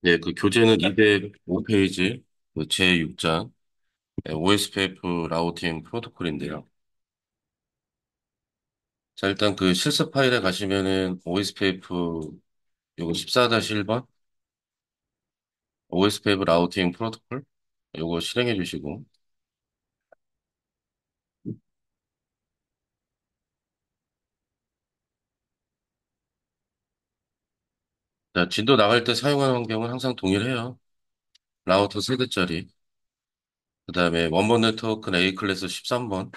네, 그 교재는 205페이지, 그 제6장, OSPF 라우팅 프로토콜인데요. 자, 일단 그 실습 파일에 가시면은 OSPF 요거 14-1번, OSPF 라우팅 프로토콜, 요거 실행해 주시고, 자, 진도 나갈 때 사용하는 환경은 항상 동일해요. 라우터 세대짜리. 그 다음에 원본 네트워크는 A 클래스 13번,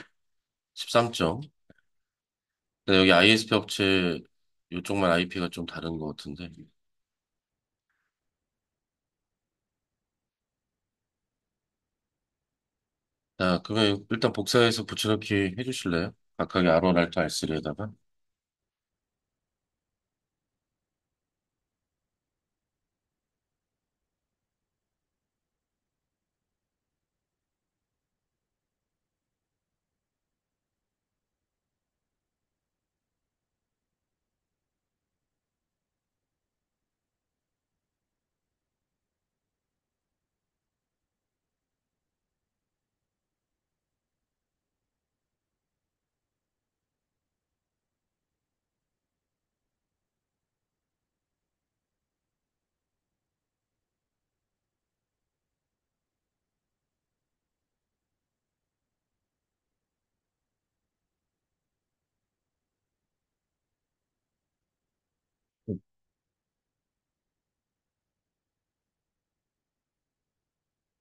13점. 여기 ISP 업체 요쪽만 IP가 좀 다른 것 같은데. 자, 그러면 일단 복사해서 붙여넣기 해주실래요? 각각의 R1, R2, R3에다가.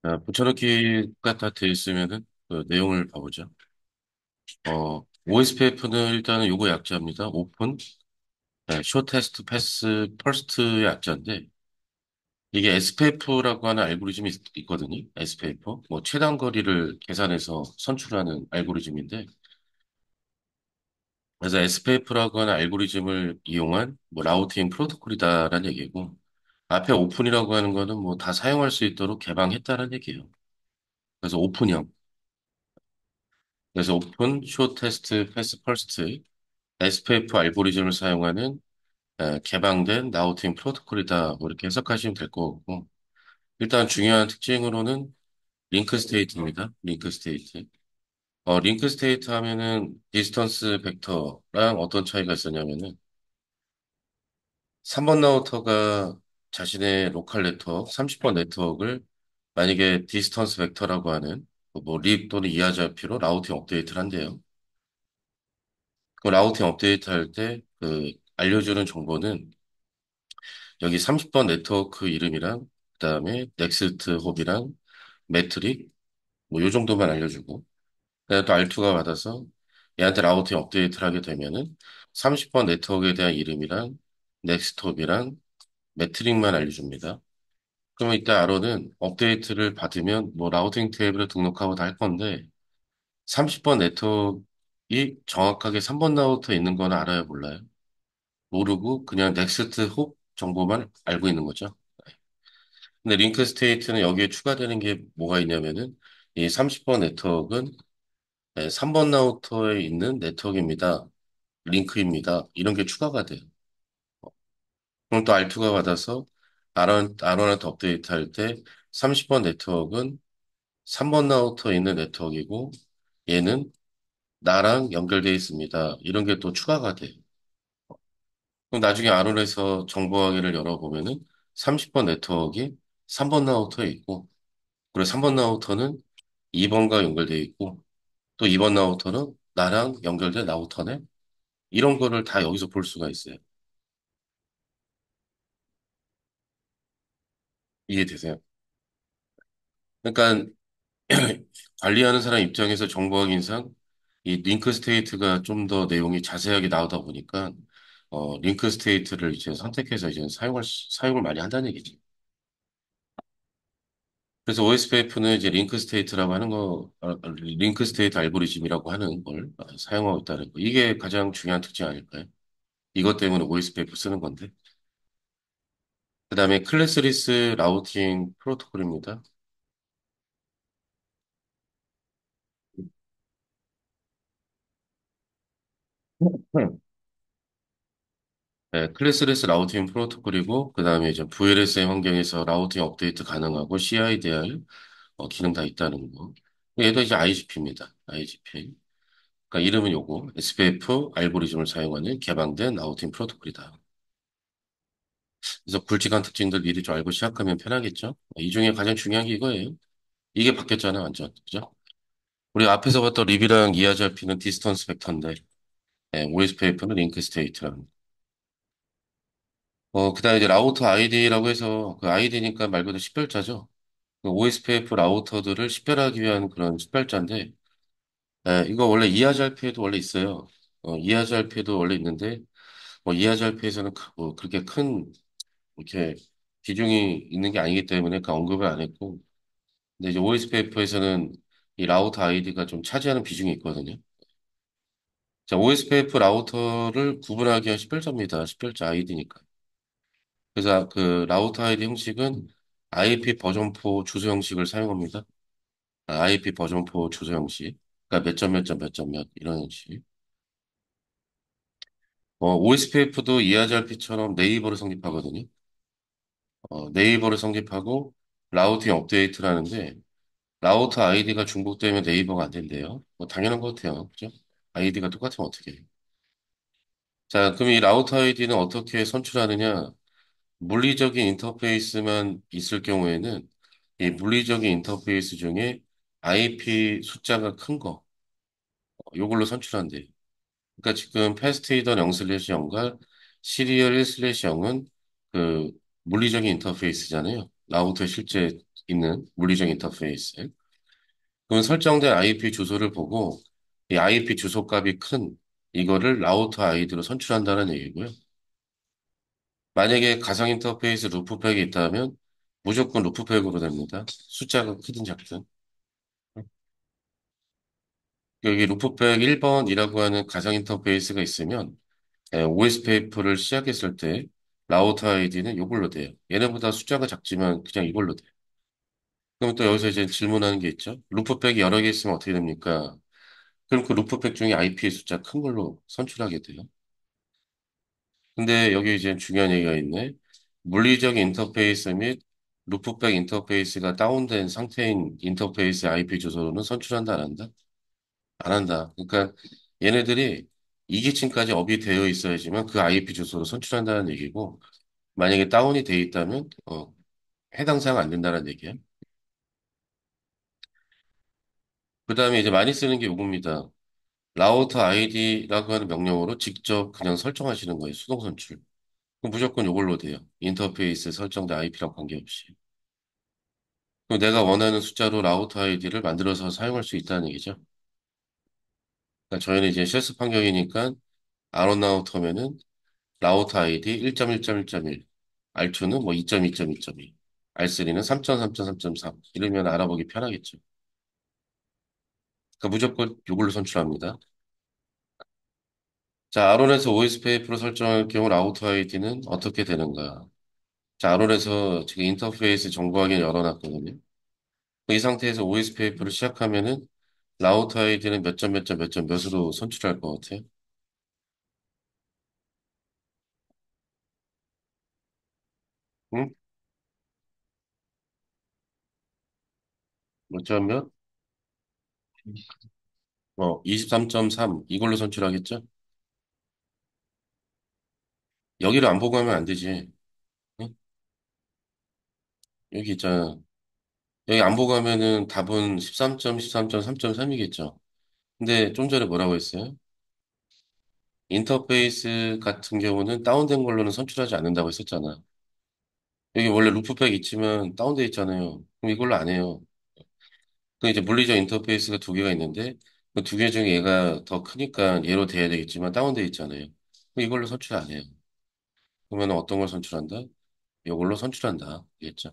자, 붙여넣기가 다 되어 있으면은 그 내용을 봐보죠. OSPF는 일단은 요거 약자입니다. 오픈, 쇼 테스트 패스 퍼스트의 약자인데, 이게 SPF라고 하는 알고리즘이 있거든요. SPF. 뭐, 최단 거리를 계산해서 선출하는 알고리즘인데, 그래서 SPF라고 하는 알고리즘을 이용한 뭐, 라우팅 프로토콜이다라는 얘기고, 앞에 오픈이라고 하는 거는 뭐, 다 사용할 수 있도록 개방했다는 얘기예요. 그래서 오픈형. 그래서 오픈, 쇼 테스트, 패스 퍼스트, SPF 알고리즘을 사용하는 개방된 라우팅 프로토콜이다. 뭐 이렇게 해석하시면 될 거고. 일단 중요한 특징으로는 링크 스테이트입니다. 링크 스테이트. 링크 스테이트 하면은 디스턴스 벡터랑 어떤 차이가 있었냐면은 3번 라우터가 자신의 로컬 네트워크, 30번 네트워크를 만약에 디스턴스 벡터라고 하는 뭐립 또는 이하자표로 라우팅 업데이트를 한대요. 그 라우팅 업데이트 할 때 그 알려주는 정보는 여기 30번 네트워크 이름이랑 그다음에 넥스트 홉이랑 매트릭 뭐 요 정도만 알려주고 그다음에 또 R2가 받아서 얘한테 라우팅 업데이트를 하게 되면은 30번 네트워크에 대한 이름이랑 넥스트 홉이랑 매트릭만 알려줍니다. 그러면 이때 아로는 업데이트를 받으면 뭐 라우팅 테이블을 등록하고 다 할 건데 30번 네트워크이 정확하게 3번 라우터에 있는 건 알아요, 몰라요? 모르고 그냥 넥스트 홉 정보만 알고 있는 거죠. 근데 링크 스테이트는 여기에 추가되는 게 뭐가 있냐면은 이 30번 네트워크는 3번 라우터에 있는 네트워크입니다. 링크입니다. 이런 게 추가가 돼요. 그럼 또 R2가 받아서 R1한테 업데이트 할 때 30번 네트워크는 3번 라우터에 있는 네트워크이고 얘는 나랑 연결되어 있습니다. 이런 게 또 추가가 돼요. 그럼 나중에 R1에서 정보 확인을 열어보면은 30번 네트워크가 3번 라우터에 있고 그리고 3번 라우터는 2번과 연결되어 있고 또 2번 라우터는 나랑 연결된 라우터네. 이런 거를 다 여기서 볼 수가 있어요. 이해되세요? 그러니까 관리하는 사람 입장에서 정보 확인상 이 링크 스테이트가 좀 더 내용이 자세하게 나오다 보니까 링크 스테이트를 이제 선택해서 이제 사용을 많이 한다는 얘기지. 그래서 OSPF는 이제 링크 스테이트라고 하는 링크 스테이트 알고리즘이라고 하는 걸 사용하고 있다는 거. 이게 가장 중요한 특징 아닐까요? 이것 때문에 OSPF 쓰는 건데. 그 다음에 클래스리스 라우팅 프로토콜입니다. 네, 클래스레스 라우팅 프로토콜이고, 그 다음에 이제 VLSM 환경에서 라우팅 업데이트 가능하고 CIDR 기능 다 있다는 거. 얘도 이제 IGP입니다. IGP. 그러니까 이름은 요거. SPF 알고리즘을 사용하는 개방된 라우팅 프로토콜이다. 그래서 굵직한 특징들 미리 좀 알고 시작하면 편하겠죠? 이 중에 가장 중요한 게 이거예요. 이게 바뀌었잖아, 완전. 그죠? 우리 앞에서 봤던 립이랑 ERGRP는 디스턴스 벡터인데, OSPF는 링크 스테이트라는. 그다음에 이제 라우터 아이디라고 해서 그 아이디니까 말 그대로 식별자죠. 그 OSPF 라우터들을 식별하기 위한 그런 식별자인데, 이거 원래 ERGRP에도 원래 있어요. ERGRP에도 원래 있는데, ERGRP에서는 뭐 그렇게 큰, 이렇게 비중이 있는 게 아니기 때문에 그 언급을 안 했고, 근데 이제 OSPF에서는 이 라우터 아이디가 좀 차지하는 비중이 있거든요. 자, OSPF 라우터를 구분하기 위한 식별자입니다. 식별자 아이디니까. 그래서 그 라우터 아이디 형식은 IP 버전4 주소 형식을 사용합니다. IP 버전4 주소 형식. 그러니까 몇 점 몇 점 몇 점 몇 이런 형식. OSPF도 ERGRP처럼 네이버를 성립하거든요. 네이버를 성립하고 라우팅 업데이트를 하는데 라우터 아이디가 중복되면 네이버가 안 된대요. 뭐 당연한 것 같아요. 그죠? 아이디가 똑같으면 어떻게 해요? 자, 그럼 이 라우터 아이디는 어떻게 선출하느냐? 물리적인 인터페이스만 있을 경우에는 이 물리적인 인터페이스 중에 IP 숫자가 큰 거, 요걸로 선출한대요. 그러니까 지금 패스트이더 0/0과 시리얼 1/0은 그 물리적인 인터페이스잖아요. 라우터에 실제 있는 물리적인 인터페이스. 그럼 설정된 IP 주소를 보고 이 IP 주소 값이 큰 이거를 라우터 아이디로 선출한다는 얘기고요. 만약에 가상 인터페이스 루프백이 있다면 무조건 루프백으로 됩니다. 숫자가 크든 작든. 여기 루프백 1번이라고 하는 가상 인터페이스가 있으면 OSPF를 시작했을 때 라우터 아이디는 이걸로 돼요. 얘네보다 숫자가 작지만 그냥 이걸로 돼요. 그럼 또 여기서 이제 질문하는 게 있죠. 루프백이 여러 개 있으면 어떻게 됩니까? 그럼 그 루프백 중에 IP의 숫자 큰 걸로 선출하게 돼요. 근데 여기 이제 중요한 얘기가 있네. 물리적 인터페이스 및 루프백 인터페이스가 다운된 상태인 인터페이스 IP 주소로는 선출한다, 안 한다? 안 한다. 그러니까 얘네들이 이기층까지 업이 되어 있어야지만 그 IP 주소로 선출한다는 얘기고, 만약에 다운이 돼 있다면, 해당 사항 안 된다는 얘기야. 그 다음에 이제 많이 쓰는 게 요겁니다. 라우터 아이디라고 하는 명령어로 직접 그냥 설정하시는 거예요. 수동 선출. 그럼 무조건 요걸로 돼요. 인터페이스 설정된 IP랑 관계없이. 그럼 내가 원하는 숫자로 라우터 아이디를 만들어서 사용할 수 있다는 얘기죠. 그러니까 저희는 이제 실습 환경이니까 아론 라우터면은 라우터 아이디 1.1.1.1, R2는 뭐 2.2.2.2, R3는 3.3.3.3 이러면 알아보기 편하겠죠. 그러니까 무조건 이걸로 선출합니다. 자, 아론에서 OSPF로 설정할 경우 라우터 아이디는 어떻게 되는가? 자, 아론에서 지금 인터페이스 정보 확인 열어놨거든요. 이 상태에서 OSPF를 시작하면은 라우터 아이디는 몇 점 몇 점 몇 점 몇으로 선출할 것 같아요? 응? 몇 점 몇? 23.3 이걸로 선출하겠죠? 여기를 안 보고 하면 안 되지. 응? 여기 있잖아. 여기 안 보고 하면은 답은 13점, 13.3.3이겠죠. 근데 좀 전에 뭐라고 했어요? 인터페이스 같은 경우는 다운된 걸로는 선출하지 않는다고 했었잖아. 여기 원래 루프백 있지만 다운돼 있잖아요. 그럼 이걸로 안 해요. 그 이제 물리적 인터페이스가 두 개가 있는데 그 두 개 중에 얘가 더 크니까 얘로 돼야 되겠지만 다운돼 있잖아요. 그럼 이걸로 선출 안 해요. 그러면 어떤 걸 선출한다? 이걸로 선출한다. 알겠죠?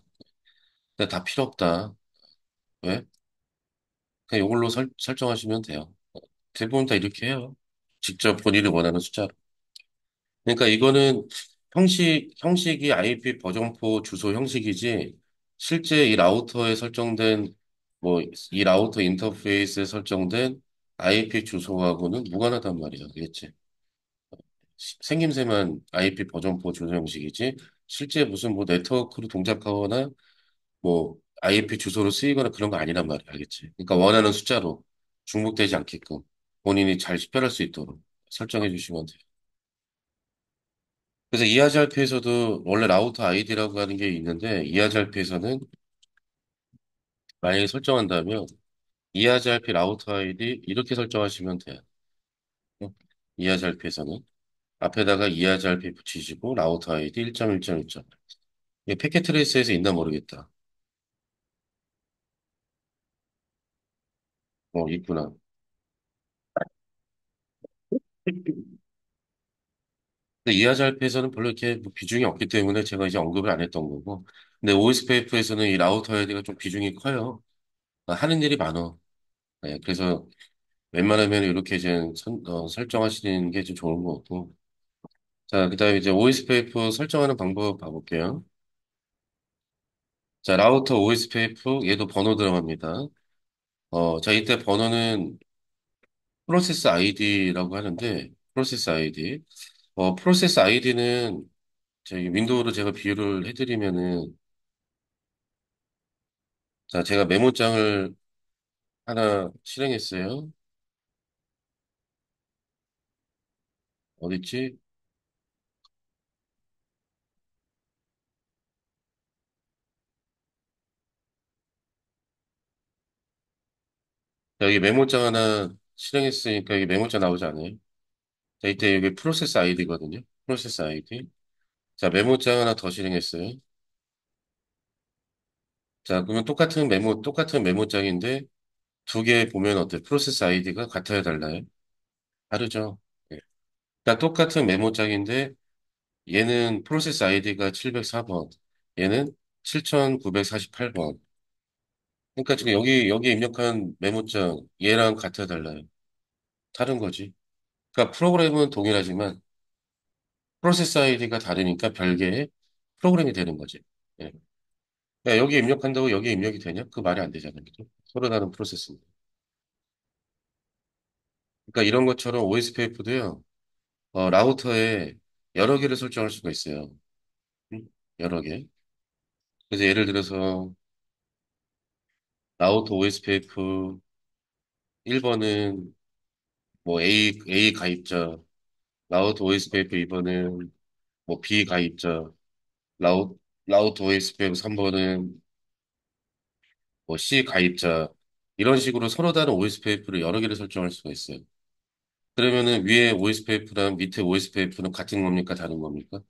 근데 다 필요 없다. 왜? 그냥 이걸로 설정하시면 돼요. 대부분 다 이렇게 해요. 직접 본인이 원하는 숫자로. 그러니까 이거는 형식이 IP 버전포 주소 형식이지, 실제 이 라우터에 설정된, 뭐, 이 라우터 인터페이스에 설정된 IP 주소하고는 무관하단 말이야. 알겠지? 생김새만 IP 버전 4 조정 형식이지 실제 무슨 뭐 네트워크로 동작하거나 뭐 IP 주소로 쓰이거나 그런 거 아니란 말이야, 알겠지? 그러니까 원하는 숫자로 중복되지 않게끔 본인이 잘 식별할 수 있도록 설정해 주시면 돼요. 그래서 ERGRP에서도 원래 라우터 아이디라고 하는 게 있는데 ERGRP에서는 만약에 설정한다면 ERGRP 라우터 아이디 이렇게 설정하시면 돼요. ERGRP에서는 앞에다가 ERGRP 붙이시고 라우터 아이디 1.1.1점. 이게 패킷 트레이스에서 있나 모르겠다. 있구나. 근데 이하잘피에서는 별로 이렇게 뭐 비중이 없기 때문에 제가 이제 언급을 안 했던 거고. 근데 OSPF에서는 이 라우터 아이디가 좀 비중이 커요. 하는 일이 많어. 네, 그래서 웬만하면 이렇게 이제 설정하시는 게 좀 좋은 것 같고. 자, 그다음에 이제 OSPF 설정하는 방법 봐볼게요. 자, 라우터 OSPF 얘도 번호 들어갑니다. 자, 이때 번호는 프로세스 아이디라고 하는데 프로세스 아이디. 프로세스 아이디는 저희 윈도우로 제가 비유를 해드리면은 자, 제가 메모장을 하나 실행했어요. 어딨지? 여기 메모장 하나 실행했으니까 여기 메모장 나오지 않아요? 자, 이때 여기 프로세스 아이디거든요. 프로세스 아이디. 자, 메모장 하나 더 실행했어요. 자, 그러면 똑같은 메모장인데 두 개 보면 어때요? 프로세스 아이디가 같아야 달라요? 다르죠? 예. 그러니까 똑같은 메모장인데 얘는 프로세스 아이디가 704번, 얘는 7948번. 그러니까 지금 여기 입력한 메모장 얘랑 같아야 달라요? 다른 거지. 그러니까 프로그램은 동일하지만 프로세스 아이디가 다르니까 별개의 프로그램이 되는 거지. 예. 야, 여기 입력한다고 여기 입력이 되냐? 그 말이 안 되잖아요. 그죠? 서로 다른 프로세스인데. 그러니까 이런 것처럼 OSPF도요, 라우터에 여러 개를 설정할 수가 있어요. 여러 개. 그래서 예를 들어서 라우터 OSPF 1번은 뭐 A 가입자, 라우터 OSPF 2번은 뭐 B 가입자, 라우터 OSPF 3번은 뭐 C 가입자 이런 식으로 서로 다른 OSPF를 여러 개를 설정할 수가 있어요. 그러면은 위에 OSPF랑 밑에 OSPF는 같은 겁니까? 다른 겁니까?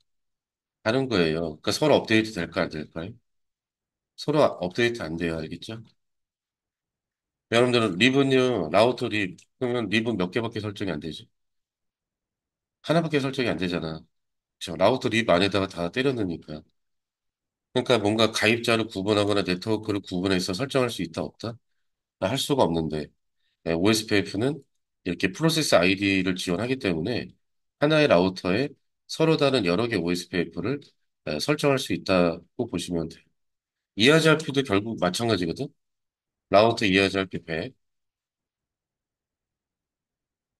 다른 거예요. 그러니까 서로 업데이트 될까 안 될까요? 서로 업데이트 안 돼요. 알겠죠? 여러분들은 립은요, 라우터 립, 그러면 립은 몇 개밖에 설정이 안 되지? 하나밖에 설정이 안 되잖아. 그렇죠? 라우터 립 안에다가 다 때려 넣으니까. 그러니까 뭔가 가입자를 구분하거나 네트워크를 구분해서 설정할 수 있다 없다? 할 수가 없는데 OSPF는 이렇게 프로세스 아이디를 지원하기 때문에 하나의 라우터에 서로 다른 여러 개 OSPF를 설정할 수 있다고 보시면 돼요. ERGRP도 결국 마찬가지거든. 라우터 ERGRP 100,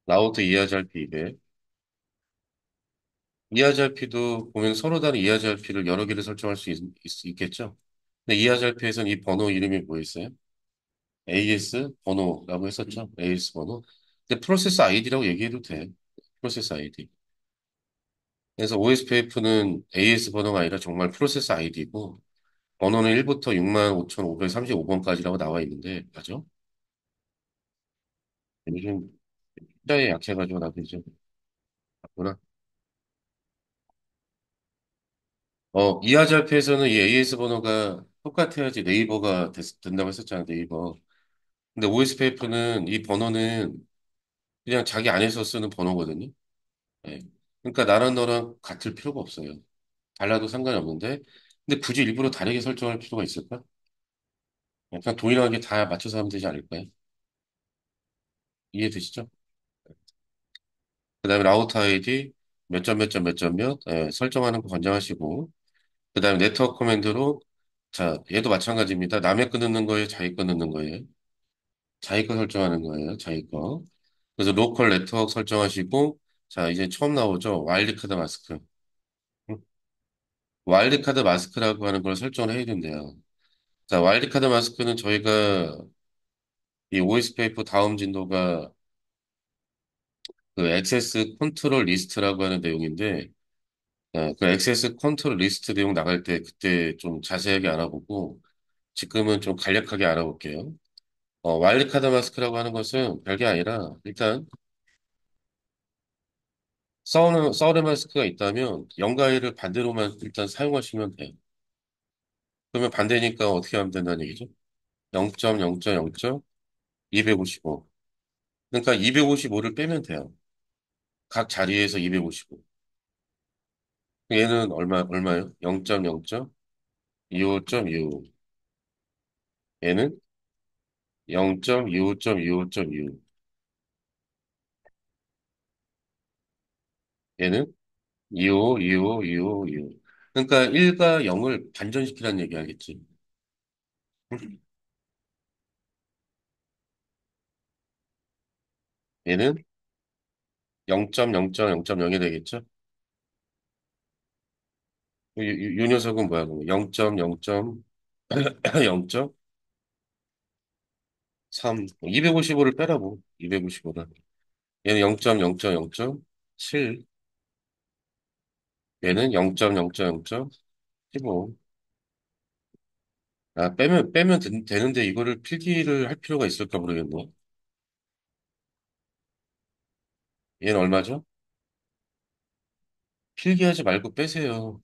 라우터 ERGRP 200. ERGRP도 보면 서로 다른 ERGRP를 여러 개를 설정할 수 겠죠. 근데 ERGRP에서는 이 번호 이름이 뭐였어요? AS 번호라고 했었죠. AS 번호. 근데 프로세스 아이디라고 얘기해도 돼. 프로세스 아이디. 그래서 OSPF는 AS 번호가 아니라 정말 프로세스 아이디고, 번호는 1부터 65,535번까지라고 나와 있는데, 맞죠? 요즘 숫자에 약해가지고 나도 이제 봤구나. 이하잘피에서는 이 AS 번호가 똑같아야지 네이버가 된다고 했었잖아, 네이버. 근데 OSPF는 이 번호는 그냥 자기 안에서 쓰는 번호거든요. 예. 그러니까 나랑 너랑 같을 필요가 없어요. 달라도 상관이 없는데, 근데 굳이 일부러 다르게 설정할 필요가 있을까? 약간 동일하게 다 맞춰서 하면 되지 않을까요? 이해되시죠? 그 다음에 라우터 아이디 몇 점 몇 점 몇 점 몇 설정하는 거 권장하시고 그 다음에 네트워크 커맨드로 자 얘도 마찬가지입니다. 남의 거 넣는 거예요? 자기 거 넣는 거예요? 자기 거 설정하는 거예요. 자기 거. 그래서 로컬 네트워크 설정하시고 자, 이제 처음 나오죠. 와일드카드 마스크. 응? 와일드카드 마스크라고 하는 걸 설정을 해야 된대요. 자, 와일드카드 마스크는 저희가 이 OSPF 다음 진도가 그 액세스 컨트롤 리스트라고 하는 내용인데, 그 액세스 컨트롤 리스트 내용 나갈 때 그때 좀 자세하게 알아보고, 지금은 좀 간략하게 알아볼게요. 와일드카드 마스크라고 하는 것은 별게 아니라, 일단, 서울의 마스크가 있다면, 연가위를 반대로만 일단 사용하시면 돼요. 그러면 반대니까 어떻게 하면 된다는 얘기죠? 0.0.0.255. 그러니까 255를 빼면 돼요. 각 자리에서 255. 얘는 얼마요? 0.0.25.25. 얘는 0.25.25.25. 얘는 25, 25, 25, 25. 그러니까 1과 0을 반전시키라는 얘기 알겠지? 얘는 0.0.0.0이 되겠죠? 이 녀석은 뭐야, 그럼? 0.0.0.3. 255를 빼라고. 255를. 얘는 0.0.0.7. 얘는 0.0.0.15. 아, 빼면 되는데 이거를 필기를 할 필요가 있을까 모르겠네. 얘는 얼마죠? 필기하지 말고 빼세요.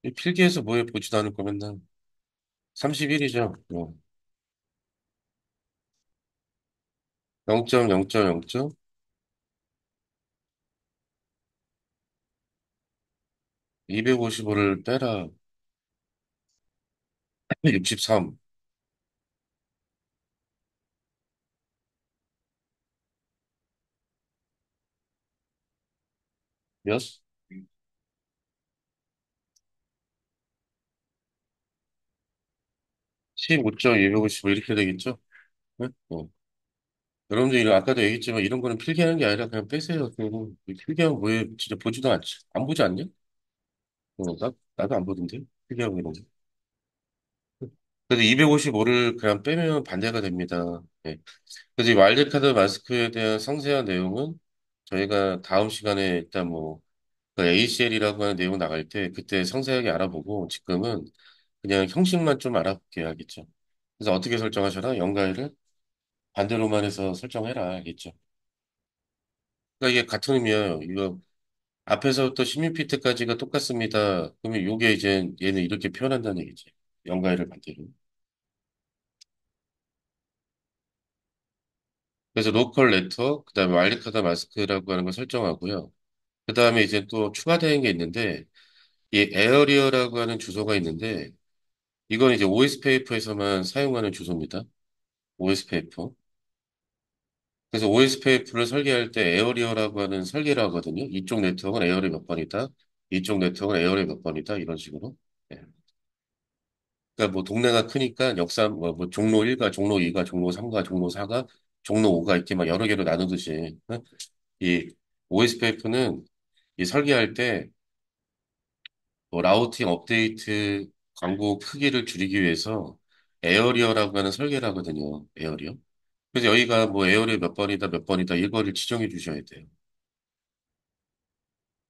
이 필기해서 뭐해 보지도 않을 거면 난 31이죠. 0.0.0. 255를 빼라. 63. 몇? 15.255 이렇게 되겠죠? 네? 여러분들 아까도 얘기했지만 이런 거는 필기하는 게 아니라 그냥 빼세요. 그리고 필기하면 뭐해 진짜 보지도 않지. 안 보지 않냐? 나도 안 보던데. 필기하고 이런 거. 그래서 255를 그냥 빼면 반대가 됩니다. 네. 그래서 이 와일드카드 마스크에 대한 상세한 내용은 저희가 다음 시간에 일단 뭐 그 ACL이라고 하는 내용 나갈 때 그때 상세하게 알아보고 지금은 그냥 형식만 좀 알아볼게요. 알겠죠? 그래서 어떻게 설정하셔라? 연가위를 반대로만 해서 설정해라. 알겠죠? 그러니까 이게 같은 의미예요. 이거 앞에서부터 16피트까지가 똑같습니다. 그러면 요게 이제 얘는 이렇게 표현한다는 얘기지. 연가위를 반대로. 그래서 로컬 네트워크, 그다음에 와일드카드 마스크라고 하는 걸 설정하고요. 그다음에 이제 또 추가되는 게 있는데 이 에어리어라고 하는 주소가 있는데 이건 이제 OSPF에서만 사용하는 주소입니다. OSPF. 그래서 OSPF를 설계할 때 에어리어라고 하는 설계를 하거든요. 이쪽 네트워크는 에어리어 몇 번이다. 이쪽 네트워크는 에어리어 몇 번이다. 이런 식으로. 예. 그러니까 뭐 동네가 크니까 역사 뭐 종로 1가 종로 2가 종로 3가 종로 4가 종로 5가 이렇게 막 여러 개로 나누듯이 이 OSPF는 이 설계할 때 뭐 라우팅 업데이트 광고 크기를 줄이기 위해서 에어리어라고 하는 설계를 하거든요. 에어리어. 그래서 여기가 뭐 에어리어 몇 번이다 몇 번이다 이거를 지정해 주셔야 돼요.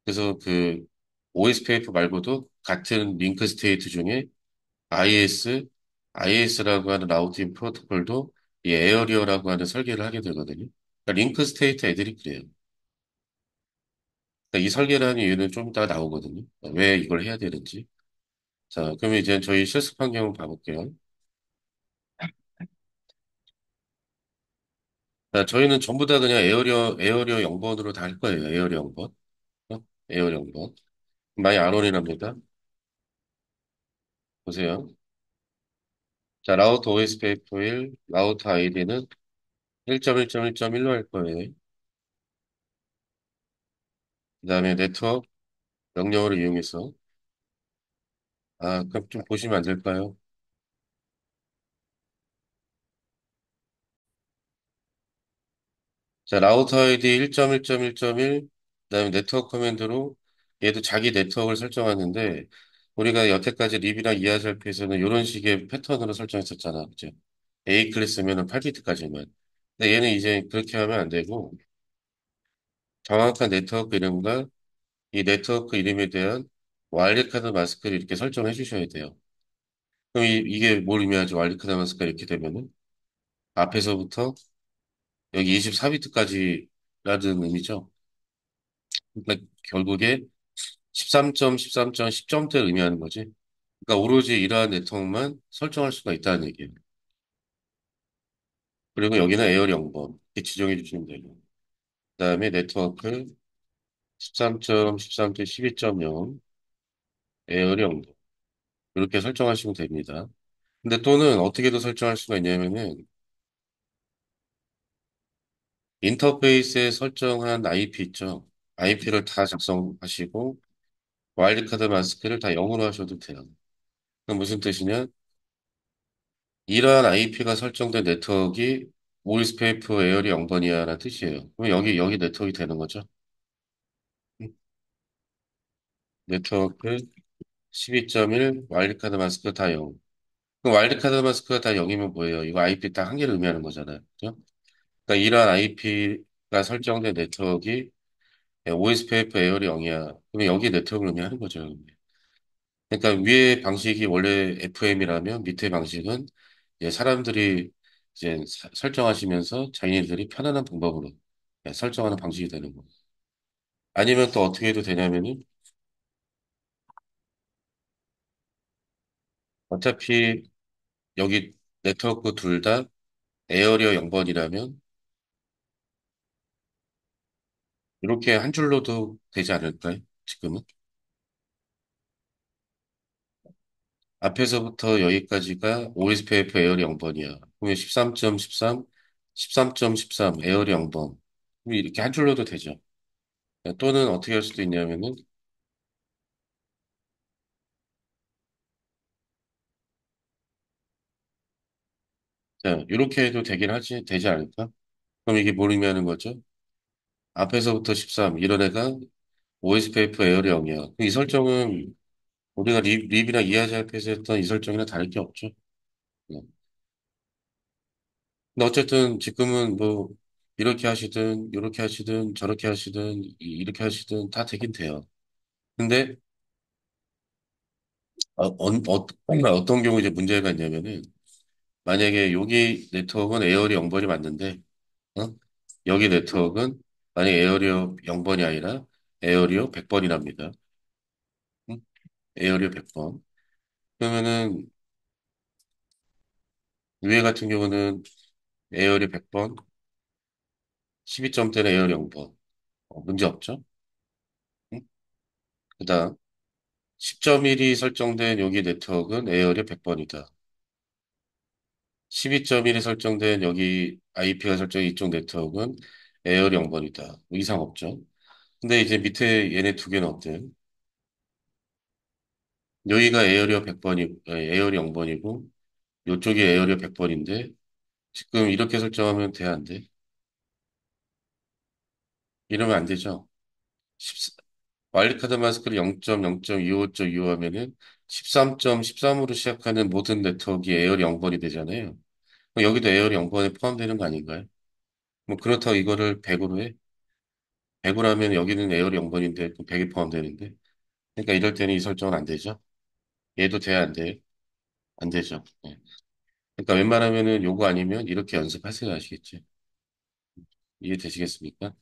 그래서 그 OSPF 말고도 같은 링크 스테이트 중에 IS라고 하는 라우팅 프로토콜도 이 에어리어라고 하는 설계를 하게 되거든요. 그러니까 링크 스테이트 애들이 그래요. 그러니까 이 설계를 하는 이유는 좀 이따가 나오거든요. 왜 이걸 해야 되는지. 자, 그러면 이제 저희 실습 환경을 봐볼게요. 자, 저희는 전부 다 그냥 에어리어 0번으로 다 할 거예요. 에어리어 0번. 에어리어 0번. 많이 안 올인합니다. 보세요. 자, 라우터 OSPF 1, 라우터 아이디는 1.1.1.1로 할 거예요. 그 다음에 네트워크 명령어를 이용해서. 그럼 좀 보시면 안 될까요? 자, 라우터 아이디 1.1.1.1 그다음에 네트워크 커맨드로 얘도 자기 네트워크를 설정하는데 우리가 여태까지 립이나 이하절피에서는 이런 식의 패턴으로 설정했었잖아. 그죠? A 클래스면은 8비트까지만. 근데 얘는 이제 그렇게 하면 안 되고 정확한 네트워크 이름과 이 네트워크 이름에 대한 와일드카드 마스크를 이렇게 설정해 주셔야 돼요. 그럼 이게 뭘 의미하지? 와일드카드 마스크가 이렇게 되면은 앞에서부터 여기 24비트까지라는 의미죠. 그러니까 결국에 13점, 13점, 10점대를 의미하는 거지. 그러니까 오로지 이러한 네트워크만 설정할 수가 있다는 얘기예요. 그리고 여기는 에어 0번 이렇게 지정해 주시면 되고 그다음에 네트워크 13점, 13점, 12.0 에어 0번 이렇게 설정하시면 됩니다. 근데 또는 어떻게도 설정할 수가 있냐면은 인터페이스에 설정한 IP 있죠. IP를 다 작성하시고 와일드카드 마스크를 다 0으로 하셔도 돼요. 그럼 무슨 뜻이냐? 이러한 IP가 설정된 네트워크가 오이스페이프 에어리 0번이야라는 뜻이에요. 그럼 여기 네트워크가 되는 거죠. 네트워크 12.1 와일드카드 마스크 다 0. 그럼 와일드카드 마스크가 다 0이면 뭐예요? 이거 IP 딱 한 개를 의미하는 거잖아요. 그죠? 그러니까 이러한 IP가 설정된 네트워크가 오이스페이프 에어리 0이야. 그러면 여기 네트워크를 의미하는 거죠. 그러니까 위에 방식이 원래 FM이라면 밑에 방식은 이제 사람들이 이제 설정하시면서 자기네들이 편안한 방법으로 설정하는 방식이 되는 거. 아니면 또 어떻게 해도 되냐면은 어차피 여기 네트워크 둘 다 에어리어 0번이라면 이렇게 한 줄로도 되지 않을까요? 지금은 앞에서부터 여기까지가 OSPF 에어리 0번이야. 그러면 13.13, 13.13 에어리 0번. 이렇게 한 줄로도 되죠. 또는 어떻게 할 수도 있냐면은 자, 이렇게 해도 되지 않을까? 그럼 이게 뭘 의미하는 거죠? 앞에서부터 13, 이런 애가 OSPF 에어리 0이야. 이 설정은 우리가 립이나 이하자이프에서 했던 이 설정이랑 다를 게 없죠. 네. 근데 어쨌든 지금은 뭐 이렇게 하시든 이렇게 하시든 저렇게 하시든 이렇게 하시든 다 되긴 돼요. 근데 어떤 경우 이제 문제가 있냐면은 만약에 여기 네트워크는 에어리 0번이 맞는데 어? 여기 네트워크는 만약에 에어리어 0번이 아니라 에어리어 100번이랍니다. 에어리어 100번. 그러면은 위에 같은 경우는 에어리어 100번, 12점대는 에어리어 0번. 문제 없죠? 응? 그다음 10.1이 설정된 여기 네트워크는 에어리어 100번이다. 12.1이 설정된 여기 IP가 설정된 이쪽 네트워크는 에어리어 0번이다. 뭐 이상 없죠? 근데 이제 밑에 얘네 두 개는 어때요? 여기가 에어리어 100번이, 에어리어 0번이고 이쪽이 에어리어 100번인데 지금 이렇게 설정하면 돼, 안 돼? 이러면 안 되죠. 14 와일드카드 마스크를 0.0.25.25 하면은 13.13으로 시작하는 모든 네트워크가 에어리 0번이 되잖아요. 그럼 여기도 에어리 0번에 포함되는 거 아닌가요? 뭐 그렇다고 이거를 100으로 해? 100으로 하면 여기는 에어리 0번인데 100이 포함되는데. 그러니까 이럴 때는 이 설정은 안 되죠. 얘도 돼야 안 돼. 안 되죠. 예. 그러니까 웬만하면은 요거 아니면 이렇게 연습하세요. 아시겠지? 이해되시겠습니까?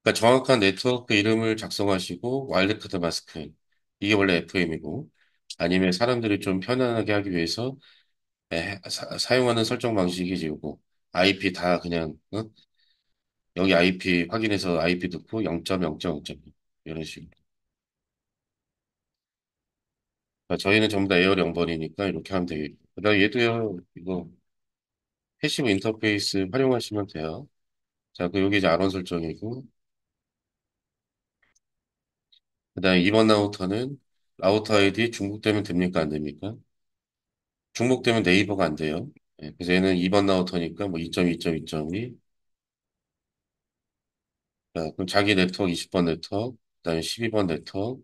그러니까 정확한 네트워크 이름을 작성하시고 와일드카드 마스크 이게 원래 FM이고 아니면 사람들이 좀 편안하게 하기 위해서 사용하는 설정 방식이 지고 IP 다 그냥 여기 IP 확인해서 IP 넣고 0.0.0.0 이런 식으로. 그러니까 저희는 전부 다 에어 0번이니까 이렇게 하면 되겠고 그다음 얘도요 이거 패시브 인터페이스 활용하시면 돼요. 자, 그 여기 이제 아론 설정이고 그다음 2번 라우터는 라우터 아이디 중복되면 됩니까 안 됩니까? 중복되면 네이버가 안 돼요. 그래서 얘는 2번 라우터니까 뭐 2.2.2.2 그럼 자기 네트워크 20번 네트워크, 그다음에 12번 네트워크,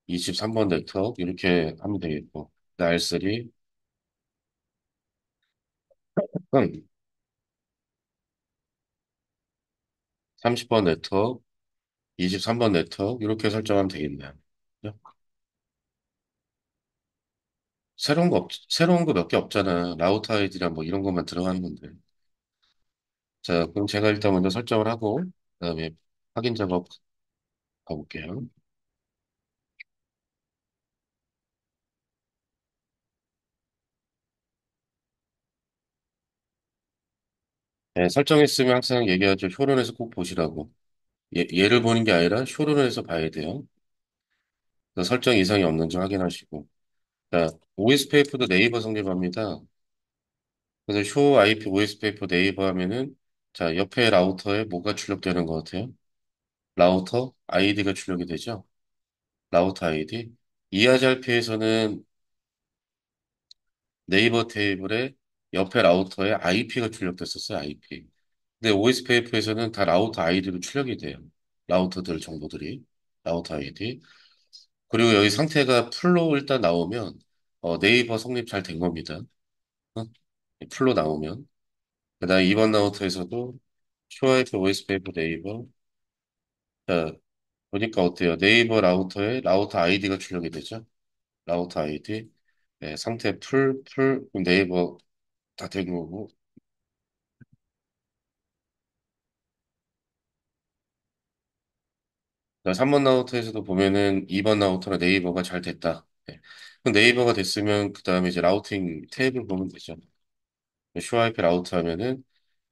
23번 네트워크 이렇게 하면 되겠고, R3, 30번 네트워크, 23번 네트워크 이렇게 설정하면 되겠네요. 네? 새로운 거 몇 개 없잖아. 라우터 아이디랑 뭐 이런 것만 들어가는 건데. 자, 그럼 제가 일단 먼저 설정을 하고, 그다음에 확인 작업 가볼게요. 네, 설정했으면 항상 얘기하죠. 쇼론에서 꼭 보시라고. 얘를 보는 게 아니라 쇼론에서 봐야 돼요. 그래서 설정 이상이 없는지 확인하시고. 자, OS 페이퍼도 네이버 성립합니다. 그래서 쇼 IP OS 페이퍼 네이버 하면은, 자, 옆에 라우터에 뭐가 출력되는 것 같아요? 라우터 아이디가 출력이 되죠. 라우터 아이디. 이하잘피에서는 네이버 테이블에 옆에 라우터에 IP가 출력됐었어요, IP. 근데 OSPF에서는 다 라우터 아이디로 출력이 돼요. 라우터들 정보들이. 라우터 아이디. 그리고 여기 상태가 풀로 일단 나오면, 네이버 성립 잘 된 겁니다. 어? 풀로 나오면. 그 다음에 이번 라우터에서도 쇼와이프 OSPF 네이버. 자, 보니까 어때요? 네이버 라우터에 라우터 아이디가 출력이 되죠. 라우터 아이디. 네, 상태 그럼 네이버 다 된 거고. 3번 라우터에서도 보면은 2번 라우터나 네이버가 잘 됐다. 네. 그럼 네이버가 됐으면 그 다음에 이제 라우팅 테이블 보면 되죠. 쇼아이피 라우터 하면은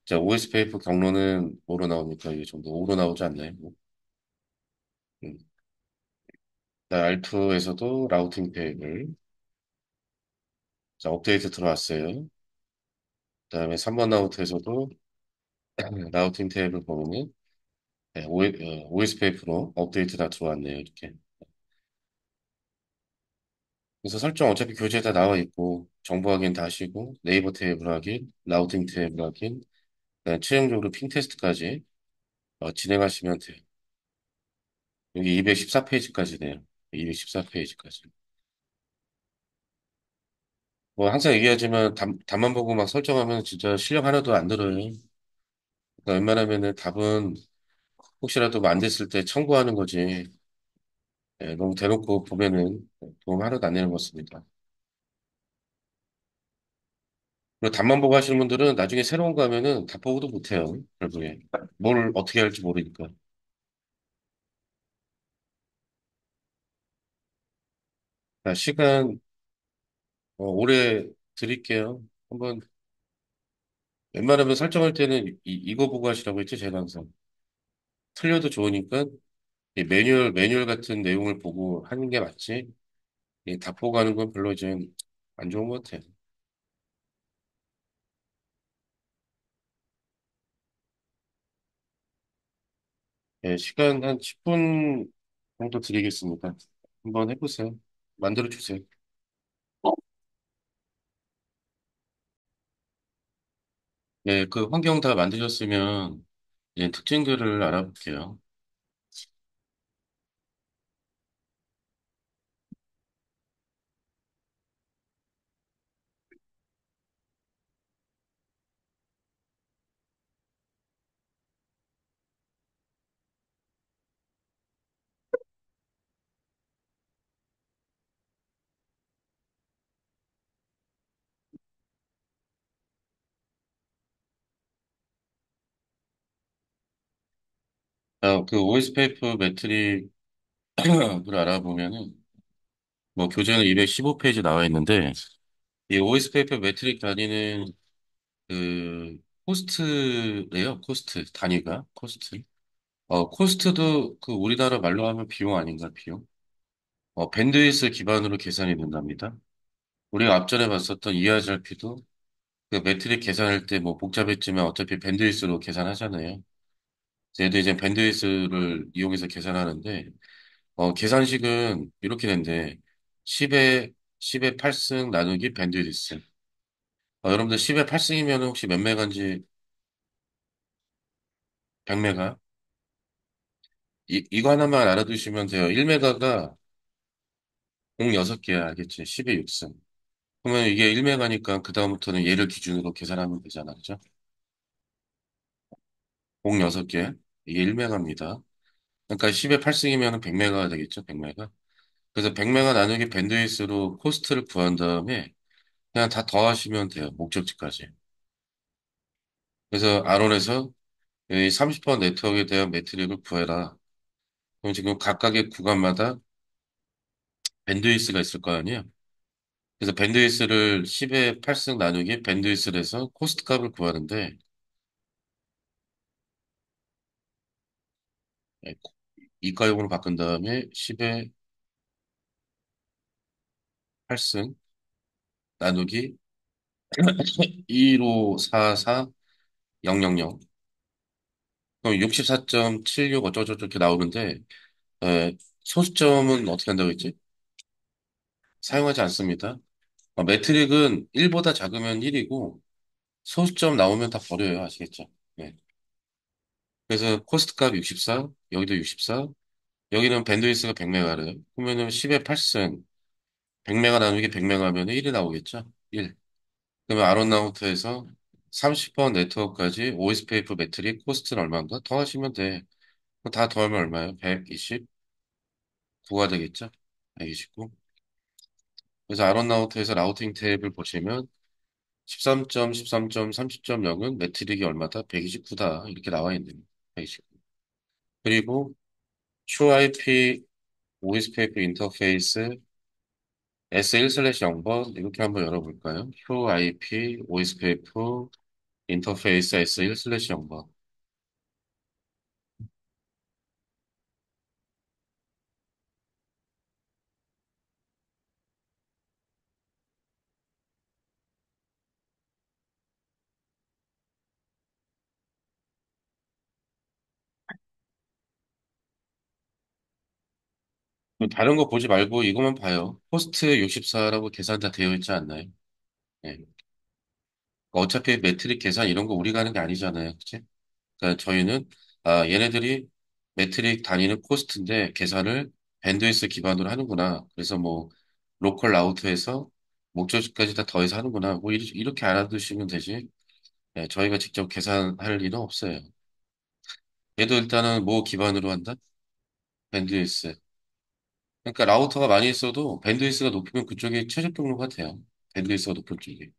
자 OS 페이퍼 경로는 뭐로 나옵니까? 이게 정도 5로 나오지 않나요? 뭐. 음. R2에서도 라우팅 테이블. 자 업데이트 들어왔어요. 그다음에 3번 라우터에서도 라우팅 테이블 보면은 네, OS 페이퍼로 업데이트 다 들어왔네요. 이렇게. 그래서 설정 어차피 교재에 다 나와 있고 정보 확인 다 하시고 네이버 테이블 확인, 라우팅 테이블 확인, 그다음에 최종적으로 핑 테스트까지 진행하시면 돼요. 여기 214페이지까지네요. 214페이지까지. 뭐 항상 얘기하지만 답만 보고 막 설정하면 진짜 실력 하나도 안 들어요. 그러니까 웬만하면은 답은 혹시라도 뭐안 됐을 때 참고하는 거지. 예, 너무 대놓고 보면은 도움 하나도 안 되는 것 같습니다. 그리고 답만 보고 하시는 분들은 나중에 새로운 거 하면은 답 보고도 못해요. 결국에. 뭘 어떻게 할지 모르니까. 자, 시간 오래 드릴게요. 한번 웬만하면 설정할 때는 이거 보고 하시라고 했죠, 제가 항상. 틀려도 좋으니까 이 매뉴얼 같은 내용을 보고 하는 게 맞지. 다 보고 하는 건 별로 이제 안 좋은 것 같아요. 예, 시간 한 10분 정도 드리겠습니다. 한번 해보세요. 만들어 주세요. 네, 그 환경 다 만드셨으면 이제 특징들을 알아볼게요. 자, 그 OS 페이퍼 매트릭을 알아보면은 뭐 교재는 215페이지 나와 있는데 이 OS 페이퍼 매트릭 단위는 그 코스트래요. 코스트 단위가 코스트. 코스트도 그 우리나라 말로 하면 비용 아닌가 비용? 밴드위스 기반으로 계산이 된답니다. 우리가 앞전에 봤었던 ERRP도 그 매트릭 계산할 때 뭐 복잡했지만 어차피 밴드위스로 계산하잖아요. 얘도 이제 밴드위스를 이용해서 계산하는데 계산식은 이렇게 된대. 10의 8승 나누기 밴드위스. 여러분들 10의 8승이면 혹시 몇 메가인지 100메가? 이거 하나만 알아두시면 돼요. 1메가가 공 6개야, 알겠지? 10의 6승. 그러면 이게 1메가니까 그다음부터는 얘를 기준으로 계산하면 되잖아, 그죠? 공 6개. 이게 1메가입니다. 그러니까 10의 8승이면 100메가가 되겠죠, 100메가. 그래서 100메가 나누기 밴드위스로 코스트를 구한 다음에 그냥 다 더하시면 돼요, 목적지까지. 그래서 아론에서 이 30번 네트워크에 대한 매트릭을 구해라. 그럼 지금 각각의 구간마다 밴드위스가 있을 거 아니에요? 그래서 밴드위스를 10의 8승 나누기 밴드위스를 해서 코스트 값을 구하는데 예, 이가용으로 바꾼 다음에 10의 8승 나누기 21544,000 그럼 64.76 어쩌고저쩌고 이렇게 나오는데 에, 소수점은 어떻게 한다고 했지? 사용하지 않습니다. 매트릭은 1보다 작으면 1이고 소수점 나오면 다 버려요. 아시겠죠? 네. 그래서 코스트 값 64, 여기도 64, 여기는 밴드위스가 100메가래요. 그러면은 10의 8승, 100메가 나누기 100메가 하면 1이 나오겠죠? 1. 그러면 아론나우트에서 30번 네트워크까지 OSPF 매트릭 코스트는 얼마인가? 더하시면 돼. 그럼 다 더하면 얼마예요? 129가 되겠죠? 129. 그래서 아론나우트에서 라우팅 탭을 보시면 13점, 13점, 30.0은 매트릭이 얼마다? 129다. 이렇게 나와 있네요. 129. 그리고 QIP OSPF 인터페이스 S1/0번 이렇게 한번 열어볼까요? QIP OSPF 인터페이스 S1/0번. 다른 거 보지 말고 이것만 봐요. 포스트 64라고 계산 다 되어 있지 않나요? 네. 어차피 매트릭 계산 이런 거 우리가 하는 게 아니잖아요. 그치? 그러니까 저희는 얘네들이 매트릭 다니는 코스트인데 계산을 밴드위스 기반으로 하는구나. 그래서 뭐 로컬 라우터에서 목적지까지 다 더해서 하는구나. 뭐 이렇게 알아두시면 되지. 네, 저희가 직접 계산할 일은 없어요. 얘도 일단은 뭐 기반으로 한다? 밴드위스. 그러니까 라우터가 많이 있어도 밴드위스가 높으면 그쪽이 최적 경로가 돼요. 밴드위스가 높은 쪽이.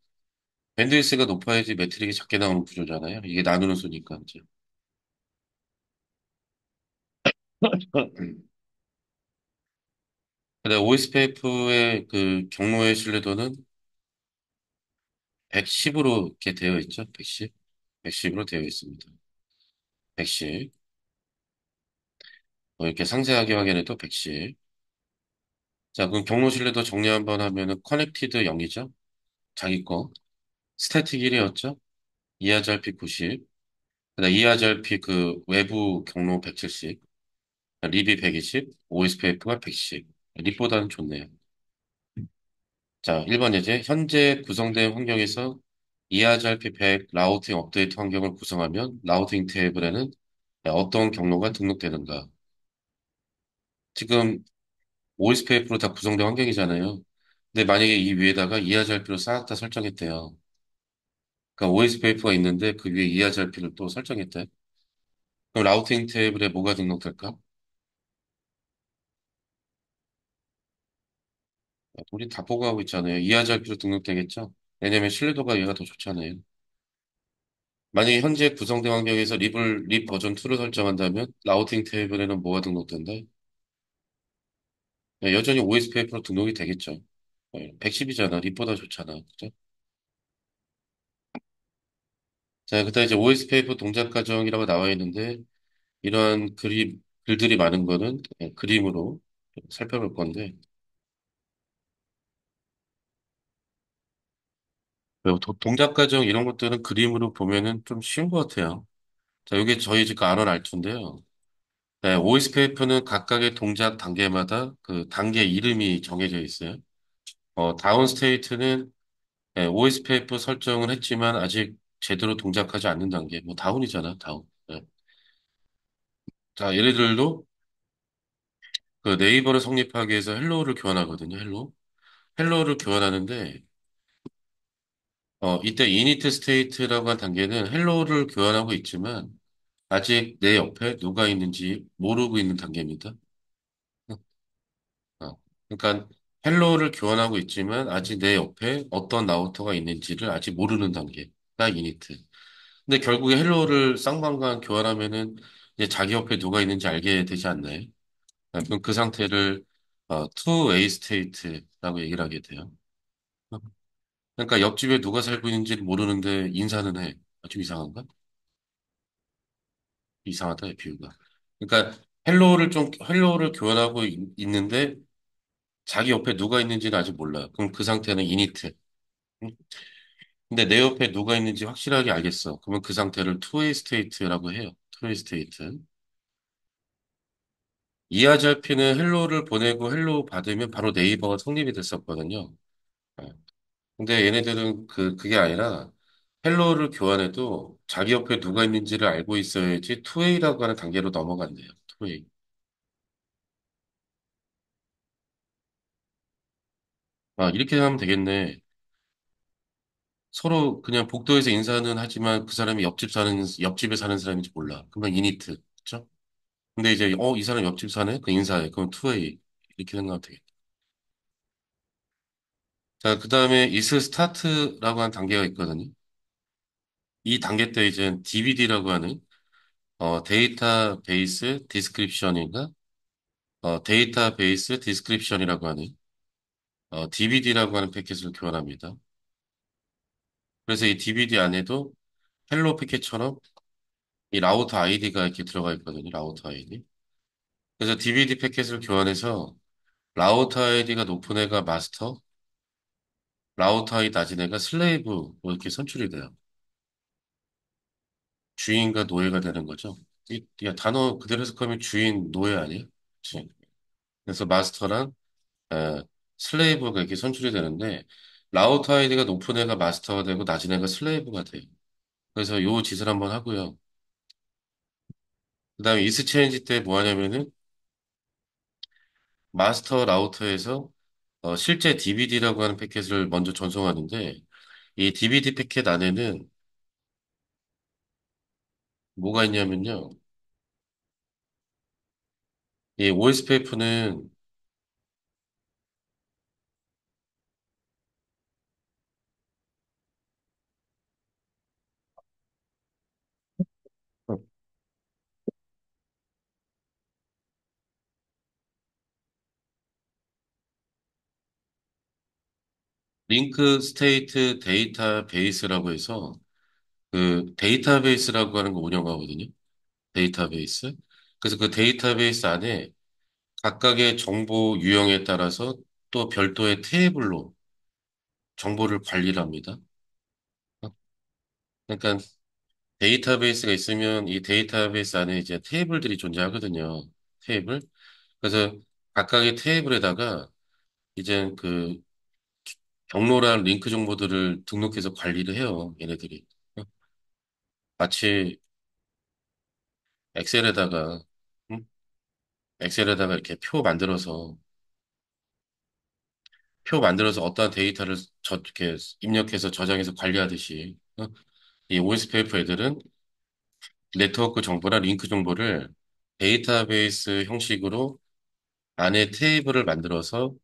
밴드위스가 높아야지 매트릭이 작게 나오는 구조잖아요. 이게 나누는 수니까 이제. 근데 OSPF의 그 경로의 신뢰도는 110으로 이렇게 되어 있죠. 110. 110으로 되어 있습니다. 110. 이렇게 상세하게 확인해도 110. 자, 그럼 경로 신뢰도 정리 한번 하면은 커넥티드 0이죠. 자기 거. 스태틱 1이었죠. 이하잘피 90. 그다음 이하잘피 그 외부 경로 170. 립이 120. OSPF가 110. 립보다는 좋네요. 자, 1번 예제. 현재 구성된 환경에서 이하잘피 100 라우팅 업데이트 환경을 구성하면 라우팅 테이블에는 어떤 경로가 등록되는가? 지금 OSPF로 다 구성된 환경이잖아요. 근데 만약에 이 위에다가 이하잘피를 싹 다 설정했대요. 그러니까 OSPF가 있는데 그 위에 이하잘피를 또 설정했대. 그럼 라우팅 테이블에 뭐가 등록될까? 우리 다 보고 하고 있잖아요. 이하잘피로 등록되겠죠? 왜냐면 신뢰도가 얘가 더 좋잖아요. 만약에 현재 구성된 환경에서 립 버전 2를 설정한다면 라우팅 테이블에는 뭐가 등록된다? 네, 여전히 OSPF로 등록이 되겠죠. 110이잖아. 립보다 좋잖아. 그죠? 자, 그다음 이제 OSPF 동작 과정이라고 나와 있는데 이러한 글들이 많은 거는 그림으로 살펴볼 건데 동작 과정 이런 것들은 그림으로 보면은 좀 쉬운 것 같아요. 자, 이게 저희 지금 아론 알투인데요. 네, OSPF는 각각의 동작 단계마다 그 단계 이름이 정해져 있어요. 다운 스테이트는 OSPF 설정을 했지만 아직 제대로 동작하지 않는 단계. 뭐 다운이잖아, 다운. 네. 자, 예를 들도 그 네이버를 성립하기 위해서 헬로우를 교환하거든요, 헬로. 헬로우를 교환하는데, 이때 이니트 스테이트라고 한 단계는 헬로우를 교환하고 있지만, 아직 내 옆에 누가 있는지 모르고 있는 단계입니다. 어, 그러니까 헬로우를 교환하고 있지만 아직 내 옆에 어떤 라우터가 있는지를 아직 모르는 단계가 이니트. 근데 결국에 헬로우를 쌍방간 교환하면은 이제 자기 옆에 누가 있는지 알게 되지 않나요? 그럼 그 상태를 two-way state라고 얘기를 하게 돼요. 그러니까 옆집에 누가 살고 있는지를 모르는데 인사는 해. 좀 이상한가? 이상하다, 이 비유가. 그러니까 헬로우를 교환하고 있는데 자기 옆에 누가 있는지는 아직 몰라요. 그럼 그 상태는 이니트. 응? 근데 내 옆에 누가 있는지 확실하게 알겠어. 그러면 그 상태를 투웨이 스테이트라고 해요. 투웨이 스테이트. 이하잘피는 헬로우를 보내고 헬로우 받으면 바로 네이버가 성립이 됐었거든요. 네. 근데 얘네들은 그게 아니라 헬로우를 교환해도 자기 옆에 누가 있는지를 알고 있어야지 투웨이라고 하는 단계로 넘어간대요. 투웨이. 아, 이렇게 하면 되겠네. 서로 그냥 복도에서 인사는 하지만 그 사람이 옆집에 사는 사람인지 몰라. 그러면 이니트. 그쵸? 근데 이제, 이 사람 옆집 사네? 그 인사해. 그럼 투웨이. 이렇게 생각하면 되겠다. 자, 그 다음에 is start라고 하는 단계가 있거든요. 이 단계 때 이제 DBD라고 하는, 데이터베이스 디스크립션인가? 데이터베이스 디스크립션이라고 하는, DBD라고 하는 패킷을 교환합니다. 그래서 이 DBD 안에도 헬로 패킷처럼 이 라우터 아이디가 이렇게 들어가 있거든요. 라우터 아이디. 그래서 DVD 패킷을 교환해서 라우터 아이디가 높은 애가 마스터, 라우터 아이디 낮은 애가 슬레이브 뭐 이렇게 선출이 돼요. 주인과 노예가 되는 거죠. 단어 그대로 해석하면 주인, 노예 아니에요? 그치? 그래서 마스터랑 에, 슬레이브가 이렇게 선출이 되는데 라우터 아이디가 높은 애가 마스터가 되고 낮은 애가 슬레이브가 돼요. 그래서 요 짓을 한번 하고요. 그다음에 이스 체인지 때 뭐 하냐면은 마스터 라우터에서 실제 DVD라고 하는 패킷을 먼저 전송하는데 이 DVD 패킷 안에는 뭐가 있냐면요. 이 OSPF는 링크 스테이트 데이터베이스라고 해서 그 데이터베이스라고 하는 거 운영하거든요. 데이터베이스. 그래서 그 데이터베이스 안에 각각의 정보 유형에 따라서 또 별도의 테이블로 정보를 관리를 합니다. 그러니까 데이터베이스가 있으면 이 데이터베이스 안에 이제 테이블들이 존재하거든요. 테이블. 그래서 각각의 테이블에다가 이제 그 경로랑 링크 정보들을 등록해서 관리를 해요. 얘네들이. 마치 엑셀에다가, 음? 엑셀에다가 이렇게 표 만들어서 어떠한 데이터를 이렇게 입력해서 저장해서 관리하듯이, 이 OSPF 애들은 네트워크 정보나 링크 정보를 데이터베이스 형식으로 안에 테이블을 만들어서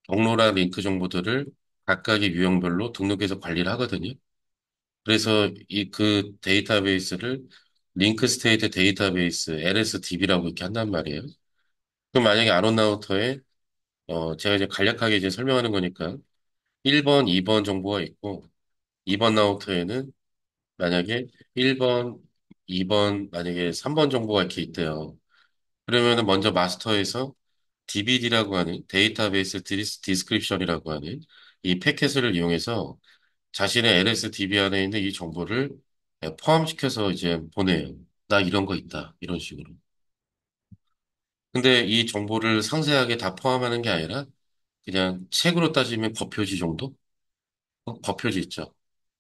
경로랑 링크 정보들을 각각의 유형별로 등록해서 관리를 하거든요. 그래서 그 데이터베이스를 링크 스테이트 데이터베이스 LSDB라고 이렇게 한단 말이에요. 그럼 만약에 아론 라우터에 제가 이제 간략하게 이제 설명하는 거니까 1번, 2번 정보가 있고 2번 라우터에는 만약에 1번, 2번, 만약에 3번 정보가 이렇게 있대요. 그러면은 먼저 마스터에서 DBD라고 하는 데이터베이스 디스크립션이라고 하는 이 패킷을 이용해서 자신의 LSDB 안에 있는 이 정보를 포함시켜서 이제 보내요. 나 이런 거 있다. 이런 식으로. 근데 이 정보를 상세하게 다 포함하는 게 아니라 그냥 책으로 따지면 겉표지 정도? 겉표지 있죠.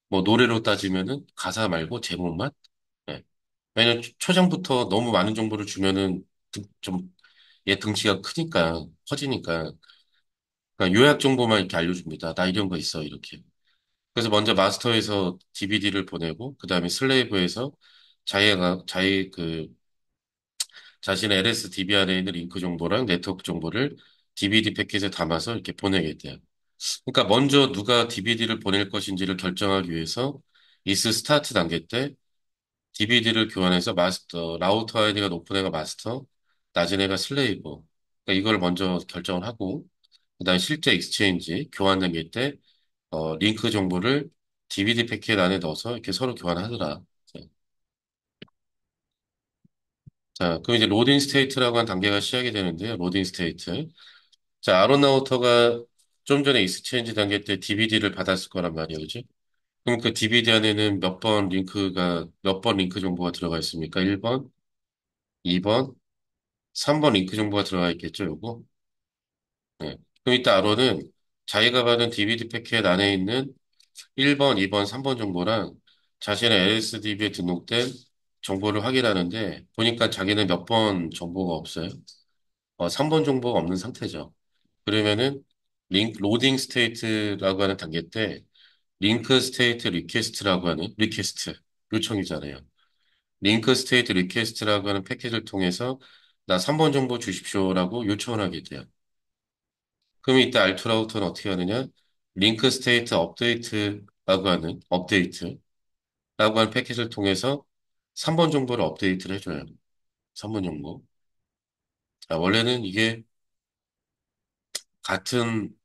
뭐 노래로 따지면은 가사 말고 제목만? 네. 왜냐면 초장부터 너무 많은 정보를 주면은 좀 얘 등치가 크니까, 커지니까, 그러니까 요약 정보만 이렇게 알려줍니다. 나 이런 거 있어, 이렇게. 그래서 먼저 마스터에서 DVD를 보내고, 그 다음에 슬레이브에서 자신의 LSDB 안에 있는 링크 정보랑 네트워크 정보를 DVD 패킷에 담아서 이렇게 보내게 돼요. 그러니까 먼저 누가 DVD를 보낼 것인지를 결정하기 위해서 is 스타트 단계 때 DVD를 교환해서 라우터 아이디가 높은 애가 마스터, 낮은 애가 슬레이브. 그러니까 이걸 먼저 결정을 하고, 그다음에 실제 익스체인지 교환 단계 때 링크 정보를 DVD 패킷 안에 넣어서 이렇게 서로 교환하더라. 자, 그럼 이제 로딩 스테이트라고 하는 단계가 시작이 되는데요. 로딩 스테이트. 자, 아론 라우터가 좀 전에 익스체인지 단계 때 DVD를 받았을 거란 말이에요. 그죠? 그럼 그 DVD 안에는 몇 번 링크 정보가 들어가 있습니까? 1번, 2번, 3번 링크 정보가 들어가 있겠죠, 요거? 네. 그럼 이따 아론은 자기가 받은 DVD 패켓 안에 있는 1번, 2번, 3번 정보랑 자신의 LSDB에 등록된 정보를 확인하는데 보니까 자기는 몇 번 정보가 없어요. 3번 정보가 없는 상태죠. 그러면은 로딩 스테이트라고 하는 단계 때 링크 스테이트 리퀘스트라고 하는 리퀘스트 요청이잖아요. 링크 스테이트 리퀘스트라고 하는 패키지를 통해서 나 3번 정보 주십시오라고 요청을 하게 돼요. 그럼 이때 알투 라우터는 어떻게 하느냐? 링크 스테이트 업데이트라고 하는 패키지를 통해서 3번 정보를 업데이트를 해줘요. 3번 정보. 원래는 이게 같은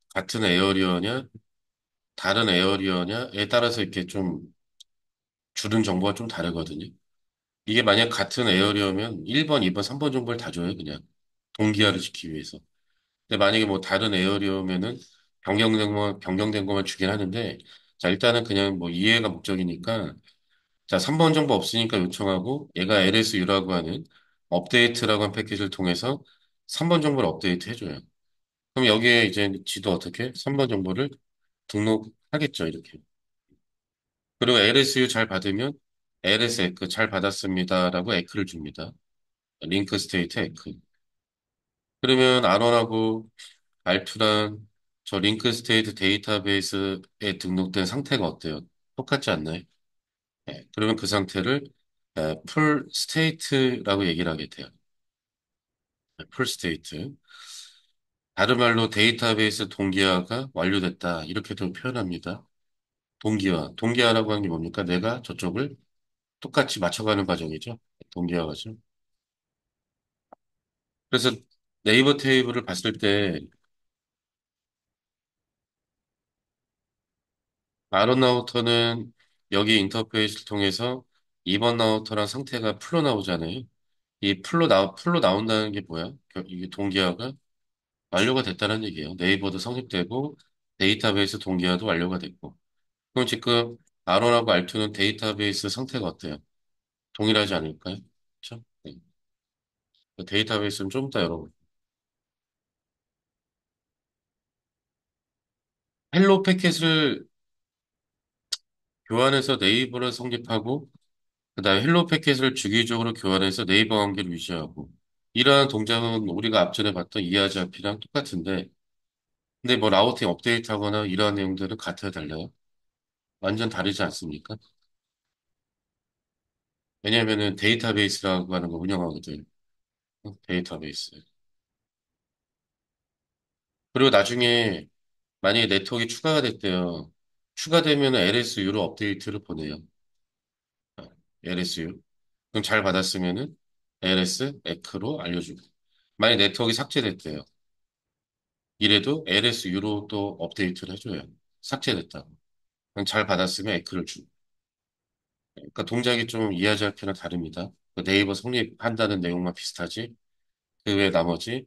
에어리어냐, 다른 에어리어냐에 따라서 이렇게 좀 주는 정보가 좀 다르거든요. 이게 만약 같은 에어리어면 1번, 2번, 3번 정보를 다 줘요, 그냥. 동기화를 시키기 위해서. 근데 만약에 뭐 다른 에어리어면은 변경된 것만 주긴 하는데, 자, 일단은 그냥 뭐 이해가 목적이니까, 자, 3번 정보 없으니까 요청하고, 얘가 LSU라고 하는 업데이트라고 하는 패키지를 통해서 3번 정보를 업데이트 해줘요. 그럼 여기에 이제 지도 어떻게? 3번 정보를 등록하겠죠, 이렇게. 그리고 LSU 잘 받으면, LS 에크 잘 받았습니다라고 에크를 줍니다. 링크 스테이트 에크. 그러면 아론하고 알투랑 저 링크 스테이트 데이터베이스에 등록된 상태가 어때요? 똑같지 않나요? 네, 그러면 그 상태를 풀 스테이트라고 얘기를 하게 돼요. 풀 스테이트. 다른 말로 데이터베이스 동기화가 완료됐다. 이렇게도 표현합니다. 동기화. 동기화라고 하는 게 뭡니까? 내가 저쪽을 똑같이 맞춰가는 과정이죠. 동기화 과정. 그래서 네이버 테이블을 봤을 때 아론 라우터는 여기 인터페이스를 통해서 2번 라우터랑 상태가 풀로 나오잖아요. 이 풀로 나온다는 게 뭐야? 이게 동기화가 완료가 됐다는 얘기예요. 네이버도 성립되고 데이터베이스 동기화도 완료가 됐고. 그럼 지금 아론하고 알투는 데이터베이스 상태가 어때요? 동일하지 않을까요? 그렇죠? 네. 그 데이터베이스는 좀 이따 여러분. 헬로 패킷을 교환해서 네이버를 성립하고 그다음에 헬로 패킷을 주기적으로 교환해서 네이버 관계를 유지하고 이러한 동작은 우리가 앞전에 봤던 이하자피랑 똑같은데 근데 뭐 라우팅 업데이트하거나 이러한 내용들은 같아요, 달라요? 완전 다르지 않습니까? 왜냐면은 데이터베이스라고 하는 거 운영하거든. 데이터베이스. 그리고 나중에 만약에 네트워크가 추가가 됐대요. 추가되면 LSU로 업데이트를 보내요. LSU. 그럼 잘 받았으면은 LS, 에크로 알려주고. 만약 네트워크가 삭제됐대요. 이래도 LSU로 또 업데이트를 해줘요. 삭제됐다고. 그럼 잘 받았으면 에크를 주고. 그러니까 동작이 좀 이해하자표는 다릅니다. 그 네이버 성립한다는 내용만 비슷하지. 그 외 나머지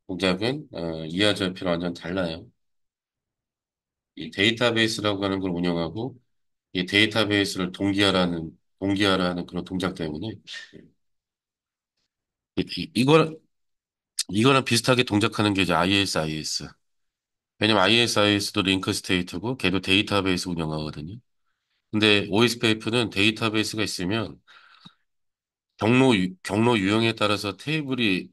동작은 이해하자표는 완전 달라요. 이 데이터베이스라고 하는 걸 운영하고 이 데이터베이스를 동기화라는 그런 동작 때문에 이거랑 비슷하게 동작하는 게 이제 ISIS. 왜냐면 ISIS도 링크 스테이트고 걔도 데이터베이스 운영하거든요. 근데 OSPF는 데이터베이스가 있으면 경로 유형에 따라서 테이블이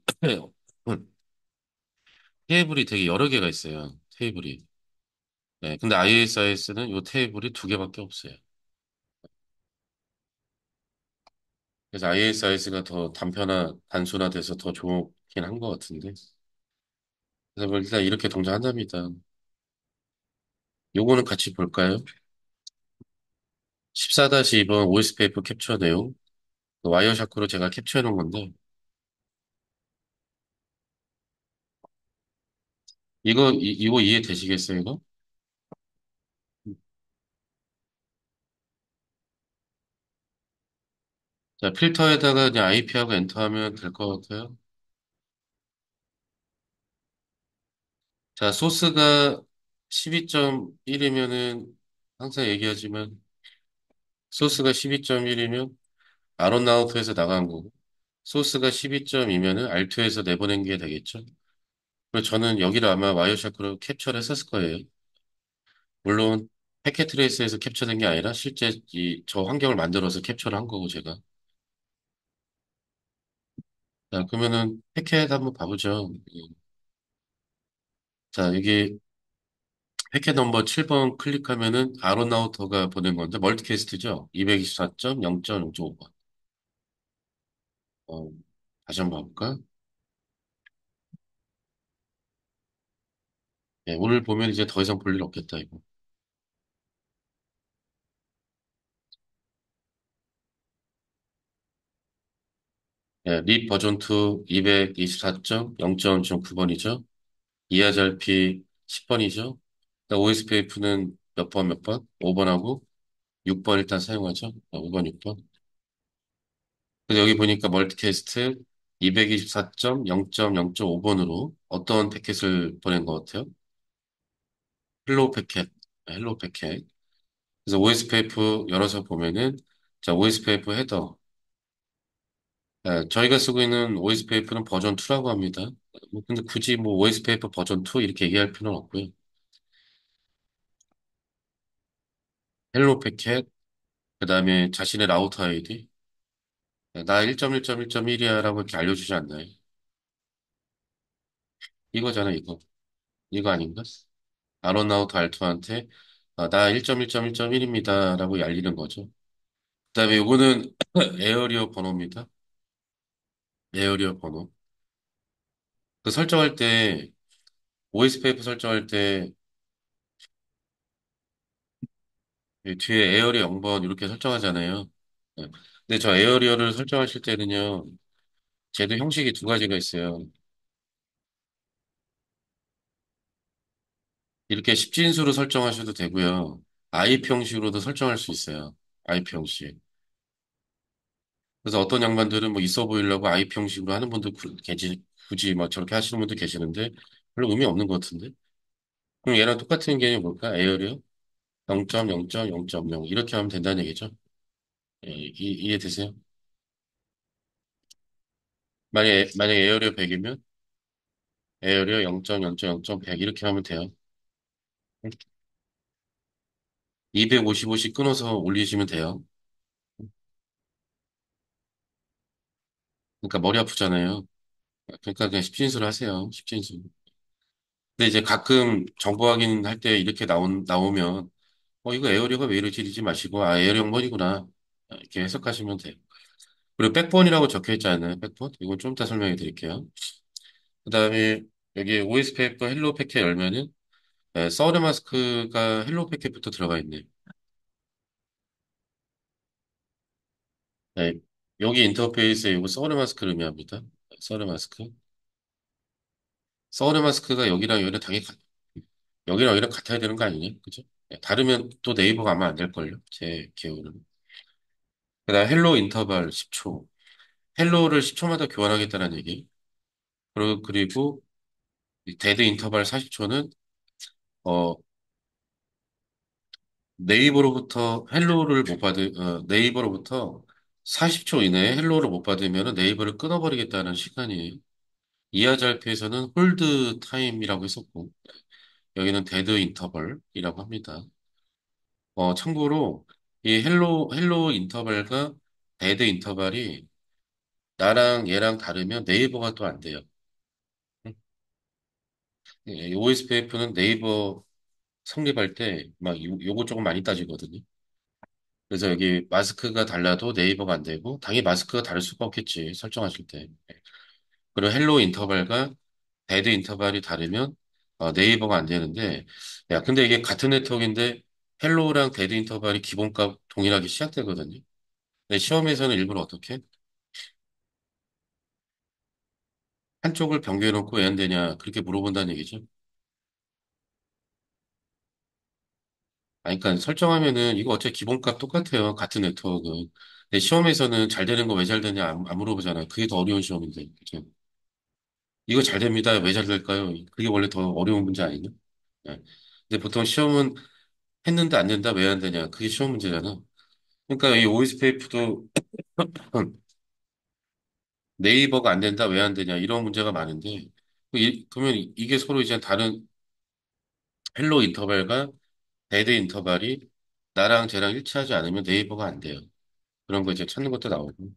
테이블이 되게 여러 개가 있어요. 테이블이. 네, 근데 ISIS는 요 테이블이 두 개밖에 없어요. 그래서 ISIS가 더 단순화돼서 더 좋긴 한 것 같은데. 그래서 뭐 일단 이렇게 동작한답니다. 요거는 같이 볼까요? 14-2번 오이스페이퍼 캡처 내용. 그 와이어샤크로 제가 캡처해 놓은 건데, 이거 이해되시겠어요, 이거? 자, 필터에다가 그냥 IP하고 엔터하면 될 것 같아요. 자, 소스가 12.1이면은, 항상 얘기하지만, 소스가 12.1이면, 아론나우트에서 나간 거고, 소스가 12.2면은 R2에서 내보낸 게 되겠죠. 그리고 저는 여기를 아마 와이어샤크로 캡처를 했었을 거예요. 물론, 패킷 트레이스에서 캡처된 게 아니라, 실제 저 환경을 만들어서 캡처를 한 거고, 제가. 자, 그러면은, 패킷 한번 봐보죠. 자, 여기 패킷 넘버 7번 클릭하면은 아론나우터가 보낸 건데 멀티캐스트죠. 224.0.0.5번. 어, 다시 한번 볼까? 네, 오늘 보면 이제 더 이상 볼 일 없겠다 이거. 네, 립 버전 2 224.0.9번이죠. 이하잘피 10번이죠. OSPF는 몇 번 몇 번? 5번하고 6번 일단 사용하죠. 5번 6번. 그래서 여기 보니까 멀티캐스트 224.0.0.5번으로 어떤 패킷을 보낸 것 같아요? 헬로우 패킷, 헬로우 패킷. 그래서 OSPF 열어서 보면은, 자, OSPF 헤더. 저희가 쓰고 있는 OSPF는 버전 2라고 합니다. 뭐 근데 굳이 뭐 OSPF 버전 2 이렇게 얘기할 필요는 없고요. 헬로우 패킷, 그 다음에 자신의 라우터 아이디. 나 1.1.1.1이야라고 이렇게 알려주지 않나요? 이거잖아, 이거. 이거 아닌가? 아론나우터 알투한테 나 1.1.1.1입니다라고 알리는 거죠. 그 다음에 요거는 에어리어 번호입니다. 에어리어 번호. 그 설정할 때 OSPF 설정할 때 뒤에 에어리어 0번 이렇게 설정하잖아요. 네. 근데 저 에어리어를 설정하실 때는요, 쟤도 형식이 두 가지가 있어요. 이렇게 십진수로 설정하셔도 되고요. IP 형식으로도 설정할 수 있어요. IP 형식. 그래서 어떤 양반들은 뭐 있어 보이려고 IP 형식으로 하는 분도 굳이 막 저렇게 하시는 분도 계시는데 별로 의미 없는 것 같은데. 그럼 얘랑 똑같은 개념이 뭘까? 에어리어 0.0.0.0 이렇게 하면 된다는 얘기죠. 예, 이해되세요? 만약에 에어리어 100이면 에어리어 0.0.0.100 이렇게 하면 돼요. 255씩 끊어서 올리시면 돼요. 그러니까 머리 아프잖아요. 그러니까 그냥 십진수로 하세요. 십진수. 근데 이제 가끔 정보 확인할 때 이렇게 나오면 이거 에어리어가 왜 이러지 이러지 마시고 에어리어 번이구나 이렇게 해석하시면 돼요. 그리고 백번이라고 적혀 있잖아요. 백번. 이건 좀 이따 설명해 드릴게요. 그 다음에 여기 OS 페이퍼 헬로 패킷 열면은 서드 마스크가 헬로 패킷부터 들어가 있네. 네, 여기 인터페이스에 이거 서드 마스크를 의미합니다. 서드 마스크. 서드 마스크가 여기랑 여기랑 같아야 되는 거 아니냐? 그죠? 네, 다르면 또 네이버가 아마 안 될걸요? 제 기억으로는. 그다음 헬로 인터벌 10초. 헬로를 10초마다 교환하겠다는 얘기. 그리고 이 데드 인터벌 40초는 어 네이버로부터 40초 이내에 헬로를 못 받으면 네이버를 끊어버리겠다는 시간이에요. 이하잘피에서는 홀드 타임이라고 했었고 여기는 데드 인터벌이라고 합니다. 참고로 이 헬로 인터벌과 데드 인터벌이 나랑 얘랑 다르면 네이버가 또 안 돼요. OSPF는 네이버 성립할 때 막 요거 조금 많이 따지거든요. 그래서 여기 마스크가 달라도 네이버가 안 되고, 당연히 마스크가 다를 수가 없겠지, 설정하실 때. 그리고 헬로 인터벌과 데드 인터벌이 다르면 네이버가 안 되는데, 야, 근데 이게 같은 네트워크인데 헬로우랑 데드 인터벌이 기본값 동일하게 시작되거든요. 근데 시험에서는 일부러 어떻게? 한쪽을 변경해놓고 왜 안 되냐, 그렇게 물어본다는 얘기죠. 아니, 그러니까 설정하면은 이거 어차피 기본값 똑같아요. 같은 네트워크는. 근데 시험에서는 잘 되는 거 왜 잘 되냐 안 물어보잖아요. 그게 더 어려운 시험인데. 그죠? 이거 잘 됩니다. 왜 잘 될까요? 그게 원래 더 어려운 문제 아니냐? 네. 근데 보통 시험은 했는데 안 된다, 왜 안 되냐? 그게 시험 문제잖아. 그러니까 이 OSPF도 네이버가 안 된다, 왜 안 되냐? 이런 문제가 많은데, 그러면 이게 서로 이제 다른 헬로 인터벌과 데드 인터벌이 나랑 쟤랑 일치하지 않으면 네이버가 안 돼요. 그런 거 이제 찾는 것도 나오고.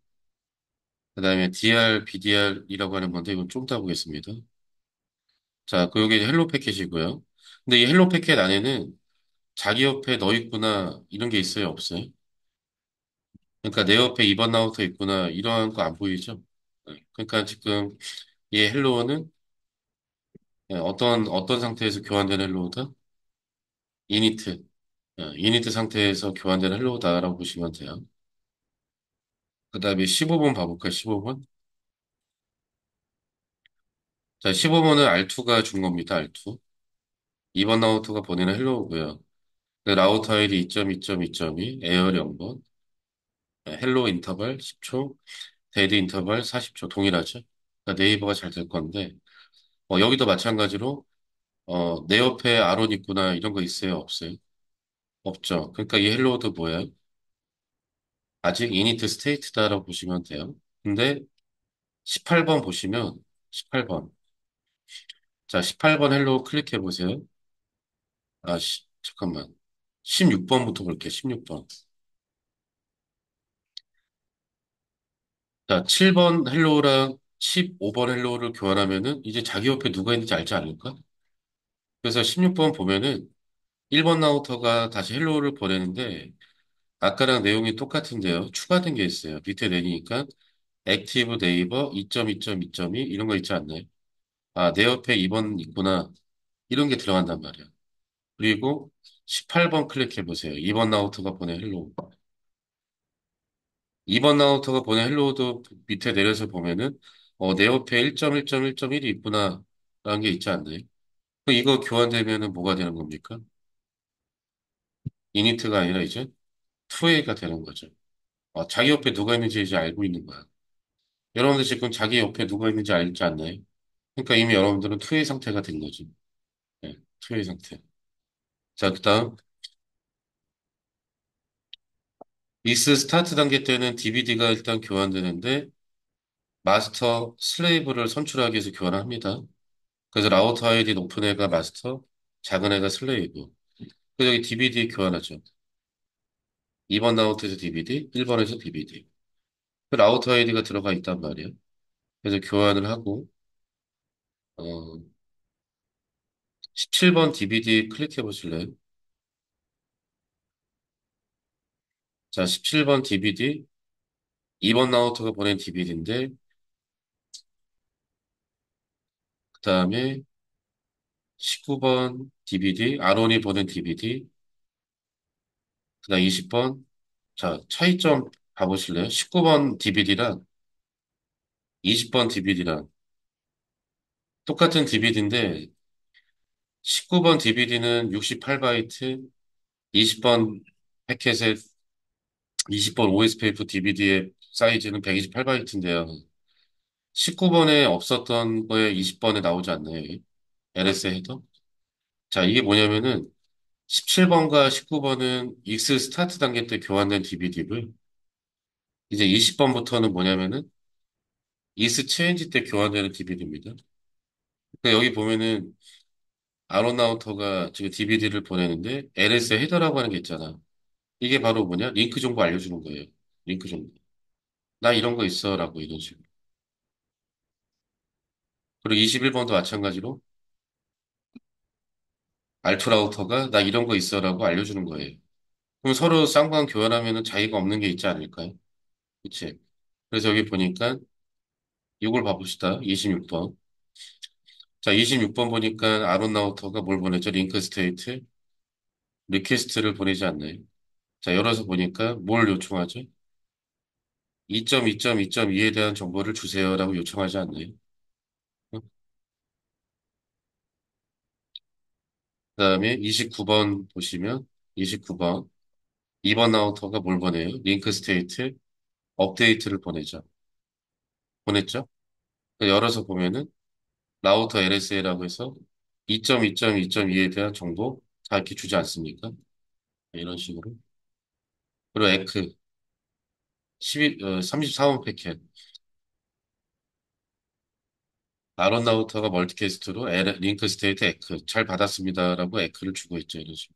그다음에 DR, BDR이라고 하는 건데 이건 좀 이따 보겠습니다. 자, 그 여기 헬로 패킷이고요. 근데 이 헬로 패킷 안에는 자기 옆에 너 있구나 이런 게 있어요, 없어요? 그러니까 내 옆에 2번 라우터 있구나 이런 거 안 보이죠? 네. 그러니까 지금 이 헬로우는 어떤 상태에서 교환된 헬로우다? 이니트. 이니트 상태에서 교환된 헬로우다라고 보시면 돼요. 그다음에 15번 봐볼까요? 15번. 자, 15번은 R2가 준 겁니다. R2. 2번 라우터가 보내는 헬로우고요. 그 라우터 아이디 2.2.2.2, 에어 0번, 헬로 인터벌 10초, 데드 인터벌 40초 동일하죠. 그러니까 네이버가 잘 될 건데 여기도 마찬가지로 내 옆에 아론 있구나 이런 거 있어요? 없어요? 없죠. 그러니까 이 헬로우도 뭐예요? 아직 이니트 스테이트다라고 보시면 돼요. 근데 18번 보시면 18번. 자, 18번 헬로우 클릭해 보세요. 아, 잠깐만. 16번부터 볼게요. 16번. 자, 7번 헬로우랑 15번 헬로우를 교환하면은 이제 자기 옆에 누가 있는지 알지 않을까? 그래서 16번 보면은 1번 라우터가 다시 헬로우를 보내는데 아까랑 내용이 똑같은데요. 추가된 게 있어요. 밑에 내리니까 액티브 네이버 2.2.2.2 이런 거 있지 않나요? 아, 내 옆에 2번 있구나. 이런 게 들어간단 말이야. 그리고 18번 클릭해 보세요. 2번 라우터가 보낸 헬로우. 2번 라우터가 보낸 헬로우도 밑에 내려서 보면은 내 옆에 1.1.1.1이 있구나. 라는 게 있지 않나요? 그럼 이거 교환되면은 뭐가 되는 겁니까? 이니트가 아니라 이제 2A가 되는 거죠. 자기 옆에 누가 있는지 이제 알고 있는 거야. 여러분들 지금 자기 옆에 누가 있는지 알지 않나요? 그러니까 이미 여러분들은 2A 상태가 된 거지. 네, 2A 상태. 자, 그다음 리스 스타트 단계 때는 DVD가 일단 교환되는데 마스터 슬레이브를 선출하기 위해서 교환을 합니다. 그래서 라우터 아이디 높은 애가 마스터, 작은 애가 슬레이브. 그래서 여기 DVD 교환하죠. 2번 라우터에서 DVD, 1번에서 DVD. 그 라우터 아이디가 들어가 있단 말이에요. 그래서 교환을 하고 17번 DVD 클릭해 보실래요? 자, 17번 DVD, 2번 라우터가 보낸 DVD인데 그 다음에 19번 DVD, 아론이 보낸 DVD, 그 다음 20번. 자, 차이점 봐보실래요? 19번 DVD랑 20번 DVD랑 똑같은 DVD인데 19번 DVD는 68바이트, 20번 패켓의 20번 OSPF DVD의 사이즈는 128바이트인데요. 19번에 없었던 거에 20번에 나오지 않나요? 여기? LS 헤더? 자, 이게 뭐냐면은 17번과 19번은 익스 스타트 단계 때 교환된 DVD고요. 이제 20번부터는 뭐냐면은 익스 체인지 때 교환되는 DVD입니다. 그러니까 여기 보면은 아로나우터가 지금 DVD를 보내는데 LS 헤더라고 하는 게 있잖아. 이게 바로 뭐냐? 링크 정보 알려주는 거예요. 링크 정보. 나 이런 거 있어라고 이런 식으로. 그리고 21번도 마찬가지로 알투 라우터가 나 이런 거 있어라고 알려주는 거예요. 그럼 서로 쌍방 교환하면은 자기가 없는 게 있지 않을까요? 그치? 그래서 여기 보니까 이걸 봐봅시다. 26번. 자, 26번 보니까 아론 라우터가 뭘 보냈죠? 링크 스테이트 리퀘스트를 보내지 않나요? 자, 열어서 보니까 뭘 요청하죠? 2.2.2.2에 대한 정보를 주세요라고 요청하지 않나요? 어? 그다음에 29번 보시면 29번 2번 라우터가 뭘 보내요? 링크 스테이트 업데이트를 보내죠. 보냈죠? 열어서 보면은 라우터 LSA라고 해서 2.2.2.2에 대한 정보 다 이렇게 주지 않습니까? 이런 식으로. 그리고 에크 34번 패켓 아론 라우터가 멀티캐스트로 링크 스테이트 에크 잘 받았습니다라고 에크를 주고 있죠. 이런 식으로.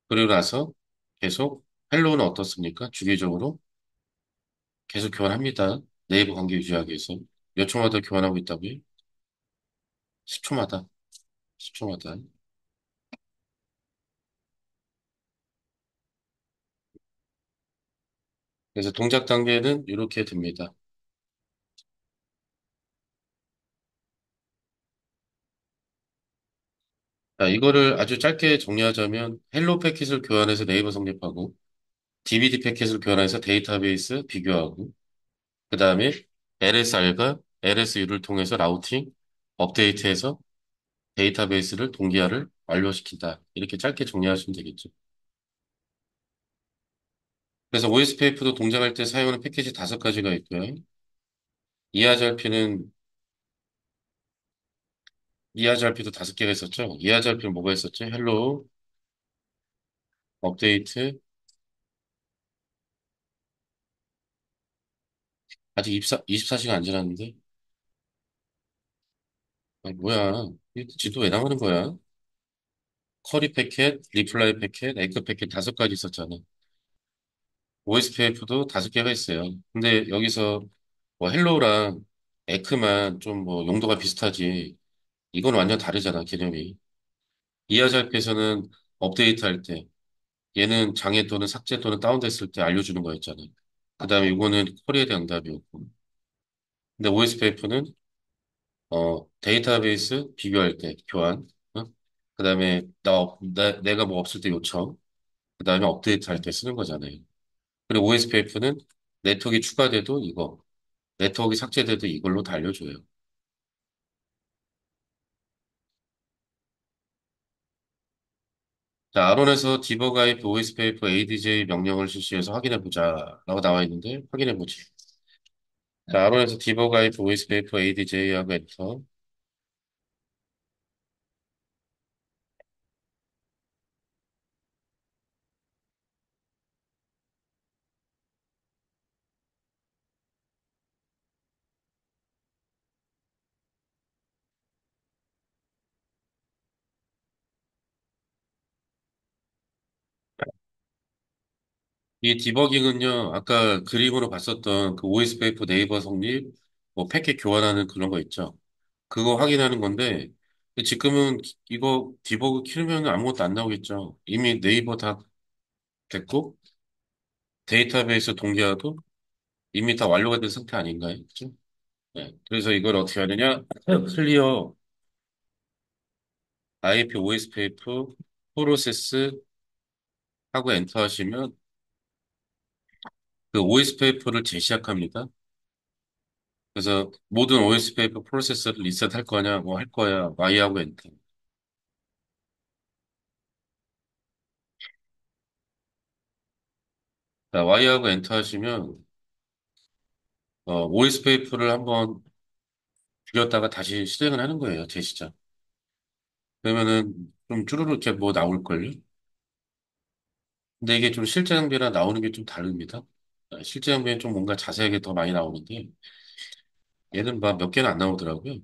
그리고 나서 계속 헬로우는 어떻습니까? 주기적으로 계속 교환합니다. 네이버 관계 유지하기 위해서. 몇 초마다 교환하고 있다고요? 10초마다. 10초마다. 그래서 동작 단계는 이렇게 됩니다. 자, 이거를 아주 짧게 정리하자면 헬로 패킷을 교환해서 네이버 성립하고 DVD 패킷을 교환해서 데이터베이스 비교하고 그 다음에 LSR과 LSU를 통해서 라우팅, 업데이트해서 데이터베이스를 동기화를 완료시킨다. 이렇게 짧게 정리하시면 되겠죠. 그래서 OSPF도 동작할 때 사용하는 패키지 5가지가 있고요. ERGRP는 ERGRP도 5개가 있었죠. ERGRP는 뭐가 있었죠? 헬로, 업데이트, 아직 24시간 안 지났는데. 아, 뭐야. 이 지도 왜 나오는 거야? 커리 패켓, 리플라이 패켓, 에그 패켓 5가지 있었잖아. OSPF도 5개가 있어요. 근데 여기서 뭐 헬로우랑 에크만 좀 뭐 용도가 비슷하지. 이건 완전 다르잖아, 개념이. 이하잘피에서는 업데이트 할 때, 얘는 장애 또는 삭제 또는 다운됐을 때 알려주는 거였잖아. 그 다음에 이거는 쿼리에 대한 응답이었고. 근데 OSPF는 데이터베이스 비교할 때 교환, 어? 그 다음에 내가 뭐 없을 때 요청, 그 다음에 업데이트 할 때 쓰는 거잖아요. 그리고 OSPF는 네트워크가 추가돼도 이거, 네트워크가 삭제돼도 이걸로 다 알려줘요. 자, 아론에서 디버 가입 OSPF ADJ 명령을 실시해서 확인해 보자 라고 나와 있는데 확인해 보지. 자, 아론에서 디버 가입 OSPF ADJ하고 엔터. 이 디버깅은요, 아까 그림으로 봤었던 그 OSPF 네이버 성립, 뭐 패킷 교환하는 그런 거 있죠. 그거 확인하는 건데, 지금은 이거 디버그 키우면 아무것도 안 나오겠죠. 이미 네이버 다 됐고, 데이터베이스 동기화도 이미 다 완료가 된 상태 아닌가요? 그죠? 네. 그래서 이걸 어떻게 하느냐? 클리어 IP OSPF 프로세스 하고 엔터 하시면 그 OSPF를 재시작합니다. 그래서 모든 OSPF 프로세스를 리셋할 거냐, 뭐 할 거야, Y하고 엔터. 자, Y하고 엔터 하시면 OSPF를 한번 줄였다가 다시 실행을 하는 거예요, 재시작. 그러면은 좀 쭈루룩 이렇게 뭐 나올걸요? 근데 이게 좀 실제 장비랑 나오는 게 좀 다릅니다. 실제 장비는 좀 뭔가 자세하게 더 많이 나오는데 얘는 막 몇 개는 안 나오더라고요.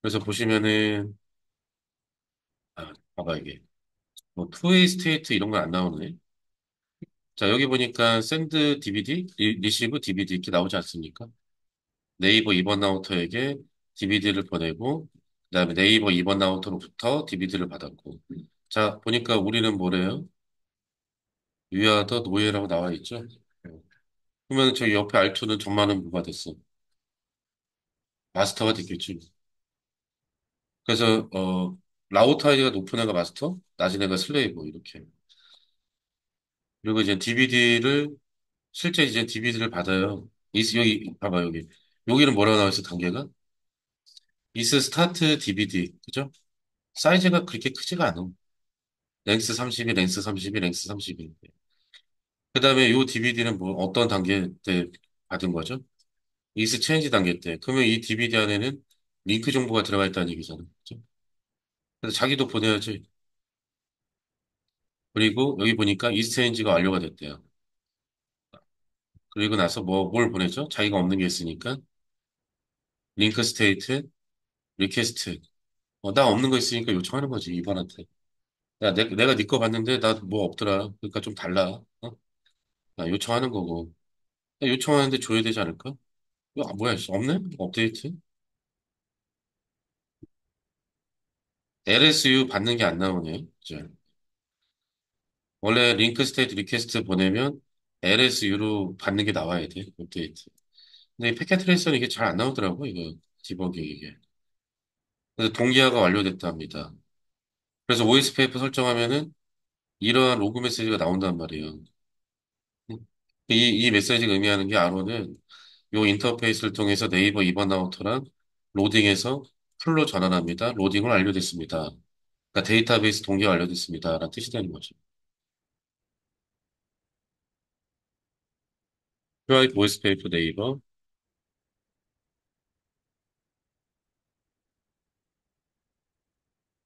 그래서 보시면은 봐봐 이게 뭐 투웨이 스테이트 이런 건 안 나오네. 자 여기 보니까 샌드 DVD, 리시브 DVD 이렇게 나오지 않습니까? 네이버 이번 라우터에게 DVD를 보내고 그다음에 네이버 2번 라우터로부터 DVD를 받았고. 자, 보니까 우리는 뭐래요? 위아더 노예라고 나와 있죠? 그러면 저 옆에 R2는 전만은 뭐가 됐어? 마스터가 됐겠지. 그래서, 라우터 아이디가 높은 애가 마스터, 낮은 애가 슬레이브, 이렇게. 그리고 이제 DVD를, 실제 이제 DVD를 받아요. 여기, 봐봐, 여기. 여기는 뭐라고 나와 있어, 단계가? 이스 스타트 DVD, 그죠? 사이즈가 그렇게 크지가 않아. 랭스 32, 랭스 32, 랭스 32. 그 다음에 요 DVD는 뭐 어떤 단계 때 받은 거죠? 이스 체인지 단계 때. 그러면 이 DVD 안에는 링크 정보가 들어가 있다는 얘기잖아. 그죠? 그래서 자기도 보내야지. 그리고 여기 보니까 이스 체인지가 완료가 됐대요. 그리고 나서 뭘 보내죠? 자기가 없는 게 있으니까 링크 스테이트, 리퀘스트. 나 없는 거 있으니까 요청하는 거지, 이번한테. 야, 내가 네 거 봤는데 나 뭐 없더라. 그러니까 좀 달라. 요청하는 거고. 요청하는데 줘야 되지 않을까? 뭐야, 씨, 없네? 업데이트? LSU 받는 게 안 나오네요. 그죠? 원래 링크 스테이트 리퀘스트 보내면 LSU로 받는 게 나와야 돼. 업데이트. 근데 이 패켓 트레이서는 이게 잘 안 나오더라고, 이거. 디버깅 이게. 그래서 동기화가 완료됐답니다. 그래서 OS 페이퍼 설정하면은 이러한 로그 메시지가 나온단 말이에요. 이 메시지가 의미하는 게 아로는 요 인터페이스를 통해서 네이버 이번 라우터랑 로딩해서 풀로 전환합니다. 로딩을 완료됐습니다. 그러니까 데이터베이스 동기가 완료됐습니다. 라는 뜻이 되는 거죠. 프라이빗 보이스 페이퍼 네이버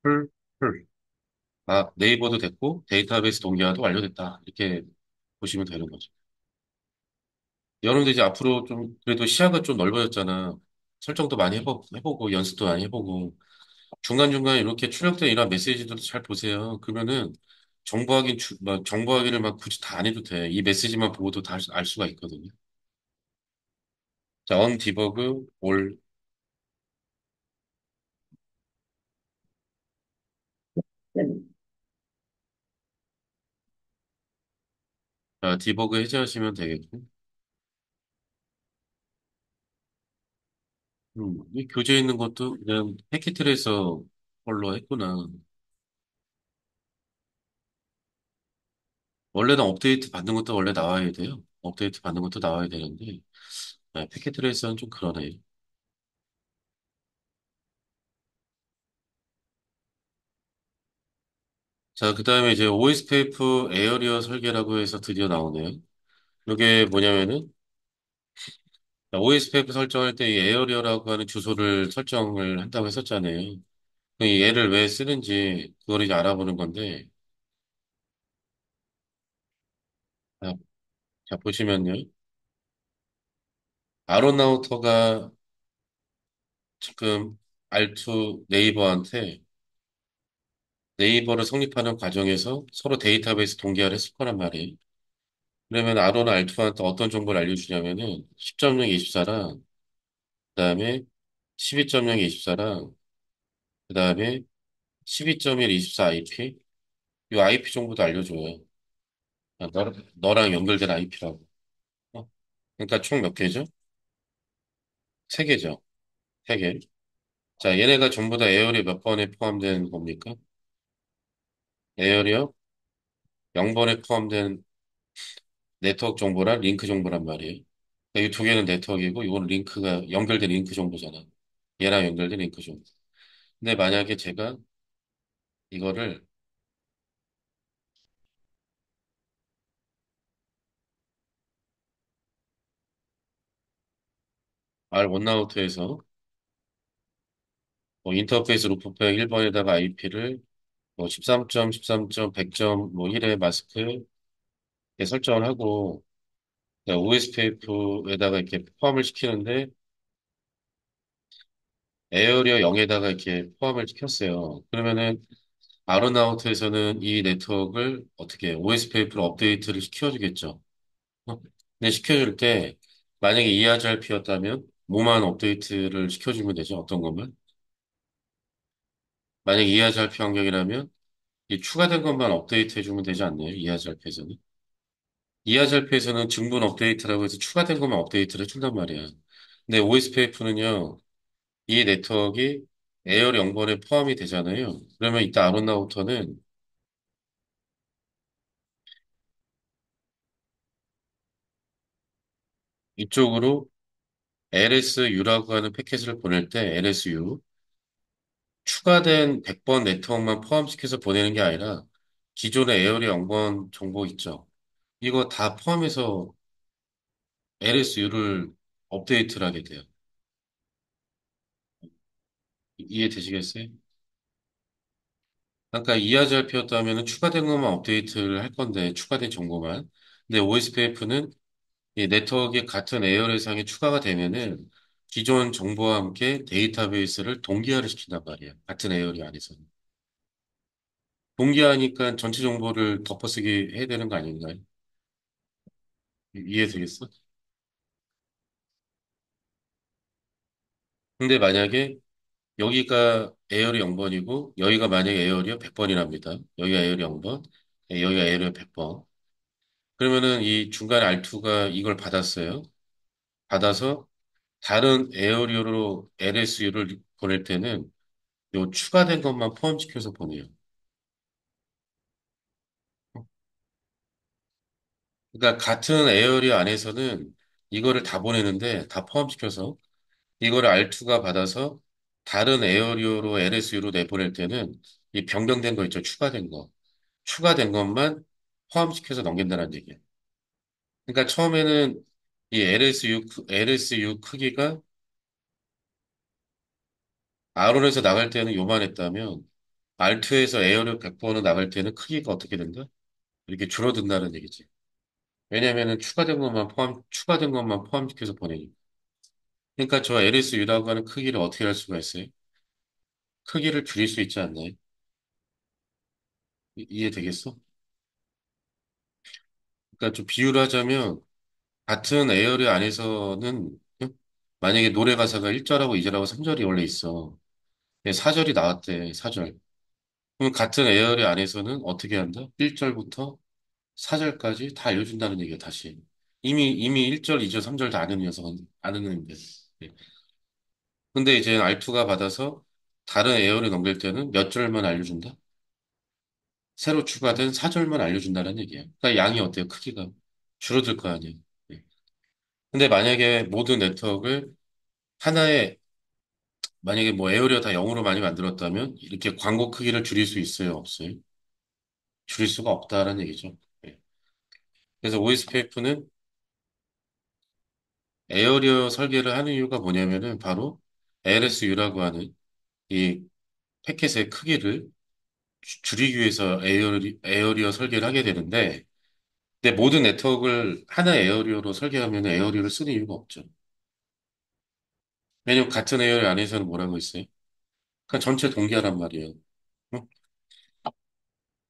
풀, 풀. 네이버도 됐고 데이터베이스 동기화도 완료됐다. 이렇게 보시면 되는 거죠. 여러분들 이제 앞으로 좀 그래도 시야가 좀 넓어졌잖아. 설정도 많이 해보고 연습도 많이 해보고 중간중간 이렇게 출력된 이런 메시지들도 잘 보세요. 그러면은 정보 확인을 막 굳이 다 안 해도 돼. 이 메시지만 보고도 다 알 수가 있거든요. 자, on debug all. 자, 디버그 해제하시면 되겠고. 이 교재에 있는 것도 그냥 패키트에서 걸로 했구나. 원래는 업데이트 받는 것도 원래 나와야 돼요. 업데이트 받는 것도 나와야 되는데, 패키트에서는 좀 그러네. 자, 그 다음에 이제 OS 페이프 에어리어 설계라고 해서 드디어 나오네요. 이게 뭐냐면은, OS 페이프 설정할 때 이 에어리어라고 하는 주소를 설정을 한다고 했었잖아요. 이 얘를 왜 쓰는지 그걸 이제 알아보는 건데, 자, 자, 보시면요. 아론나우터가 지금 R2 네이버한테 네이버를 성립하는 과정에서 서로 데이터베이스 동기화를 했을 거란 말이에요. 그러면 아로는 R2한테 어떤 정보를 알려주냐면은 10.0 24랑 그다음에 12.0 24랑 그다음에 12.1 24 IP 이 IP 정보도 알려줘요. 너랑 연결된 IP라고. 그러니까 총 몇 개죠? 세 개죠. 세 개. 자, 얘네가 전부 다 에어리어 몇 번에 포함된 겁니까? 에어리어 0번에 포함된 네트워크 정보랑 링크 정보란 말이에요. 이 두 개는 네트워크이고 이건 링크가 연결된 링크 정보잖아. 얘랑 연결된 링크 정보. 근데 만약에 제가 이거를 R 원나우트에서 인터페이스 루프백 1번에다가 IP를 13점, 13점, 100점, 1에 마스크 이렇게 설정을 하고 OSPF에다가 이렇게 포함을 시키는데 에어리어 0에다가 이렇게 포함을 시켰어요. 그러면은 아르나우트에서는 이 네트워크를 어떻게 OSPF로 업데이트를 시켜주겠죠. 근데 시켜줄 때 만약에 ERGRP였다면 뭐만 업데이트를 시켜주면 되죠? 어떤 것만? 만약 이하자표 환경이라면 이 추가된 것만 업데이트 해주면 되지 않나요? 이하자표에서는. 이하자표에서는 증분 업데이트라고 해서 추가된 것만 업데이트를 해준단 말이야. 근데 OSPF는요, 이 네트워크가 에어 0번에 포함이 되잖아요. 그러면 이따 아웃라우터는 이쪽으로 LSU라고 하는 패킷을 보낼 때 LSU 추가된 100번 네트워크만 포함시켜서 보내는 게 아니라 기존의 에어리 0번 정보 있죠. 이거 다 포함해서 LSU를 업데이트를 하게 돼요. 이해되시겠어요? 아까 이하절표였다면 추가된 것만 업데이트를 할 건데 추가된 정보만. 근데 OSPF는 이 네트워크에 같은 에어레상에 추가가 되면은 기존 정보와 함께 데이터베이스를 동기화를 시킨단 말이에요. 같은 에어리 안에서는. 동기화하니까 전체 정보를 덮어쓰기 해야 되는 거 아닌가요? 이해되겠어? 근데 만약에 여기가 에어리 0번이고 여기가 만약에 에어리어 100번이랍니다. 여기가 에어리 0번, 여기가 에어리어 100번. 그러면은 이 중간 R2가 이걸 받았어요. 받아서 다른 에어리어로 LSU를 보낼 때는 요 추가된 것만 포함시켜서 보내요. 그러니까 같은 에어리어 안에서는 이거를 다 보내는데 다 포함시켜서 이거를 R2가 받아서 다른 에어리어로 LSU로 내보낼 때는 이 변경된 거 있죠. 추가된 거. 추가된 것만 포함시켜서 넘긴다는 얘기예요. 그러니까 처음에는 이 LSU 크기가 R론에서 나갈 때는 요만했다면 R2에서 에어리어 100번은 나갈 때는 크기가 어떻게 된다? 이렇게 줄어든다는 얘기지. 왜냐면은 추가된 것만 포함시켜서 보내니까. 그러니까 저 LSU라고 하는 크기를 어떻게 할 수가 있어요? 크기를 줄일 수 있지 않나요? 이해되겠어? 그러니까 좀 비유를 하자면 같은 에어리 안에서는 응? 만약에 노래 가사가 1절하고 2절하고 3절이 원래 있어. 4절이 나왔대, 4절. 그럼 같은 에어리 안에서는 어떻게 한다? 1절부터 4절까지 다 알려준다는 얘기야, 다시. 이미 1절, 2절, 3절 다 아는 녀석은, 아는 애인데. 예. 근데 이제 R2가 받아서 다른 에어를 넘길 때는 몇 절만 알려준다? 새로 추가된 4절만 알려준다는 얘기야. 그러니까 양이 어때요? 크기가 줄어들 거 아니에요. 예. 근데 만약에 모든 네트워크를 하나의 만약에 뭐 에어리어 다 0으로 많이 만들었다면 이렇게 광고 크기를 줄일 수 있어요? 없어요? 줄일 수가 없다라는 얘기죠. 예. 그래서 OSPF는 에어리어 설계를 하는 이유가 뭐냐면은 바로 LSU라고 하는 이 패킷의 크기를 줄이기 위해서 에어리어 설계를 하게 되는데 근데 모든 네트워크를 하나 에어리어로 설계하면 에어리어를 쓰는 이유가 없죠. 왜냐면 같은 에어리어 안에서는 뭐라고 있어요? 그냥 전체 동기화란 말이에요. 응?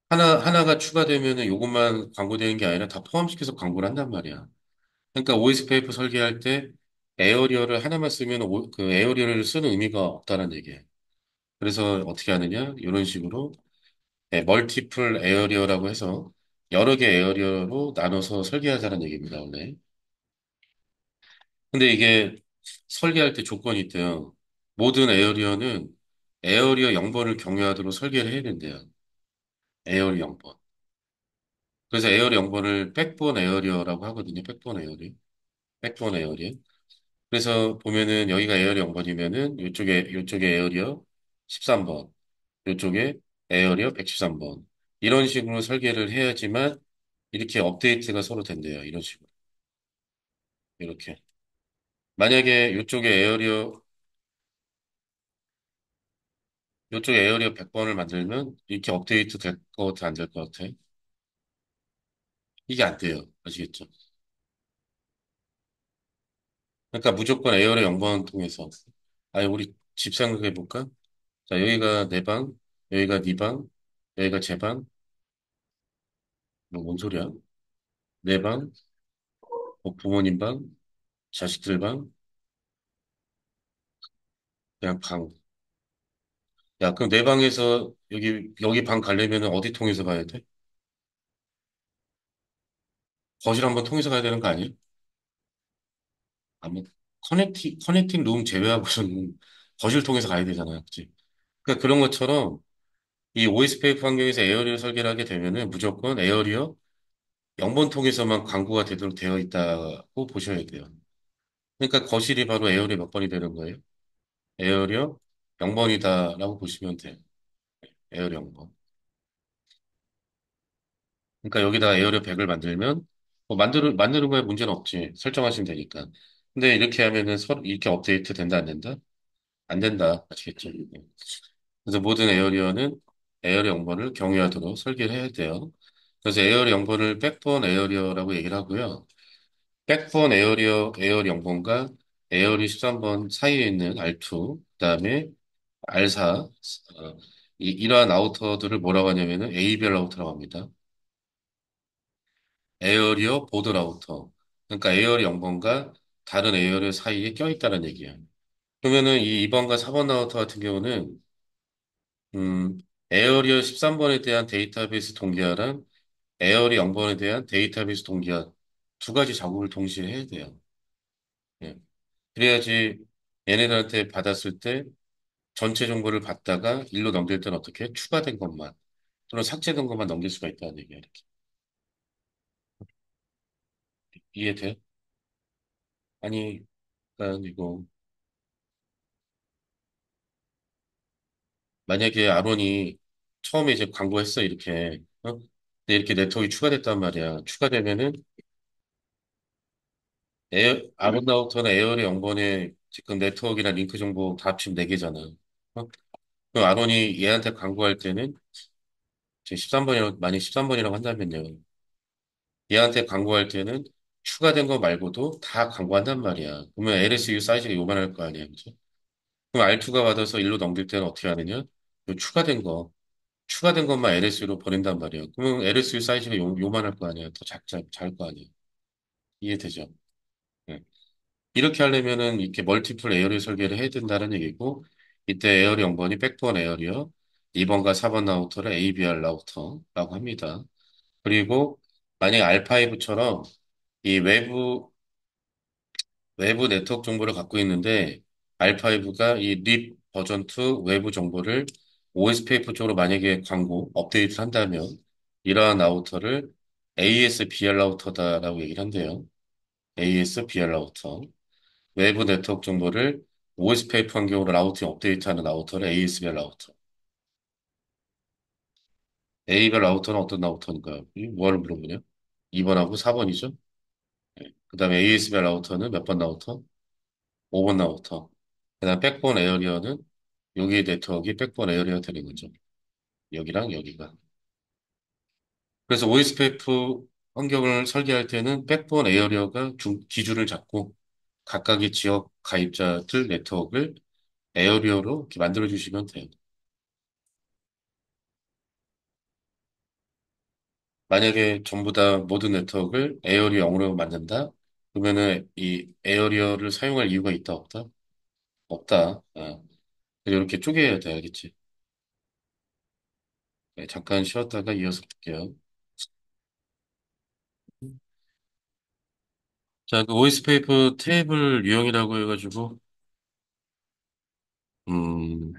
하나가 추가되면은 이것만 광고되는 게 아니라 다 포함시켜서 광고를 한단 말이야. 그러니까 OSPF 설계할 때 에어리어를 하나만 쓰면 그 에어리어를 쓰는 의미가 없다는 얘기예요. 그래서 어떻게 하느냐? 이런 식으로 멀티플 에어리어라고 해서 여러 개 에어리어로 나눠서 설계하자는 얘기입니다, 원래. 근데 이게 설계할 때 조건이 있대요. 모든 에어리어는 에어리어 0번을 경유하도록 설계를 해야 된대요. 에어리어 0번. 그래서 에어리어 0번을 백본 에어리어라고 하거든요. 백본 에어리어. 그래서 보면은 여기가 에어리어 0번이면은 요쪽에 에어리어 13번, 요쪽에 에어리어 113번. 이런 식으로 설계를 해야지만 이렇게 업데이트가 서로 된대요. 이런 식으로. 이렇게. 만약에 요쪽에 에어리어 100번을 만들면 이렇게 업데이트 될 것 같아, 안 될 것 같아? 이게 안 돼요. 아시겠죠? 그러니까 무조건 에어리어 0번 통해서. 아니, 우리 집 생각해 볼까? 자, 여기가 내 방, 여기가 네 방, 여기가 제 방. 뭔 소리야? 내 방, 뭐 부모님 방, 자식들 방, 그냥 방. 야, 그럼 내 방에서 여기 방 가려면 어디 통해서 가야 돼? 거실 한번 통해서 가야 되는 거 아니야? 아무 커넥팅 룸 제외하고서는 거실 통해서 가야 되잖아. 그치? 그러니까 그런 것처럼 이 오이스페이프 환경에서 에어리어 설계를 하게 되면은 무조건 에어리어 0번 통해서만 광고가 되도록 되어 있다고 보셔야 돼요. 그러니까 거실이 바로 에어리어 몇 번이 되는 거예요? 에어리어 0번이다라고 보시면 돼요. 에어리어 0번. 그러니까 여기다 에어리어 100을 만들면 뭐 만드는 거에 문제는 없지. 설정하시면 되니까. 근데 이렇게 하면은 서로 이렇게 업데이트 된다 안 된다? 안 된다. 아시겠죠? 네. 그래서 모든 에어리어는 에어리어 0번을 경유하도록 설계를 해야 돼요. 그래서 에어리어 0번을 백본 에어리어라고 얘기를 하고요. 백본 에어리어 0번과 에어리어 13번 사이에 있는 R2, 그다음에 R4, 이러한 아우터들을 뭐라고 하냐면은 ABR 라우터라고 합니다. 에어리어 보드 라우터. 그러니까 에어리어 0번과 다른 에어리어 사이에 껴있다는 얘기예요. 그러면은 이 2번과 4번 라우터 같은 경우는 음, 에어리어 13번에 대한 데이터베이스 동기화랑 에어리어 0번에 대한 데이터베이스 동기화 두 가지 작업을 동시에 해야 돼요. 예. 그래야지 얘네들한테 받았을 때 전체 정보를 받다가 일로 넘길 때는 어떻게 추가된 것만 또는 삭제된 것만 넘길 수가 있다는 얘기야 이렇게. 이해돼? 아니 그러니까 이거 만약에 아론이 처음에 이제 광고했어 이렇게 근데 이렇게 네트워크가 추가됐단 말이야. 추가되면은 아론 라우터나 에어리 0번에 지금 네트워크랑 링크 정보 다 합치면 4개잖아. 그럼 아론이 얘한테 광고할 때는 지금 13번이라고 만약 13번이라고 한다면요. 얘한테 광고할 때는 추가된 거 말고도 다 광고한단 말이야. 그러면 LSU 사이즈가 요만할 거 아니야. 그죠? 그럼 R2가 받아서 일로 넘길 때는 어떻게 하느냐? 요 추가된 것만 LSU로 보낸단 말이야. 그러면 LSU 사이즈가 요만할 거 아니야. 더 작을 거 아니야. 이해되죠? 네. 이렇게 하려면은 이렇게 멀티플 에어리어 설계를 해야 된다는 얘기고, 이때 에어리어 0번이 백본 에어리어, 2번과 4번 라우터를 ABR 라우터라고 합니다. 그리고 만약 R5처럼 이 외부 네트워크 정보를 갖고 있는데 R5가 이 립 버전 2 외부 정보를 OSPF 쪽으로 만약에 광고 업데이트를 한다면 이러한 라우터를 ASBR 라우터다라고 얘기를 한대요. ASBR 라우터. 외부 네트워크 정보를 OSPF 환경으로 라우팅 업데이트하는 라우터를 ASBR 라우터. ABR 라우터는 어떤 라우터인가요? 뭐를 물어보냐? 2번하고 4번이죠? 그 다음에 ASBR 라우터는 몇 번 라우터? 5번 라우터. 그다음 백본 에어리어는 여기 네트워크가 백본 에어리어 되는 거죠. 여기랑 여기가. 그래서 OSPF 환경을 설계할 때는 백본 에어리어가 기준을 잡고 각각의 지역 가입자들 네트워크를 에어리어로 이렇게 만들어 주시면 돼요. 만약에 전부 다 모든 네트워크를 에어리어 0으로 만든다? 그러면은 이 에어리어를 사용할 이유가 있다 없다? 없다. 아, 이렇게 쪼개야 돼, 알겠지? 네, 잠깐 쉬었다가 이어서 볼게요. 자, 그 오이스페이프 테이블 유형이라고 해가지고, 음,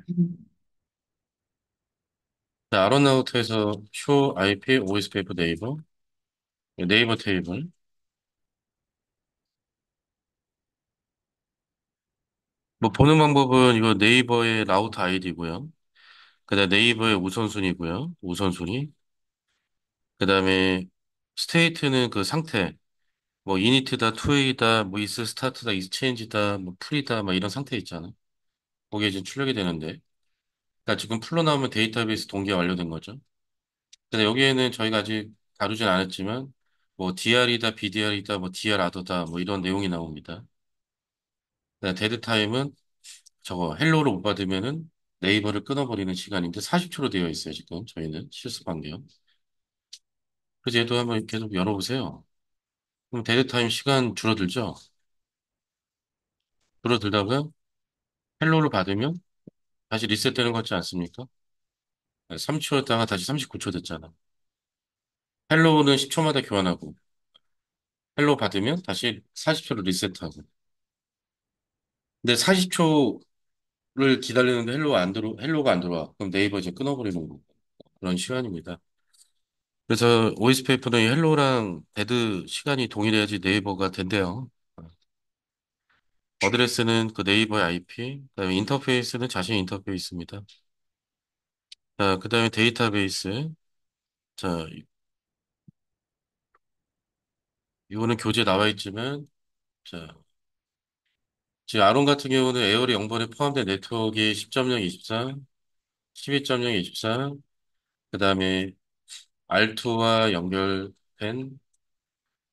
자, 아론아우트에서 쇼 IP 오이스페이프 네이버 테이블. 뭐 보는 방법은 이거 네이버의 라우터 아이디고요. 그다음 네이버의 우선순위고요. 우선순위. 그다음에 스테이트는 그 상태. 뭐 이니트다, 투웨이다, 뭐 이스 스타트다, 이스 체인지다, 뭐 풀이다, 막 이런 상태 있잖아. 거기에 지금 출력이 되는데. 그러니까 지금 풀로 나오면 데이터베이스 동기화 완료된 거죠. 근데 여기에는 저희가 아직 다루진 않았지만 뭐 DR이다, BDR이다, 뭐 DR 아더다 뭐 이런 내용이 나옵니다. 데드 타임은 저거 헬로우를 못 받으면은 네이버를 끊어버리는 시간인데 40초로 되어 있어요, 지금 저희는 실습한 게요. 그래서 얘도 한번 계속 열어보세요. 그럼 데드 타임 시간 줄어들죠? 줄어들다가 헬로우를 받으면 다시 리셋되는 것 같지 않습니까? 3초였다가 다시 39초 됐잖아. 헬로우는 10초마다 교환하고, 헬로우 받으면 다시 40초로 리셋하고. 근데 40초를 기다리는데 헬로우가 안 들어와. 그럼 네이버 이제 끊어버리는 거고. 그런 시간입니다. 그래서 오이스페이퍼는 이 헬로우랑 데드 시간이 동일해야지 네이버가 된대요. 어드레스는 그 네이버의 IP, 그다음에 인터페이스는 자신 인터페이스입니다. 자, 그다음에 데이터베이스. 자, 이거는 교재 나와 있지만, 자, 지금 아론 같은 경우는 에어리 0번에 포함된 네트워크이 10.0, 24, 12.0, 24, 그다음에 R2와 연결된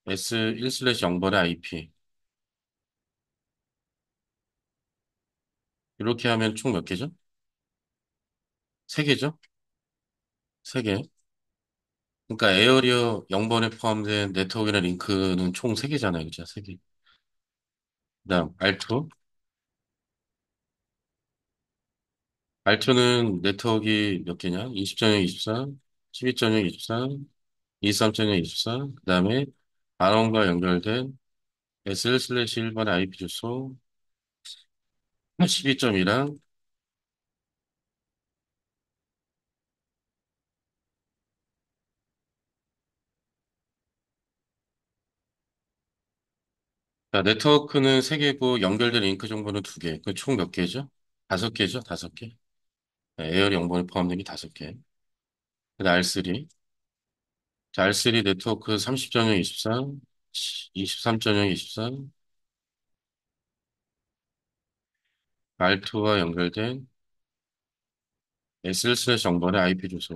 S1/0번의 IP. 이렇게 하면 총 몇 개죠? 세 개죠? 세 개. 그러니까 에어리어 0번에 포함된 네트워크나 링크는 총 세 개잖아요. 그죠? 세 개. 그다음 R2. R2는 네트워크가 몇 개냐? 20.0, 24, 12.0, 24, 23.0, 24. 그다음에 아론과 연결된 S1/1번의 IP 주소 12.2랑 네트워크는 세 개고 연결된 링크 정보는 두 개. 그 총 몇 개죠? 다섯 개죠? 다섯 개. 네, 에어리 영번에 포함된 게 다섯 개. 그다음 R3. 자, R3 네트워크 30.0, 23, 23.0, 23, R2와 연결된 S1/0 정번의 IP 주소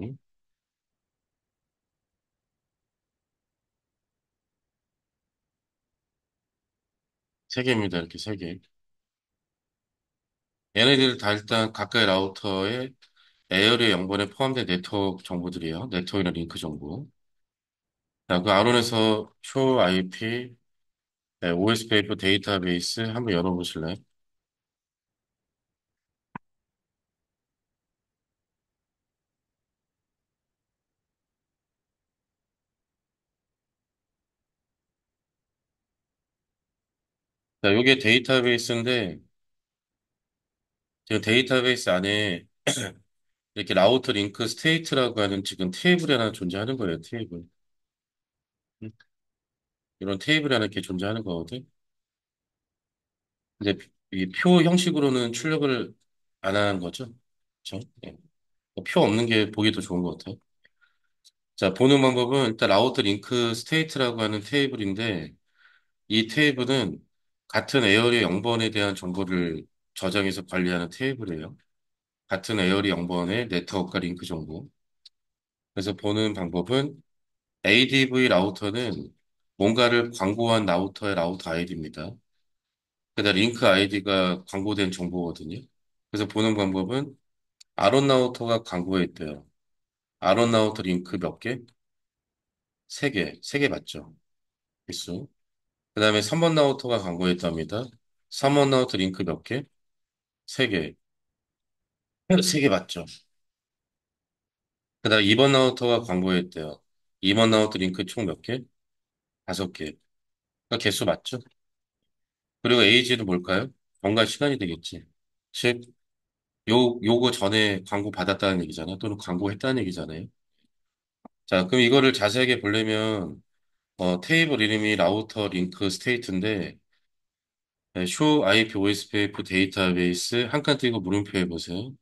세 개입니다. 이렇게 세 개. 얘네들 다 일단 각각의 라우터에 에어리어 영번에 포함된 네트워크 정보들이에요. 네트워크나 링크 정보. 자, 그 아론에서 show IP, OSPF 데이터베이스 한번 열어보실래요? 자, 이게 데이터베이스인데, 지금 데이터베이스 안에 이렇게 라우터 링크 스테이트라고 하는 지금 테이블이 하나 존재하는 거예요, 테이블. 음, 이런 테이블이 하나 이렇게 존재하는 거거든. 근데 이 표 형식으로는 출력을 안 하는 거죠. 그렇죠? 예. 표 없는 게 보기 더 좋은 것 같아요. 자, 보는 방법은 일단 라우터 링크 스테이트라고 하는 테이블인데, 이 테이블은 같은 에어리 0번에 대한 정보를 저장해서 관리하는 테이블이에요. 같은 에어리 0번의 네트워크와 링크 정보. 그래서 보는 방법은 ADV 라우터는 뭔가를 광고한 라우터의 라우터 아이디입니다. 그다음 링크 아이디가 광고된 정보거든요. 그래서 보는 방법은 아론 라우터가 광고했대요. 아론 라우터 링크 몇 개? 세 개. 세 개 맞죠? 필수. 그다음에 3번 라우터가 광고했답니다. 3번 라우터 링크 몇 개? 세 개. 세 개 맞죠? 그다음 2번 라우터가 광고했대요. 2번 라우터 링크 총 몇 개? 다섯 개. 그러니까 개수 맞죠? 그리고 에이지는 뭘까요? 경과 시간이 되겠지. 즉, 요거 전에 광고 받았다는 얘기잖아요. 또는 광고했다는 얘기잖아요. 자, 그럼 이거를 자세하게 보려면, 테이블 이름이 라우터 링크 스테이트인데, show IP OSPF 데이터베이스 한 칸 띄고 물음표 해보세요.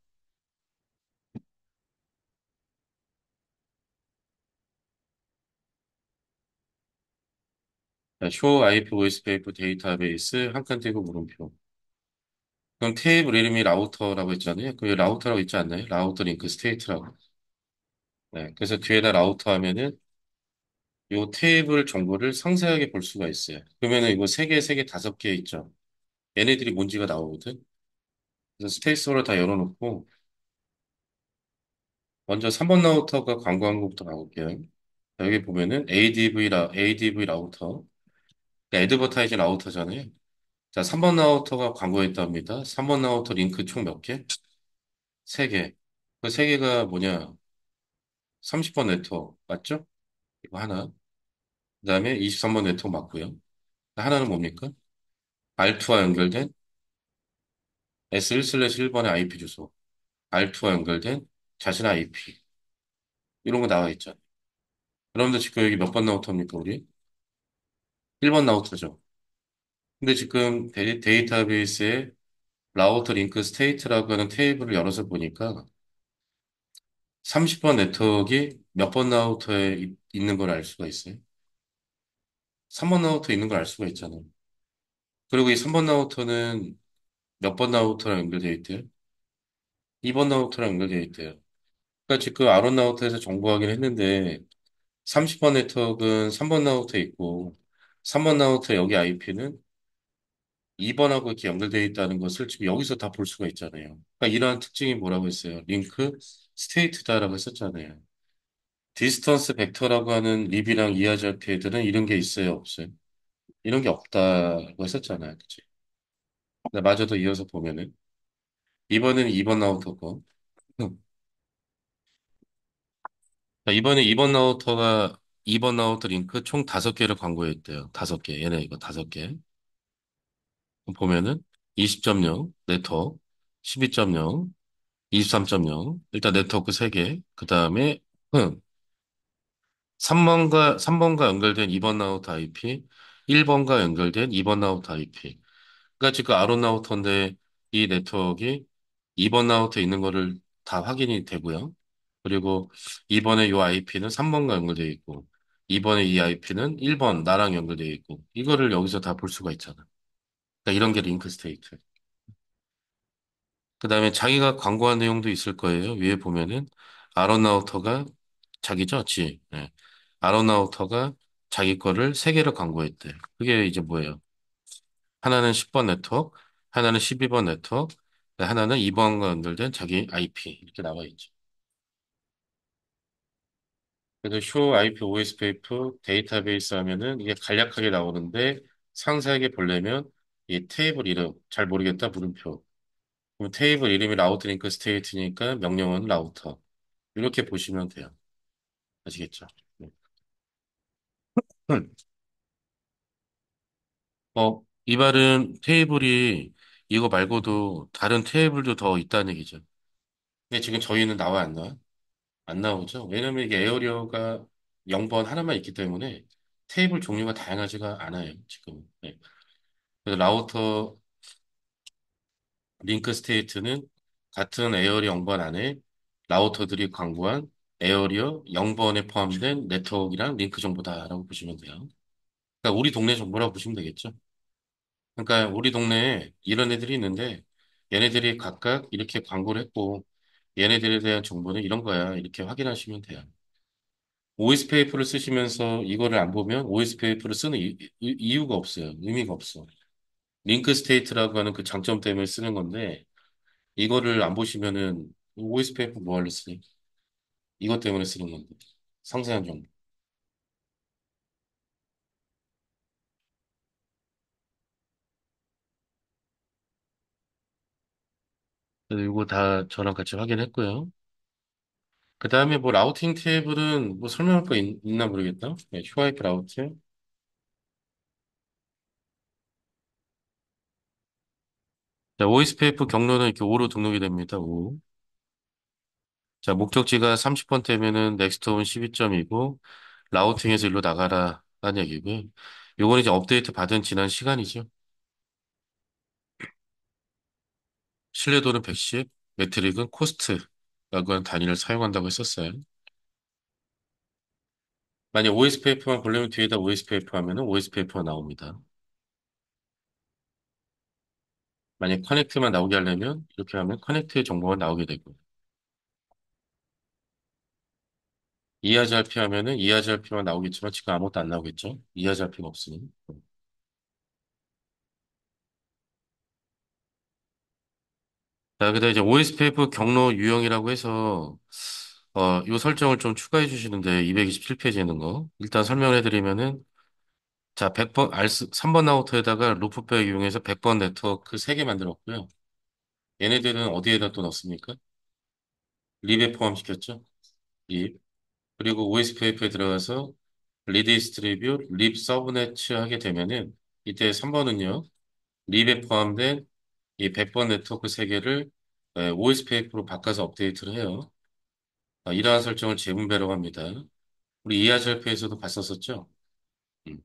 자, show IP OSPF 데이터베이스 한 칸 띄고 물음표. 그럼 테이블 이름이 라우터라고 했잖아요. 그 라우터라고 있지 않나요? 라우터 링크 스테이트라고. 네, 그래서 뒤에다 라우터 하면은 요 테이블 정보를 상세하게 볼 수가 있어요. 그러면은 이거 세 개, 세 개, 다섯 개 있죠. 얘네들이 뭔지가 나오거든. 그래서 스페이스로 다 열어놓고 먼저 3번 라우터가 광고한 것부터 가볼게요. 자, 여기 보면은 ADV 라우터, 그러니까 애드버타이징 라우터잖아요. 자, 3번 라우터가 광고했답니다. 3번 라우터 링크 총 몇 개? 세 개. 그 세 개가 뭐냐? 30번 네트워크 맞죠? 이거 하나. 그다음에 23번 네트워크 맞고요. 하나는 뭡니까? R2와 연결된 S1/1번의 IP 주소. R2와 연결된 자신의 IP. 이런 거 나와 있죠. 여러분들 지금 여기 몇 번 나우터입니까, 우리? 1번 나우터죠. 근데 지금 데이터베이스에 라우터 링크 스테이트라고 하는 테이블을 열어서 보니까 30번 네트워크가 몇 번 라우터에 있는 걸 알 수가 있어요. 3번 라우터에 있는 걸 알 수가 있잖아요. 그리고 이 3번 라우터는 몇 번 라우터랑 연결되어 있대요? 2번 라우터랑 연결되어 있대요. 그러니까 지금 아론 라우터에서 정보 확인을 했는데 30번 네트워크는 3번 라우터에 있고 3번 라우터 여기 IP는 2번하고 이렇게 연결되어 있다는 것을 지금 여기서 다 볼 수가 있잖아요. 그러니까 이러한 특징이 뭐라고 했어요? 링크 스테이트다라고 했었잖아요. 디스턴스 벡터라고 하는 립이랑 이하자피 애들은 이런 게 있어요, 없어요? 이런 게 없다고 했었잖아요. 그치? 근데 마저도 이어서 보면은 이번에는 2번 라우터고 이번에 2번 라우터가 2번 라우터 링크 총 5개를 광고했대요. 5개. 얘네 이거 5개. 보면은 20.0 네트워크, 12.0, 23.0 일단 네트워크 3개. 그다음에 3번과 연결된 2번 라우터 IP, 1번과 연결된 2번 라우터 IP. 그러니까 지금 아론 라우터인데 이 네트워크가 2번 라우터에 있는 거를 다 확인이 되고요. 그리고 이번에 이 IP는 3번과 연결되어 있고, 이번에 이 IP는 1번 나랑 연결되어 있고, 이거를 여기서 다 볼 수가 있잖아. 그러니까 이런 게 링크 스테이트. 그 다음에 자기가 광고한 내용도 있을 거예요. 위에 보면은 아론 라우터가 자기죠, 지. 네. 아론 라우터가 자기 거를 3개를 광고했대. 그게 이제 뭐예요? 하나는 10번 네트워크, 하나는 12번 네트워크, 하나는 2번과 연결된 자기 IP 이렇게 나와 있죠. 그래서 show IP OS paper 데이터베이스 하면은 이게 간략하게 나오는데 상세하게 보려면 이 테이블 이름 잘 모르겠다 물음표. 그럼 테이블 이름이 라우터 링크 스테이트니까 명령어는 라우터. 이렇게 보시면 돼요. 아시겠죠? 네. 음. 이 말은 테이블이 이거 말고도 다른 테이블도 더 있다는 얘기죠. 근데 지금 저희는 나와 안 나와? 안 나오죠? 왜냐면 이게 에어리어가 0번 하나만 있기 때문에 테이블 종류가 다양하지가 않아요, 지금. 네. 그래서 라우터 링크 스테이트는 같은 에어리어 0번 안에 라우터들이 광고한 에어리어 0번에 포함된 네트워크랑 링크 정보다라고 보시면 돼요. 그러니까 우리 동네 정보라고 보시면 되겠죠. 그러니까 우리 동네에 이런 애들이 있는데 얘네들이 각각 이렇게 광고를 했고 얘네들에 대한 정보는 이런 거야. 이렇게 확인하시면 돼요. OS 페이퍼를 쓰시면서 이거를 안 보면 OS 페이퍼를 쓰는 이유가 없어요. 의미가 없어. 링크 스테이트라고 하는 그 장점 때문에 쓰는 건데 이거를 안 보시면은 OS 페이퍼 뭐 하러 쓰니? 이것 때문에 쓰는 건데. 상세한 정보. 그래서 이거 다 저랑 같이 확인했고요. 그 다음에 뭐 라우팅 테이블은 뭐 설명할 거 나 모르겠다. 네, 휴아이프 라우트. 자, OSPF 경로는 이렇게 5로 등록이 됩니다. 5. 자, 목적지가 30번 되면은 넥스트온 12점이고 라우팅에서 일로 나가라 라는 얘기고요. 요건 이제 업데이트 받은 지난 시간이죠. 신뢰도는 110, 매트릭은 코스트라고 하는 단위를 사용한다고 했었어요. 만약 OSPF만 보려면 뒤에다 OSPF 하면은 OSPF가 나옵니다. 만약 커넥트만 나오게 하려면 이렇게 하면 커넥트의 정보가 나오게 되고 ERGRP 하면은 ERGRP만 나오겠지만 지금 아무것도 안 나오겠죠. ERGRP가 없으니. 자, 그다음 이제 OSPF 경로 유형이라고 해서 요 설정을 좀 추가해 주시는데 227페이지에 있는 거 일단 설명을 해드리면은 자 100번 3번 라우터에다가 루프백 이용해서 100번 네트워크 3개 만들었고요. 얘네들은 어디에다 또 넣습니까? 립에 포함시켰죠. 립. 그리고 OSPF에 들어가서 리드 디스트리뷰, 립 서브네츠 하게 되면은 이때 3번은요. 립에 포함된 이 100번 네트워크 세개를 OSPF로 바꿔서 업데이트를 해요. 이러한 설정을 재분배라고 합니다. 우리 이하절표에서도 봤었었죠. 음.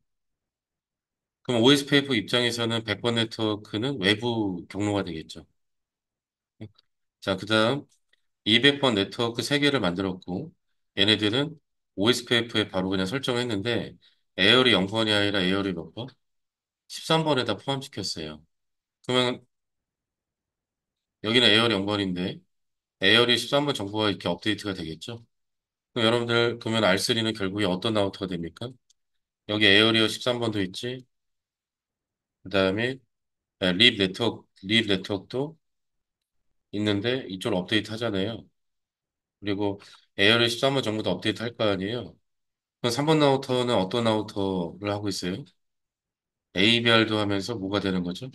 그럼 OSPF 입장에서는 100번 네트워크는 외부 경로가 되겠죠. 자, 그 다음 200번 네트워크 3개를 만들었고 얘네들은 OSPF에 바로 그냥 설정했는데 에어리 0번이 아니라 에어리 몇 번? 13번에다 포함시켰어요. 그러면 여기는 에어리 0번인데 에어리 13번 정보가 이렇게 업데이트가 되겠죠. 그럼 여러분들 그러면 R3는 결국에 어떤 라우터가 됩니까? 여기 에어리어 13번도 있지. 그 다음에 립 네트워크도 있는데 이쪽을 업데이트 하잖아요. 그리고 에어리어 13번 정보도 업데이트 할 거 아니에요. 그럼 3번 라우터는 어떤 라우터를 하고 있어요? ABR도 하면서 뭐가 되는 거죠?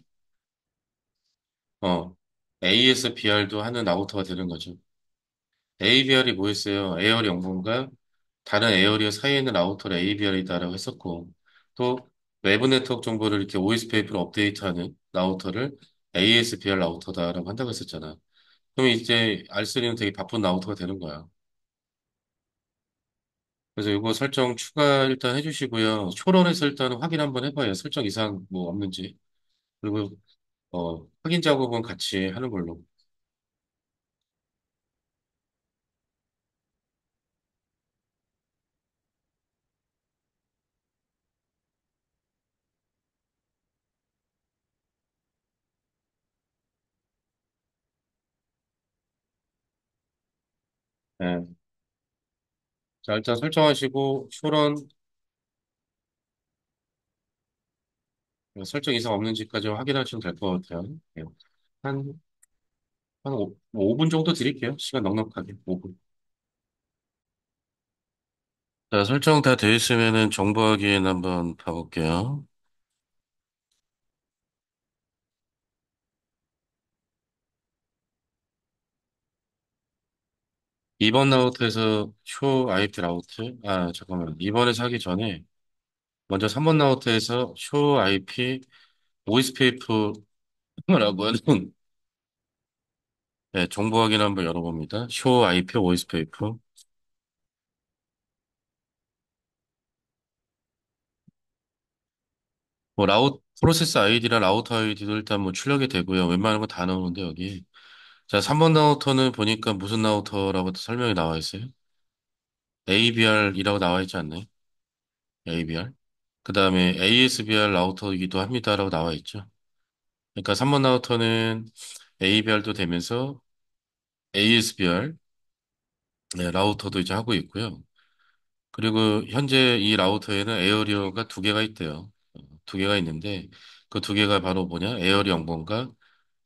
어, ASBR도 하는 라우터가 되는 거죠. ABR이 뭐였어요? 에어리 영문과 다른 에어리어 사이에 있는 라우터를 ABR이다라고 했었고, 또 외부 네트워크 정보를 이렇게 OSPF로 업데이트하는 라우터를 ASBR 라우터다라고 한다고 했었잖아. 그럼 이제 R3는 되게 바쁜 라우터가 되는 거야. 그래서 이거 설정 추가 일단 해주시고요. 초론에서 일단 확인 한번 해봐요. 설정 이상 뭐 없는지. 그리고 확인 작업은 같이 하는 걸로. 예. 자, 일단 설정하시고, 설정 이상 없는지까지 확인하시면 될 것 같아요. 예. 한, 한 5분 정도 드릴게요. 시간 넉넉하게. 5분. 자, 설정 다 되어 있으면은 정보 확인 한번 봐볼게요. 이번 라우트에서 쇼 IP 라우트. 잠깐만. 이번에서 하기 전에 먼저 3번 라우트에서 쇼 IP OSPF라고 하는 네, 정보 확인 한번 열어봅니다. 쇼 IP OSPF. 뭐 프로세스 아이디랑 라우터 아이디도 일단 뭐 출력이 되고요. 웬만한 거 다 나오는데 여기. 자, 3번 라우터는 보니까 무슨 라우터라고 설명이 나와 있어요? ABR이라고 나와 있지 않나요? ABR. 그 다음에 ASBR 라우터이기도 합니다라고 나와 있죠. 그러니까 3번 라우터는 ABR도 되면서 ASBR 라우터도 이제 하고 있고요. 그리고 현재 이 라우터에는 에어리어가 두 개가 있대요. 두 개가 있는데 그 두 개가 바로 뭐냐? 에어리어 0번과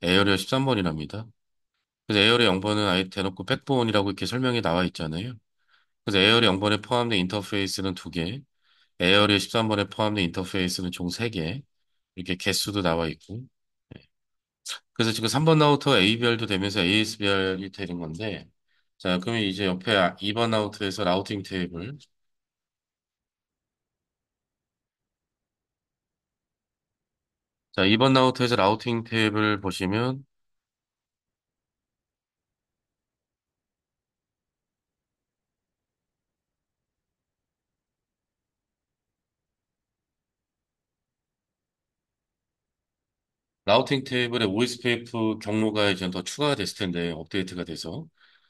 에어리어 13번이랍니다. 그래서 에어리어 0번은 아예 대놓고 백본이라고 이렇게 설명이 나와 있잖아요. 그래서 에어리어 0번에 포함된 인터페이스는 두 개, 에어리어 13번에 포함된 인터페이스는 총 세 개, 이렇게 개수도 나와 있고. 그래서 지금 3번 라우터 ABR도 되면서 ASBR이 되는 건데, 자, 그러면 이제 옆에 2번 라우터에서 라우팅 테이블, 자, 2번 라우터에서 라우팅 테이블 보시면, 라우팅 테이블에 OSPF 경로가 이제 더 추가가 됐을 텐데, 업데이트가 돼서.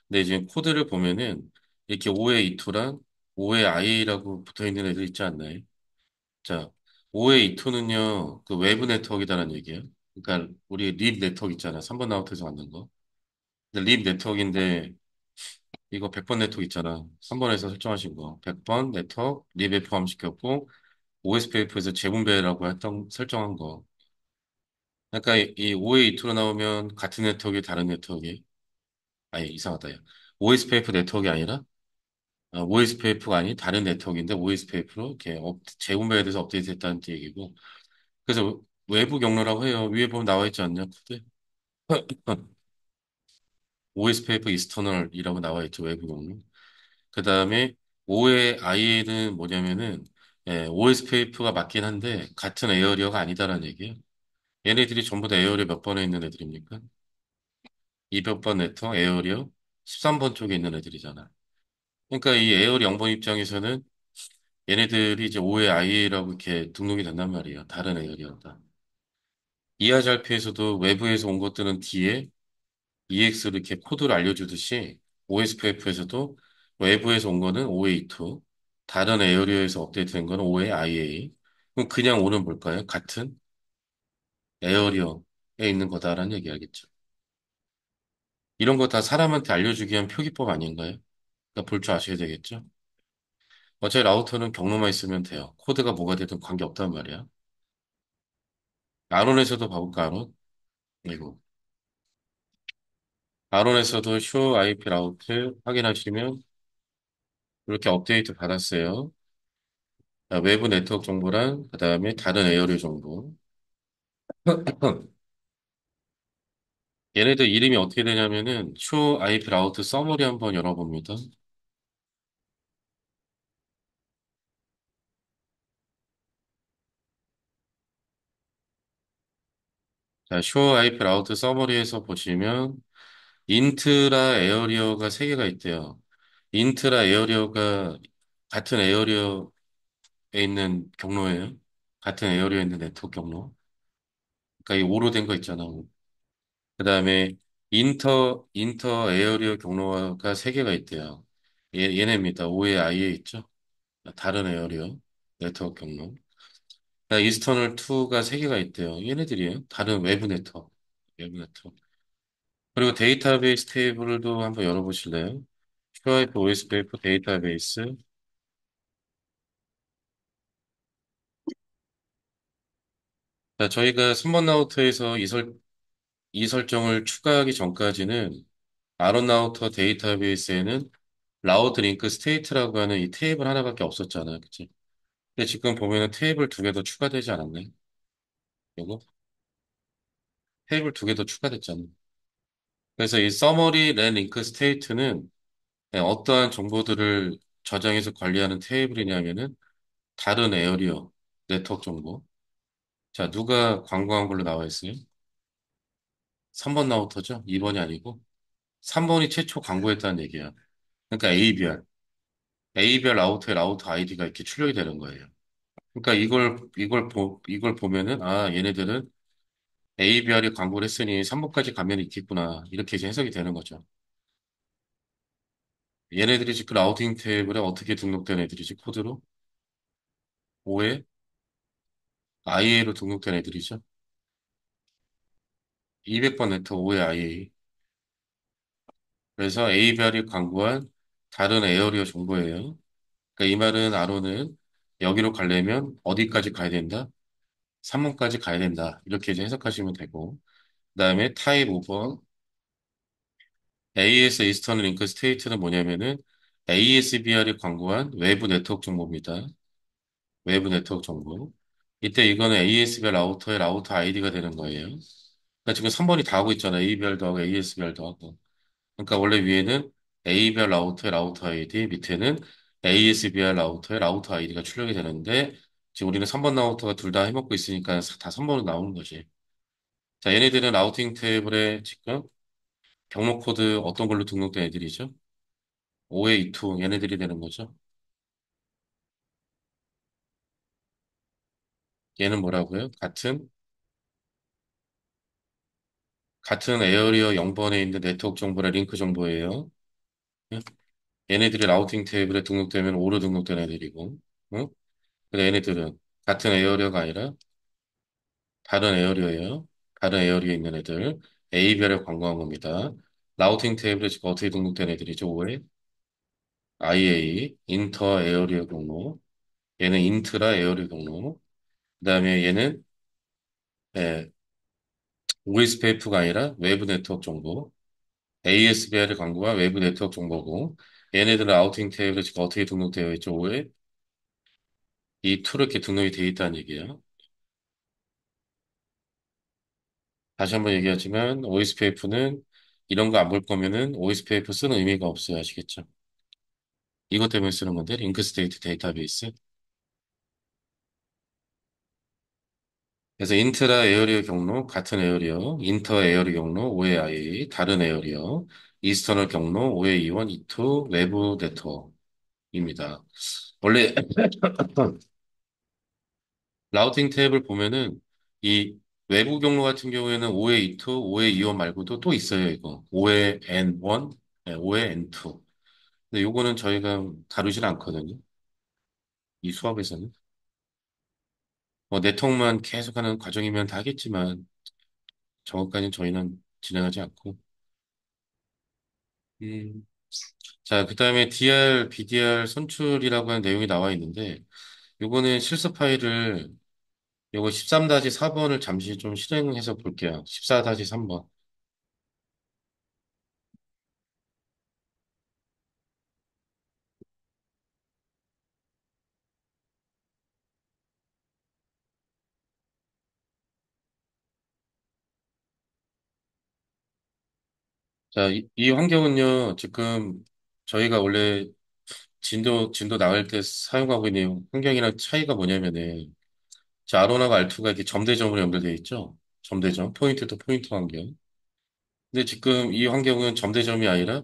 근데 이제 코드를 보면은, 이렇게 5의2랑 5의 IA라고 붙어 있는 애들 있지 않나요? 자, 5의2는요, 그 외부 네트워크이다라는 얘기예요. 그러니까, 우리 립 네트워크 있잖아. 3번 라우터에서 만든 거. 근데 립 네트워크인데, 이거 100번 네트워크 있잖아. 3번에서 설정하신 거. 100번 네트워크 립에 포함시켰고, OSPF에서 재분배라고 했던, 설정한 거. 그러니까 이 5의2로 나오면 같은 네트워크에 다른 네트워크에 아니 이상하다 야. OSPF 네트워크가 아니라 OSPF가 아닌 다른 네트워크인데 OSPF로 이렇게 재분배에 대해서 업데이트했다는 얘기고 그래서 외부 경로라고 해요. 위에 보면 나와 있지 않냐? 코드? OSPF 이스터널이라고 나와 있죠, 외부 경로. 그 다음에 O의 IA는 뭐냐면은, OSPF가 맞긴 한데, 같은 에어리어가 아니다라는 얘기예요. 얘네들이 전부 다 에어리어 몇 번에 있는 애들입니까? 200번 네트워크 에어리어 13번 쪽에 있는 애들이잖아. 그러니까 이 에어리 0번 입장에서는 얘네들이 이제 5의 IA라고 이렇게 등록이 된단 말이에요. 다른 에어리어다. 이하잘피에서도 외부에서 온 것들은 D에 EX로 이렇게 코드를 알려주듯이 OSPF에서도 외부에서 온 거는 OA2, 다른 에어리어에서 업데이트된 거는 OA IA. 그럼 그냥 오는 뭘까요? 같은 에어리어에 있는 거다라는 얘기 알겠죠? 이런 거 다 사람한테 알려주기 위한 표기법 아닌가요? 그러니까 볼 줄 아셔야 되겠죠? 어차피 라우터는 경로만 있으면 돼요. 코드가 뭐가 되든 관계없단 말이야. 아론에서도 봐볼까, 아론? 이거. 아론에서도 쇼 IP 라우트 확인하시면 이렇게 업데이트 받았어요. 자, 외부 네트워크 정보랑 그다음에 다른 에어리어 정보. 얘네들 이름이 어떻게 되냐면은 쇼 IP 라우트 서머리 한번 열어봅니다. 자, 쇼 IP 라우트 서머리에서 보시면 인트라 에어리어가 세 개가 있대요. 인트라 에어리어가 같은 에어리어에 있는 경로예요. 같은 에어리어에 있는 네트워크 경로. 그러니까 이 오로 된 거 있잖아. 그다음에 인터 에어리어 경로가 세 개가 있대요. 얘네입니다. OA, IA 있죠? 다른 에어리어 네트워크 경로. 이스터널 2가 세 개가 있대요. 얘네들이에요. 다른 외부 네트워크. 외부 네트워크. 그리고 데이터베이스 테이블도 한번 열어보실래요? QIP OSPF 데이터베이스. 자, 저희가 3번 라우터에서 이 설정을 추가하기 전까지는 아론 라우터 데이터베이스에는 라우트 링크 스테이트라고 하는 이 테이블 하나밖에 없었잖아요. 그치? 근데 지금 보면은 테이블 두 개 더 추가되지 않았네. 요거? 테이블 두 개 더 추가됐잖아. 그래서 이 서머리 랜 링크 스테이트는 어떠한 정보들을 저장해서 관리하는 테이블이냐면은 다른 에어리어 네트워크 정보. 자, 누가 광고한 걸로 나와 있어요? 3번 라우터죠? 2번이 아니고 3번이 최초 광고했다는 얘기야. 그러니까 ABR 라우터의 라우터 아이디가 이렇게 출력이 되는 거예요. 그러니까 이걸 보면은 아, 얘네들은 ABR이 광고를 했으니 3번까지 가면 있겠구나. 이렇게 이제 해석이 되는 거죠. 얘네들이 지금 라우팅 테이블에 어떻게 등록된 애들이지? 코드로? 5에 IA로 등록된 애들이죠. 200번 네트워크 5의 IA. 그래서 ABR이 광고한 다른 에어리어 정보예요. 그러니까 이 말은 아로는 여기로 가려면 어디까지 가야 된다? 3번까지 가야 된다. 이렇게 이제 해석하시면 되고. 그다음에 타입 5번 AES 이스턴 링크 스테이트는 뭐냐면은 ASBR이 광고한 외부 네트워크 정보입니다. 외부 네트워크 정보. 이때 이거는 ASBR 라우터의 라우터 아이디가 되는 거예요. 그러니까 지금 3번이 다 하고 있잖아요. ABR도 하고 ASBR도 하고. 그러니까 원래 위에는 ABR 라우터의 라우터 아이디, 밑에는 ASBR 라우터의 라우터 아이디가 출력이 되는데 지금 우리는 3번 라우터가 둘 다 해먹고 있으니까 다 3번으로 나오는 거지. 자, 얘네들은 라우팅 테이블에 지금 경로 코드 어떤 걸로 등록된 애들이죠? 5A2 얘네들이 되는 거죠. 얘는 뭐라고요? 같은 에어리어 0번에 있는 네트워크 정보랑 링크 정보예요. 예? 얘네들이 라우팅 테이블에 등록되면 5로 등록된 애들이고, 응? 근데 얘네들은 같은 에어리어가 아니라 다른 에어리어예요. 다른 에어리어에 있는 애들. A별에 관광한 겁니다. 라우팅 테이블에 지금 어떻게 등록된 애들이죠? 5에 IA, 인터 에어리어 경로. 얘는 인트라 에어리어 경로. 그 다음에 얘는 OSPF가 아니라 외부 네트워크 정보. ASBR 광고와 외부 네트워크 정보고 얘네들은 아우팅 테이블에 지금 어떻게 등록되어 있죠? 5에 이 툴에 이렇게 등록이 되어 있다는 얘기예요. 다시 한번 얘기하지만 OSPF는 이런 거 안 볼 거면은 OSPF 쓰는 의미가 없어요. 아시겠죠? 이것 때문에 쓰는 건데, 링크 스테이트 데이터베이스. 그래서 인트라 에어리어 경로, 같은 에어리어, 인터 에어리어 경로, OAI, 다른 에어리어, 이스터널 경로, OA21, E2, 외부 네트워크입니다. 원래 라우팅 탭을 보면은 이 외부 경로 같은 경우에는 5회 2, 5회 2원 말고도 또 있어요, 이거. 5회 N1, 네, 5회 N2. 근데 요거는 저희가 다루질 않거든요. 이 수업에서는. 뭐 네트워크만 계속하는 과정이면 다 하겠지만 저것까지는 저희는 진행하지 않고. 음. 자, 그다음에 DR, BDR 선출이라고 하는 내용이 나와 있는데 요거는 실습 파일을 요거 13-4번을 잠시 좀 실행해서 볼게요. 14-3번. 자, 이 환경은요, 지금 저희가 원래 진도 나갈 때 사용하고 있는 환경이랑 차이가 뭐냐면은, 자, 아로나가 알투가 이렇게 점대점으로 연결되어 있죠? 점대점, 포인트 또 포인트 환경. 근데 지금 이 환경은 점대점이 아니라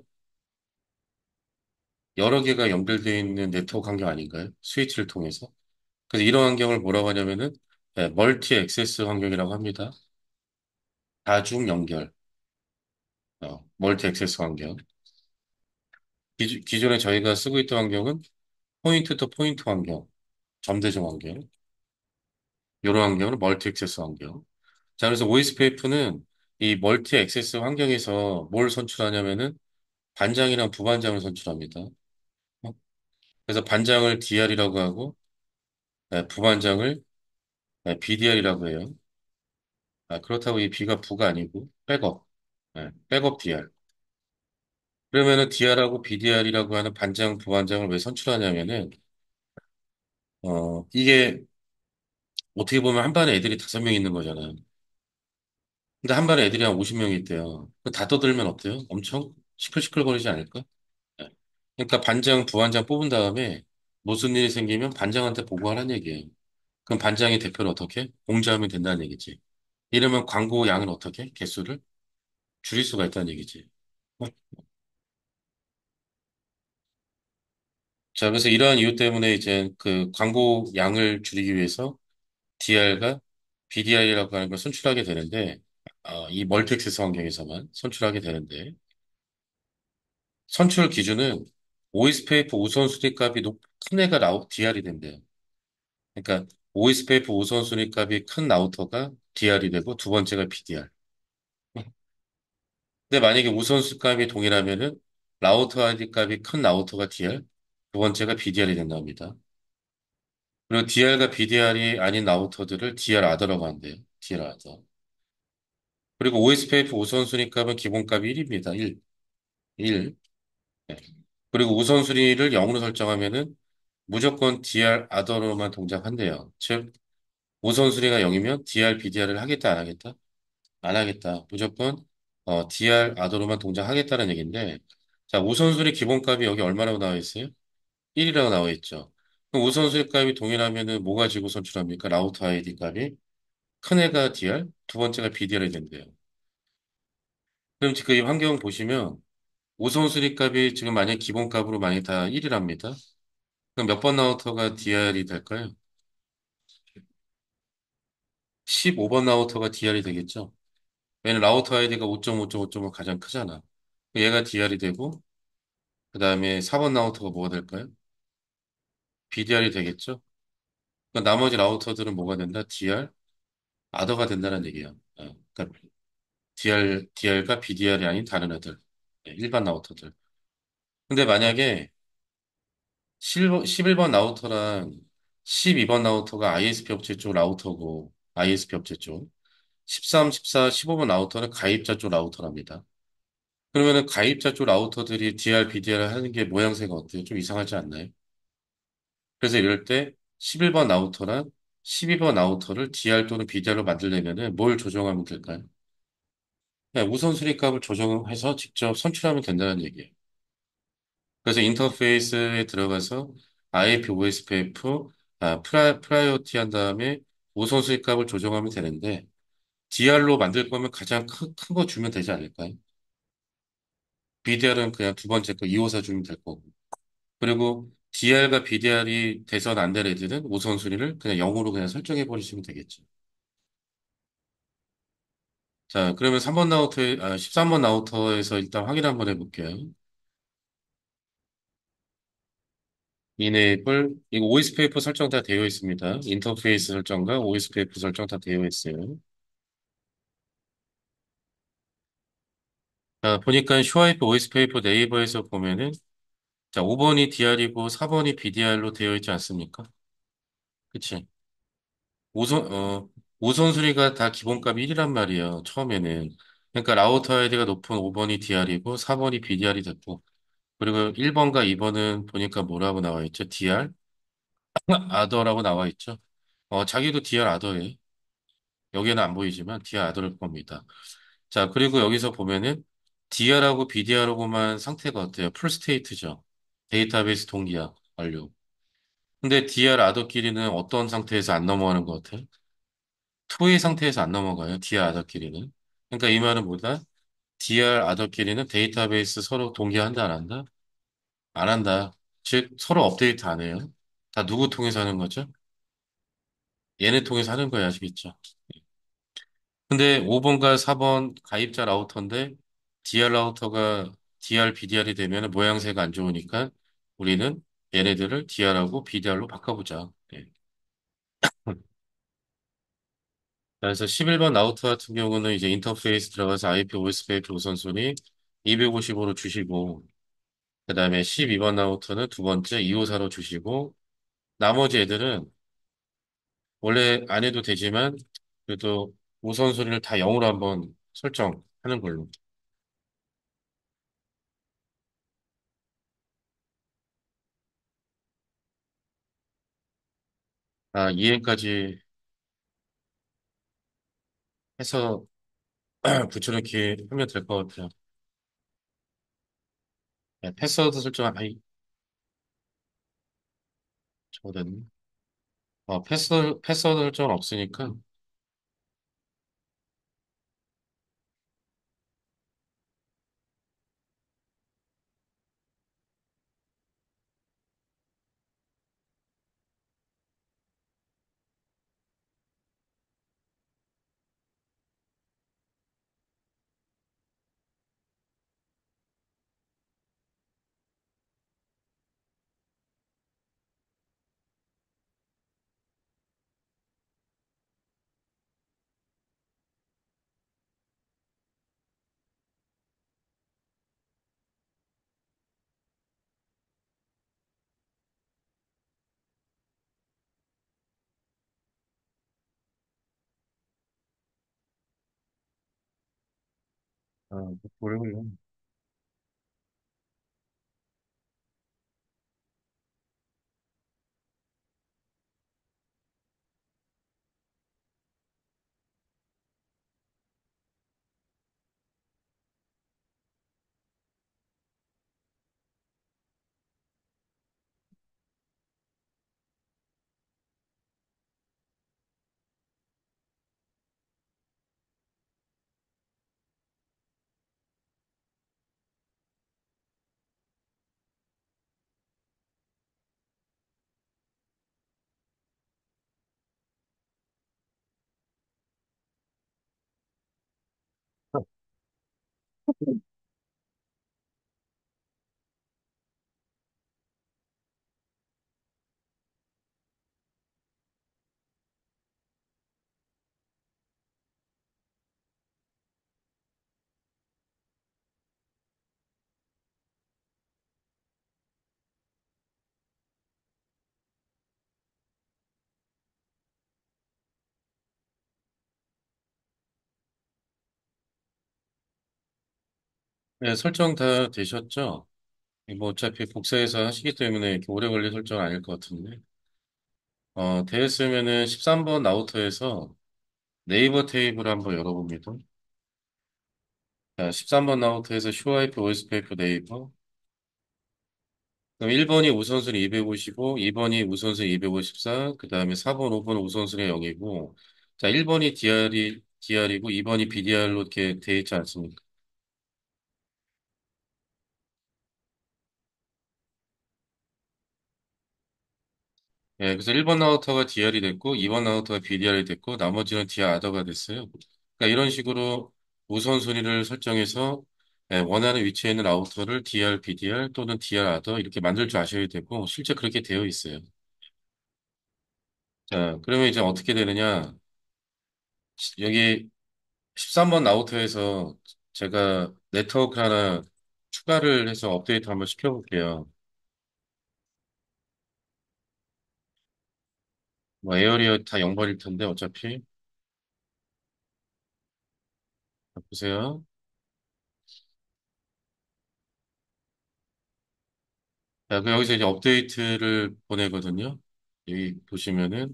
여러 개가 연결되어 있는 네트워크 환경 아닌가요? 스위치를 통해서. 그래서 이런 환경을 뭐라고 하냐면은, 멀티 액세스 환경이라고 합니다. 다중 연결, 멀티 액세스 환경. 기존에 저희가 쓰고 있던 환경은 포인트 또 포인트 환경, 점대점 환경. 이런 환경은 멀티 액세스 환경. 자, 그래서 OSPF는 이 멀티 액세스 환경에서 뭘 선출하냐면은 반장이랑 부반장을 선출합니다. 그래서 반장을 DR이라고 하고 부반장을 BDR이라고 해요. 그렇다고 이 B가 부가 아니고 백업, 백업 DR. 그러면은 DR하고 BDR이라고 하는 반장, 부반장을 왜 선출하냐면은 이게 어떻게 보면 한 반에 애들이 5명 있는 거잖아요. 근데 한 반에 애들이 한 50명이 있대요. 다 떠들면 어때요? 엄청 시끌시끌거리지 않을까? 네. 그러니까 반장, 부반장 뽑은 다음에 무슨 일이 생기면 반장한테 보고하라는 얘기예요. 그럼 반장이 대표를 어떻게? 공지하면 된다는 얘기지. 이러면 광고 양은 어떻게? 개수를 줄일 수가 있다는 얘기지. 어? 자, 그래서 이러한 이유 때문에 이제 그 광고 양을 줄이기 위해서 DR과 BDR이라고 하는 걸 선출하게 되는데, 이 멀티액세스 환경에서만 선출하게 되는데, 선출 기준은 OSPF 우선순위 값이 큰 애가 DR이 된대요. 그러니까 OSPF 우선순위 값이 큰 라우터가 DR이 되고 두 번째가 BDR. 근데 만약에 우선순위 값이 동일하면은 라우터 아이디 값이 큰 라우터가 DR, 두 번째가 BDR이 된답니다. 그리고 DR과 BDR이 아닌 라우터들을 DR 아더라고 한대요. DR 아더. 그리고 OSPF 우선순위 값은 기본값이 1입니다. 1. 1. 네. 그리고 우선순위를 0으로 설정하면은 무조건 DR 아더로만 동작한대요. 즉, 우선순위가 0이면 DR, BDR을 하겠다, 안 하겠다? 안 하겠다. 무조건 DR 아더로만 동작하겠다는 얘기인데, 자, 우선순위 기본값이 여기 얼마라고 나와 있어요? 1이라고 나와 있죠. 그럼 우선순위 값이 동일하면은 뭐가 지고 선출합니까? 라우터 아이디 값이 큰 애가 DR, 두 번째가 BDR이 된대요. 그럼 지금 이 환경 보시면 우선순위 값이 지금 만약 기본값으로 만약 다 1이랍니다. 그럼 몇 번 라우터가 DR이 될까요? 15번 라우터가 DR이 되겠죠? 왜냐면 라우터 아이디가 5.5.5.5 가장 크잖아. 얘가 DR이 되고, 그 다음에 4번 라우터가 뭐가 될까요? BDR이 되겠죠? 그러니까 나머지 라우터들은 뭐가 된다? DR? 아더가 된다는 얘기야. 그러니까 DR과 BDR이 아닌 다른 애들. 일반 라우터들. 근데 만약에 11번 라우터랑 12번 라우터가 ISP 업체 쪽 라우터고, ISP 업체 쪽. 13, 14, 15번 라우터는 가입자 쪽 라우터랍니다. 그러면은 가입자 쪽 라우터들이 DR, BDR을 하는 게 모양새가 어때요? 좀 이상하지 않나요? 그래서 이럴 때 11번 라우터랑 12번 라우터를 DR 또는 BDR로 만들려면은 뭘 조정하면 될까요? 그냥 우선순위 값을 조정해서 직접 선출하면 된다는 얘기예요. 그래서 인터페이스에 들어가서 IP, OSPF, 프라이오티 한 다음에 우선순위 값을 조정하면 되는데, DR로 만들 거면 가장 큰 거 주면 되지 않을까요? BDR은 그냥 두 번째 거 254 주면 될 거고. 그리고 DR과 BDR이 돼선 안 될 애들은 우선순위를 그냥 0으로 그냥 설정해 버리시면 되겠죠. 자, 그러면 3번 라우터, 13번 라우터에서 일단 확인 한번 해볼게요. 이네이블, 이거 OSPF 설정 다 되어 있습니다. 인터페이스 설정과 OSPF 설정 다 되어 있어요. 자, 보니까 슈와이프 OSPF 네이버에서 보면은, 자, 5번이 DR이고 4번이 BDR로 되어 있지 않습니까? 그치? 우선, 우선순위가 다 기본값 1이란 말이에요. 처음에는. 그러니까 라우터 아이디가 높은 5번이 DR이고 4번이 BDR이 됐고, 그리고 1번과 2번은 보니까 뭐라고 나와 있죠? DR? 아더라고 나와 있죠? 자기도 DR 아더예요. 여기는 안 보이지만 DR 아더일 겁니다. 자, 그리고 여기서 보면은 DR하고 BDR하고만 상태가 어때요? 풀 스테이트죠. 데이터베이스 동기화 완료. 근데 DR 아더끼리는 어떤 상태에서 안 넘어가는 것 같아요? 토의 상태에서 안 넘어가요. DR 아더끼리는. 그러니까 이 말은 뭐다? DR 아더끼리는 데이터베이스 서로 동기화한다 안 한다? 안 한다. 즉 서로 업데이트 안 해요. 다 누구 통해서 하는 거죠? 얘네 통해서 하는 거예요. 아시겠죠? 근데 5번과 4번 가입자 라우터인데 DR 라우터가 DR, BDR이 되면 모양새가 안 좋으니까 우리는 얘네들을 DR하고 BDR로 바꿔보자. 네. 그래서 11번 라우터 같은 경우는 이제 인터페이스 들어가서 IP, OSPF 우선순위 255로 주시고 그다음에 12번 라우터는 두 번째 254로 주시고 나머지 애들은 원래 안 해도 되지만 그래도 우선순위를 다 0으로 한번 설정하는 걸로. 이행까지 해서 붙여넣기 하면 될 것 같아요. 네, 패스워드 설정, 저거든. 패스워드 설정은 없으니까, 오래 걸려. 네, 설정 다 되셨죠? 뭐 어차피 복사해서 하시기 때문에 이렇게 오래 걸릴 설정은 아닐 것 같은데. 되었으면은 13번 라우터에서 네이버 테이블 한번 열어봅니다. 자, 13번 나우트에서 슈와이프, 오이스페이프, 네이버. 그럼 1번이 우선순위 255, 2번이 우선순위 254, 그 다음에 4번, 5번 우선순위 0이고, 자, 1번이 DR이고, 2번이 BDR로 이렇게 돼 있지 않습니까? 예, 그래서 1번 라우터가 DR이 됐고, 2번 라우터가 BDR이 됐고, 나머지는 DR 아더가 됐어요. 그러니까 이런 식으로 우선순위를 설정해서 예, 원하는 위치에 있는 라우터를 DR, BDR 또는 DR 아더 이렇게 만들 줄 아셔야 되고, 실제 그렇게 되어 있어요. 자, 그러면 이제 어떻게 되느냐. 여기 13번 라우터에서 제가 네트워크 하나 추가를 해서 업데이트 한번 시켜볼게요. 뭐 에어리어 다 0번일 텐데 어차피. 자, 보세요. 자, 그 여기서 이제 업데이트를 보내거든요. 여기 보시면은,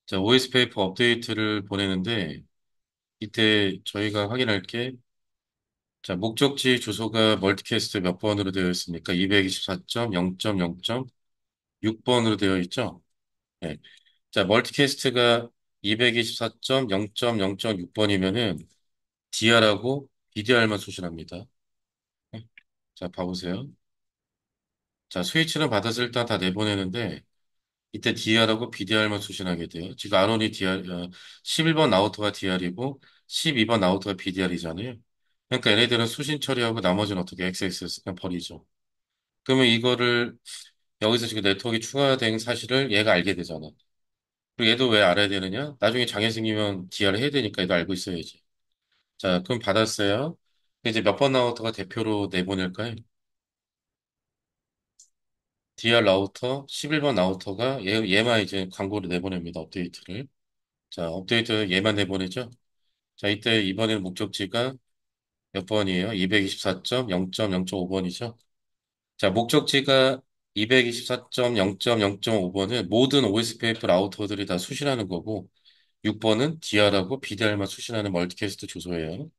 자, OS 페이퍼 업데이트를 보내는데, 이때 저희가 확인할 게, 자, 목적지 주소가 멀티캐스트 몇 번으로 되어 있습니까? 224.0.0.6번으로 되어 있죠? 네. 자, 멀티캐스트가 224.0.0.6번이면은 DR하고 BDR만 수신합니다. 네. 자, 봐보세요. 자, 스위치는 받아서 일단 다 내보내는데, 이때 DR하고 BDR만 수신하게 돼요. 지금 아론이 DR, 11번 라우터가 DR이고 12번 라우터가 BDR이잖아요. 그러니까 얘네들은 수신 처리하고 나머지는 어떻게 XXS 그냥 버리죠. 그러면 이거를 여기서 지금 네트워크가 추가된 사실을 얘가 알게 되잖아. 그리고 얘도 왜 알아야 되느냐? 나중에 장애 생기면 DR 해야 되니까 얘도 알고 있어야지. 자, 그럼 받았어요. 이제 몇 번 라우터가 대표로 내보낼까요? DR 라우터, 11번 라우터가 얘만 이제 광고를 내보냅니다. 업데이트를. 자, 업데이트 얘만 내보내죠. 자, 이때 이번에는 목적지가 몇 번이에요? 224.0.0.5번이죠. 자, 목적지가 224.0.0.5번은 모든 OSPF 라우터들이 다 수신하는 거고, 6번은 DR하고 BDR만 수신하는 멀티캐스트 주소예요.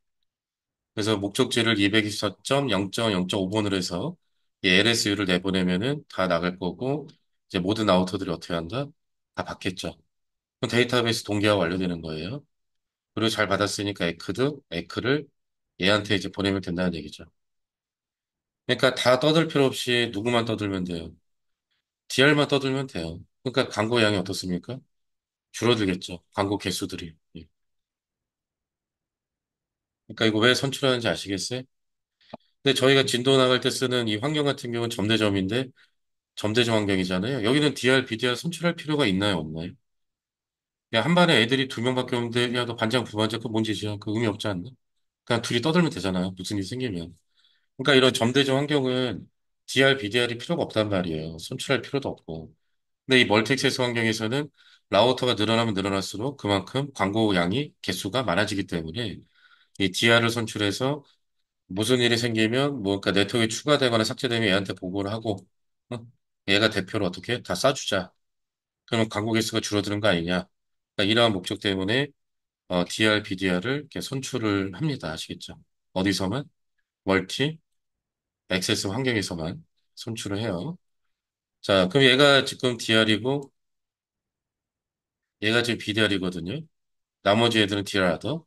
그래서 목적지를 224.0.0.5번으로 해서 이 LSU를 내보내면은 다 나갈 거고, 이제 모든 라우터들이 어떻게 한다? 다 받겠죠. 그럼 데이터베이스 동기화 완료되는 거예요. 그리고 잘 받았으니까 에크를 얘한테 이제 보내면 된다는 얘기죠. 그러니까 다 떠들 필요 없이 누구만 떠들면 돼요. DR만 떠들면 돼요. 그러니까 광고 양이 어떻습니까? 줄어들겠죠. 광고 개수들이. 예. 그러니까 이거 왜 선출하는지 아시겠어요? 근데 저희가 진도 나갈 때 쓰는 이 환경 같은 경우는 점대점인데 점대점 환경이잖아요. 여기는 DR, BDR 선출할 필요가 있나요, 없나요? 그냥 한 반에 애들이 두 명밖에 없는데 야, 너 반장, 부반장 그거 뭔 짓이야? 그 의미 없지 않나? 그냥 둘이 떠들면 되잖아요. 무슨 일 생기면. 그러니까 이런 점대적 환경은 DR, BDR이 필요가 없단 말이에요. 선출할 필요도 없고. 근데 이 멀티액세스 환경에서는 라우터가 늘어나면 늘어날수록 그만큼 광고 양이 개수가 많아지기 때문에 이 DR을 선출해서 무슨 일이 생기면 뭐 그러니까 네트워크에 추가되거나 삭제되면 얘한테 보고를 하고 어? 얘가 대표로 어떻게 다 쏴주자. 그러면 광고 개수가 줄어드는 거 아니냐. 그러니까 이러한 목적 때문에 DR, BDR을 이렇게 선출을 합니다. 아시겠죠? 어디서만? 멀티 액세스 환경에서만 선출을 해요. 자, 그럼 얘가 지금 DR이고 얘가 지금 BDR이거든요. 나머지 애들은 DR 하더.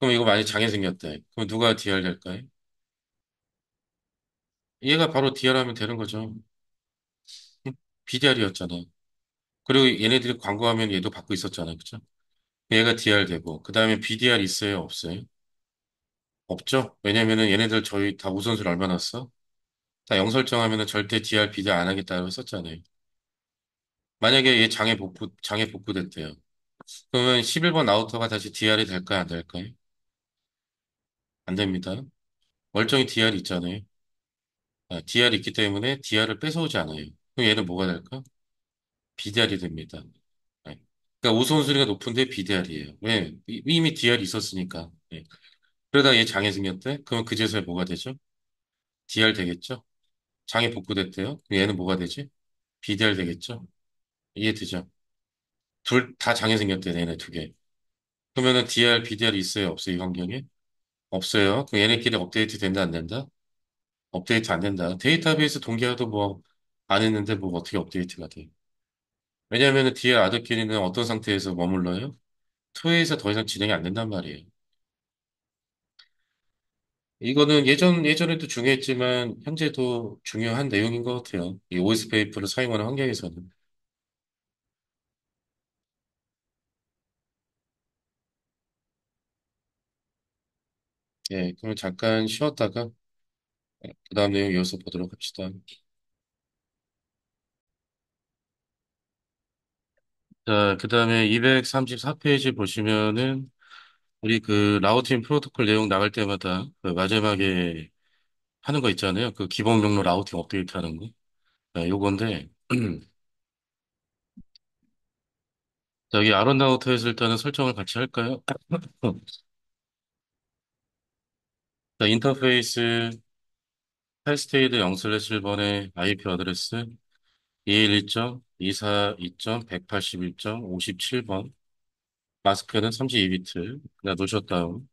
그럼 이거 만약 장애 생겼대. 그럼 누가 DR 될까요? 얘가 바로 DR 하면 되는 거죠. BDR이었잖아. 그리고 얘네들이 광고하면 얘도 받고 있었잖아. 그죠? 얘가 DR 되고 그 다음에 BDR 있어요? 없어요? 없죠? 왜냐면은 얘네들 저희 다 우선순위 얼마 났어? 다 0 설정하면은 절대 DR, BDR 안 하겠다고 했었잖아요. 만약에 얘 장애 복구됐대요. 그러면 11번 아우터가 다시 DR이 될까요? 안 될까요? 안 됩니다. 멀쩡히 DR이 있잖아요. DR이 있기 때문에 DR을 뺏어오지 않아요. 그럼 얘는 뭐가 될까? BDR이 됩니다. 네. 그러니까 우선순위가 높은데 BDR이에요. 왜? 이미 DR이 있었으니까. 네. 그러다 얘 장애 생겼대? 그럼 그제서야 뭐가 되죠? DR 되겠죠? 장애 복구됐대요? 그럼 얘는 뭐가 되지? BDR 되겠죠? 이해되죠? 둘 다 장애 생겼대, 얘네 두 개. 그러면은 DR, BDR 있어요? 없어요? 이 환경에? 없어요. 그 얘네끼리 업데이트 된다, 안 된다? 업데이트 안 된다. 데이터베이스 동기화도 뭐 안 했는데 뭐 어떻게 업데이트가 돼? 왜냐면은 DR 아드끼리는 어떤 상태에서 머물러요? 2에서 더 이상 진행이 안 된단 말이에요. 이거는 예전에도 중요했지만 현재도 중요한 내용인 것 같아요. 이 OS 페이퍼를 사용하는 환경에서는. 예, 그럼 잠깐 쉬었다가 그 다음 내용 이어서 보도록 합시다. 자, 그 다음에 234페이지 보시면은 우리 그 라우팅 프로토콜 내용 나갈 때마다 그 마지막에 하는 거 있잖아요. 그 기본 경로 라우팅 업데이트 하는 거. 네, 요건데, 여기 아론나우트에서 일단은 설정을 같이 할까요? 자, 인터페이스 패스테이드 0/1번의 IP 어드레스 211.242.181.57번 마스크는 32비트 그냥 놓으셨다음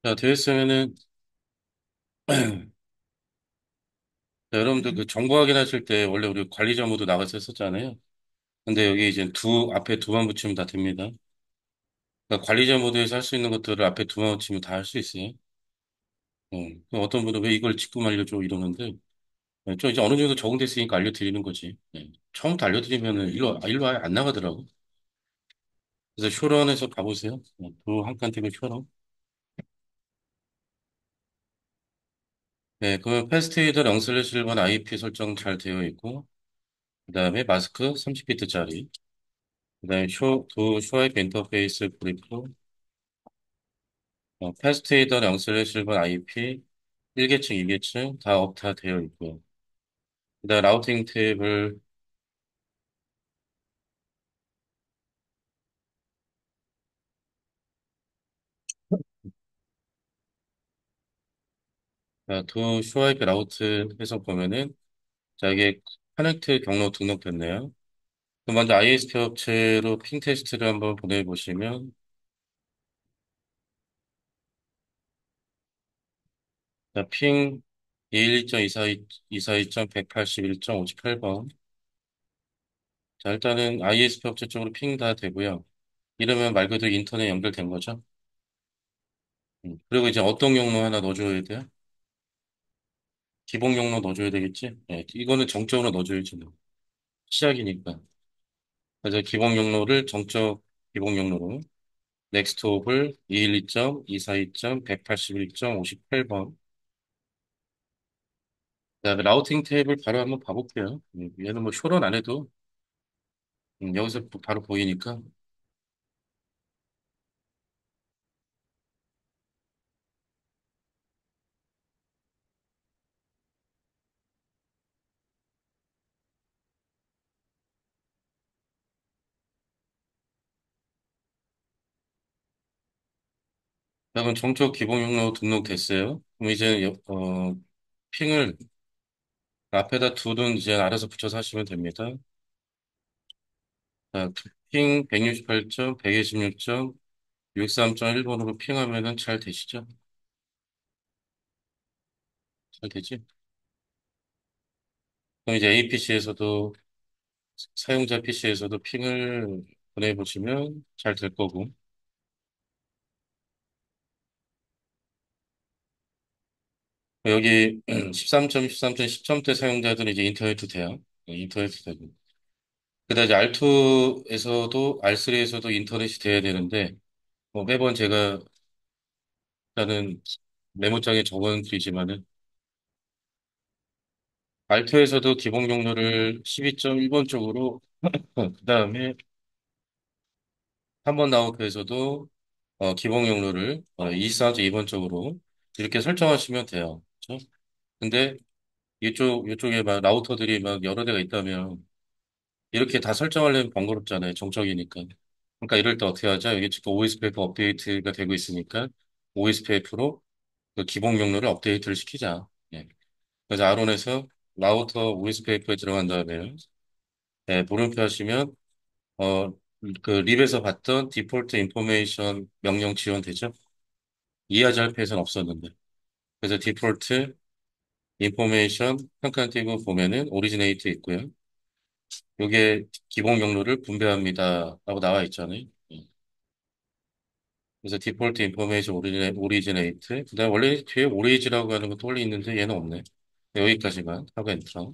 자, 되었으면은 자, 여러분들 그 정보 확인하실 때 원래 우리 관리자 모드 나가서 했었잖아요. 근데 여기 이제 앞에 두만 붙이면 다 됩니다. 그러니까 관리자 모드에서 할 수 있는 것들을 앞에 두만 붙이면 다 할 수 있어요. 그럼 어떤 분은 왜 이걸 지금 알려줘 이러는데 저 이제 어느 정도 적응됐으니까 알려드리는 거지. 처음부터 알려드리면은 일로 아예 안 나가더라고. 그래서 쇼런에서 가보세요. 그한 칸택을 쇼런. 네, 그 패스트이더 0/1번 IP 설정 잘 되어 있고, 그 다음에 마스크 30비트짜리, 그 다음에 스와이프 인터페이스 브리프, 패스트이더 0/1번 IP 1계층, 2계층 다 업다 되어 있고요. 그 다음 라우팅 테이블, 두 스와이프 라우트 해서 보면은, 자, 이게 커넥트 경로 등록됐네요. 그럼 먼저 ISP 업체로 핑 테스트를 한번 보내보시면, 자, 핑 212.242.181.58번. 자, 일단은 ISP 업체 쪽으로 핑 다 되고요. 이러면 말 그대로 인터넷 연결된 거죠. 그리고 이제 어떤 경로 하나 넣어줘야 돼요? 기본 경로 넣어줘야 되겠지? 이거는 정적으로 넣어줘야지. 뭐. 시작이니까. 그래서 기본 경로를 정적 기본 경로로 넥스트 옵을 212.242.181.58번. 그다음에 라우팅 탭을 바로 한번 봐볼게요. 얘는 뭐 쇼런 안 해도 여기서 바로 보이니까. 자, 그럼 정적 기본 경로 등록됐어요. 그럼 이제 핑을 앞에다 둘은 이제 알아서 붙여서 하시면 됩니다. 자, 핑 168점, 126점, 63.1번으로 핑하면은 잘 되시죠? 잘 되지? 그럼 이제 APC에서도 사용자 PC에서도 핑을 보내보시면 잘 될 거고. 여기 13점, 13점, 10점대 사용자들은 이제 인터넷 돼요. 인터넷 되고. 그다음에 이제 R2에서도, R3에서도 인터넷이 돼야 되는데, 뭐 매번 제가 일단은 메모장에 적어드리지만은, R2에서도 기본 경로를 12.1번 쪽으로, 그다음에 3번 나우트에서도 기본 경로를 24.2번 쪽으로 이렇게 설정하시면 돼요. 그렇죠? 근데 이쪽에 막 라우터들이 막 여러 대가 있다면 이렇게 다 설정하려면 번거롭잖아요. 정적이니까. 그러니까 이럴 때 어떻게 하죠? 여기 지금 OSPF 업데이트가 되고 있으니까 OSPF로 그 기본 경로를 업데이트를 시키자. 예. 그래서 아론에서 라우터 OSPF에 들어간 다음에 예, 물음표 하시면 어, 그 립에서 봤던 디폴트 인포메이션 명령 지원되죠? 이하자 할패에서는 없었는데. 그래서 디폴트 인포메이션 잠깐 띄고 보면은 오리지네이트 있고요. 요게 기본 경로를 분배합니다. 라고 나와 있잖아요. 예. 그래서 디폴트 인포메이션 오리지네이트. 그다음 원래 뒤에 오리지라고 하는 것도 원래 있는데 얘는 없네. 여기까지만 하고 엔터.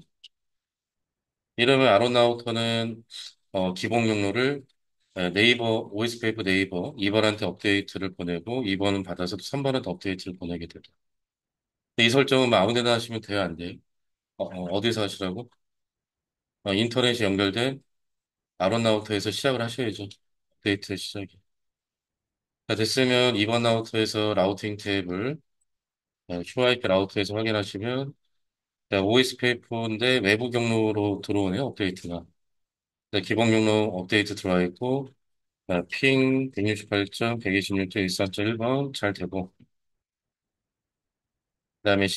이러면 아론나우터는 기본 경로를 네이버 오이스페이퍼 네이버 2번한테 업데이트를 보내고 2번은 받아서 3번한테 업데이트를 보내게 되죠. 이 설정은 뭐 아무 데나 하시면 돼요, 안 돼요? 어디서 하시라고? 인터넷이 연결된 아론나우터에서 시작을 하셔야죠. 업데이트 시작이. 자, 됐으면 2번 라우터에서 라우팅 테이블, QIP 라우터에서 확인하시면 OSPF인데 외부 경로로 들어오네요, 업데이트가. 기본 경로 업데이트 들어와 있고, 핑 168.126.13.1번 잘 되고, 그다음에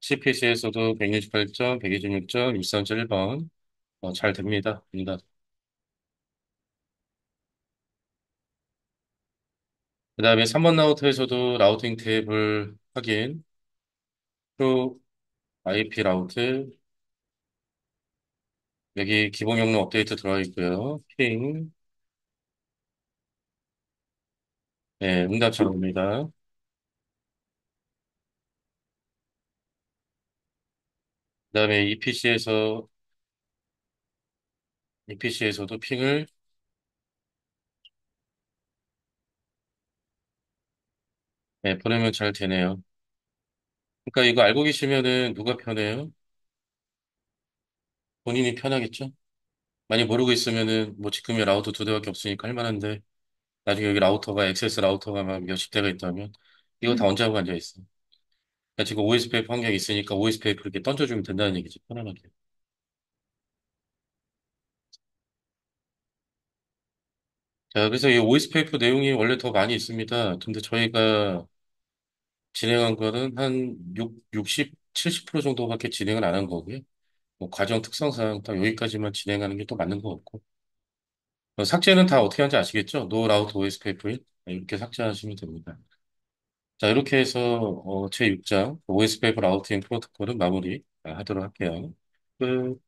CPC에서도 168.126.13.1번 잘 됩니다. 그다음에 3번 라우터에서도 라우팅 테이블 확인, 또 IP 라우트, 여기 기본 경로 업데이트 들어와 있고요. 핑, 네, 응답 잘 옵니다. 그다음에 EPC에서도 핑을 네, 보내면 잘 되네요. 그러니까 이거 알고 계시면은 누가 편해요? 본인이 편하겠죠? 많이 모르고 있으면은 뭐 지금의 라우터 2대밖에 없으니까 할 만한데 나중에 여기 라우터가 액세스 라우터가 막 몇십 대가 있다면 이거 다 언제 하고 앉아 있어? 그러니까 지금 OSPF 환경이 있으니까 OSPF 이렇게 던져주면 된다는 얘기지 편안하게. 자, 그래서 이 OSPF 내용이 원래 더 많이 있습니다. 근데 저희가 진행한 거는 한 60, 70% 정도밖에 진행을 안 한 거고요. 뭐 과정 특성상 딱 여기까지만 진행하는 게 또 맞는 것 같고. 삭제는 다 어떻게 하는지 아시겠죠? No route OSPF 이렇게 삭제하시면 됩니다. 자, 이렇게 해서 제 6장 OSPF 라우팅 프로토콜은 마무리 하도록 할게요. 끝.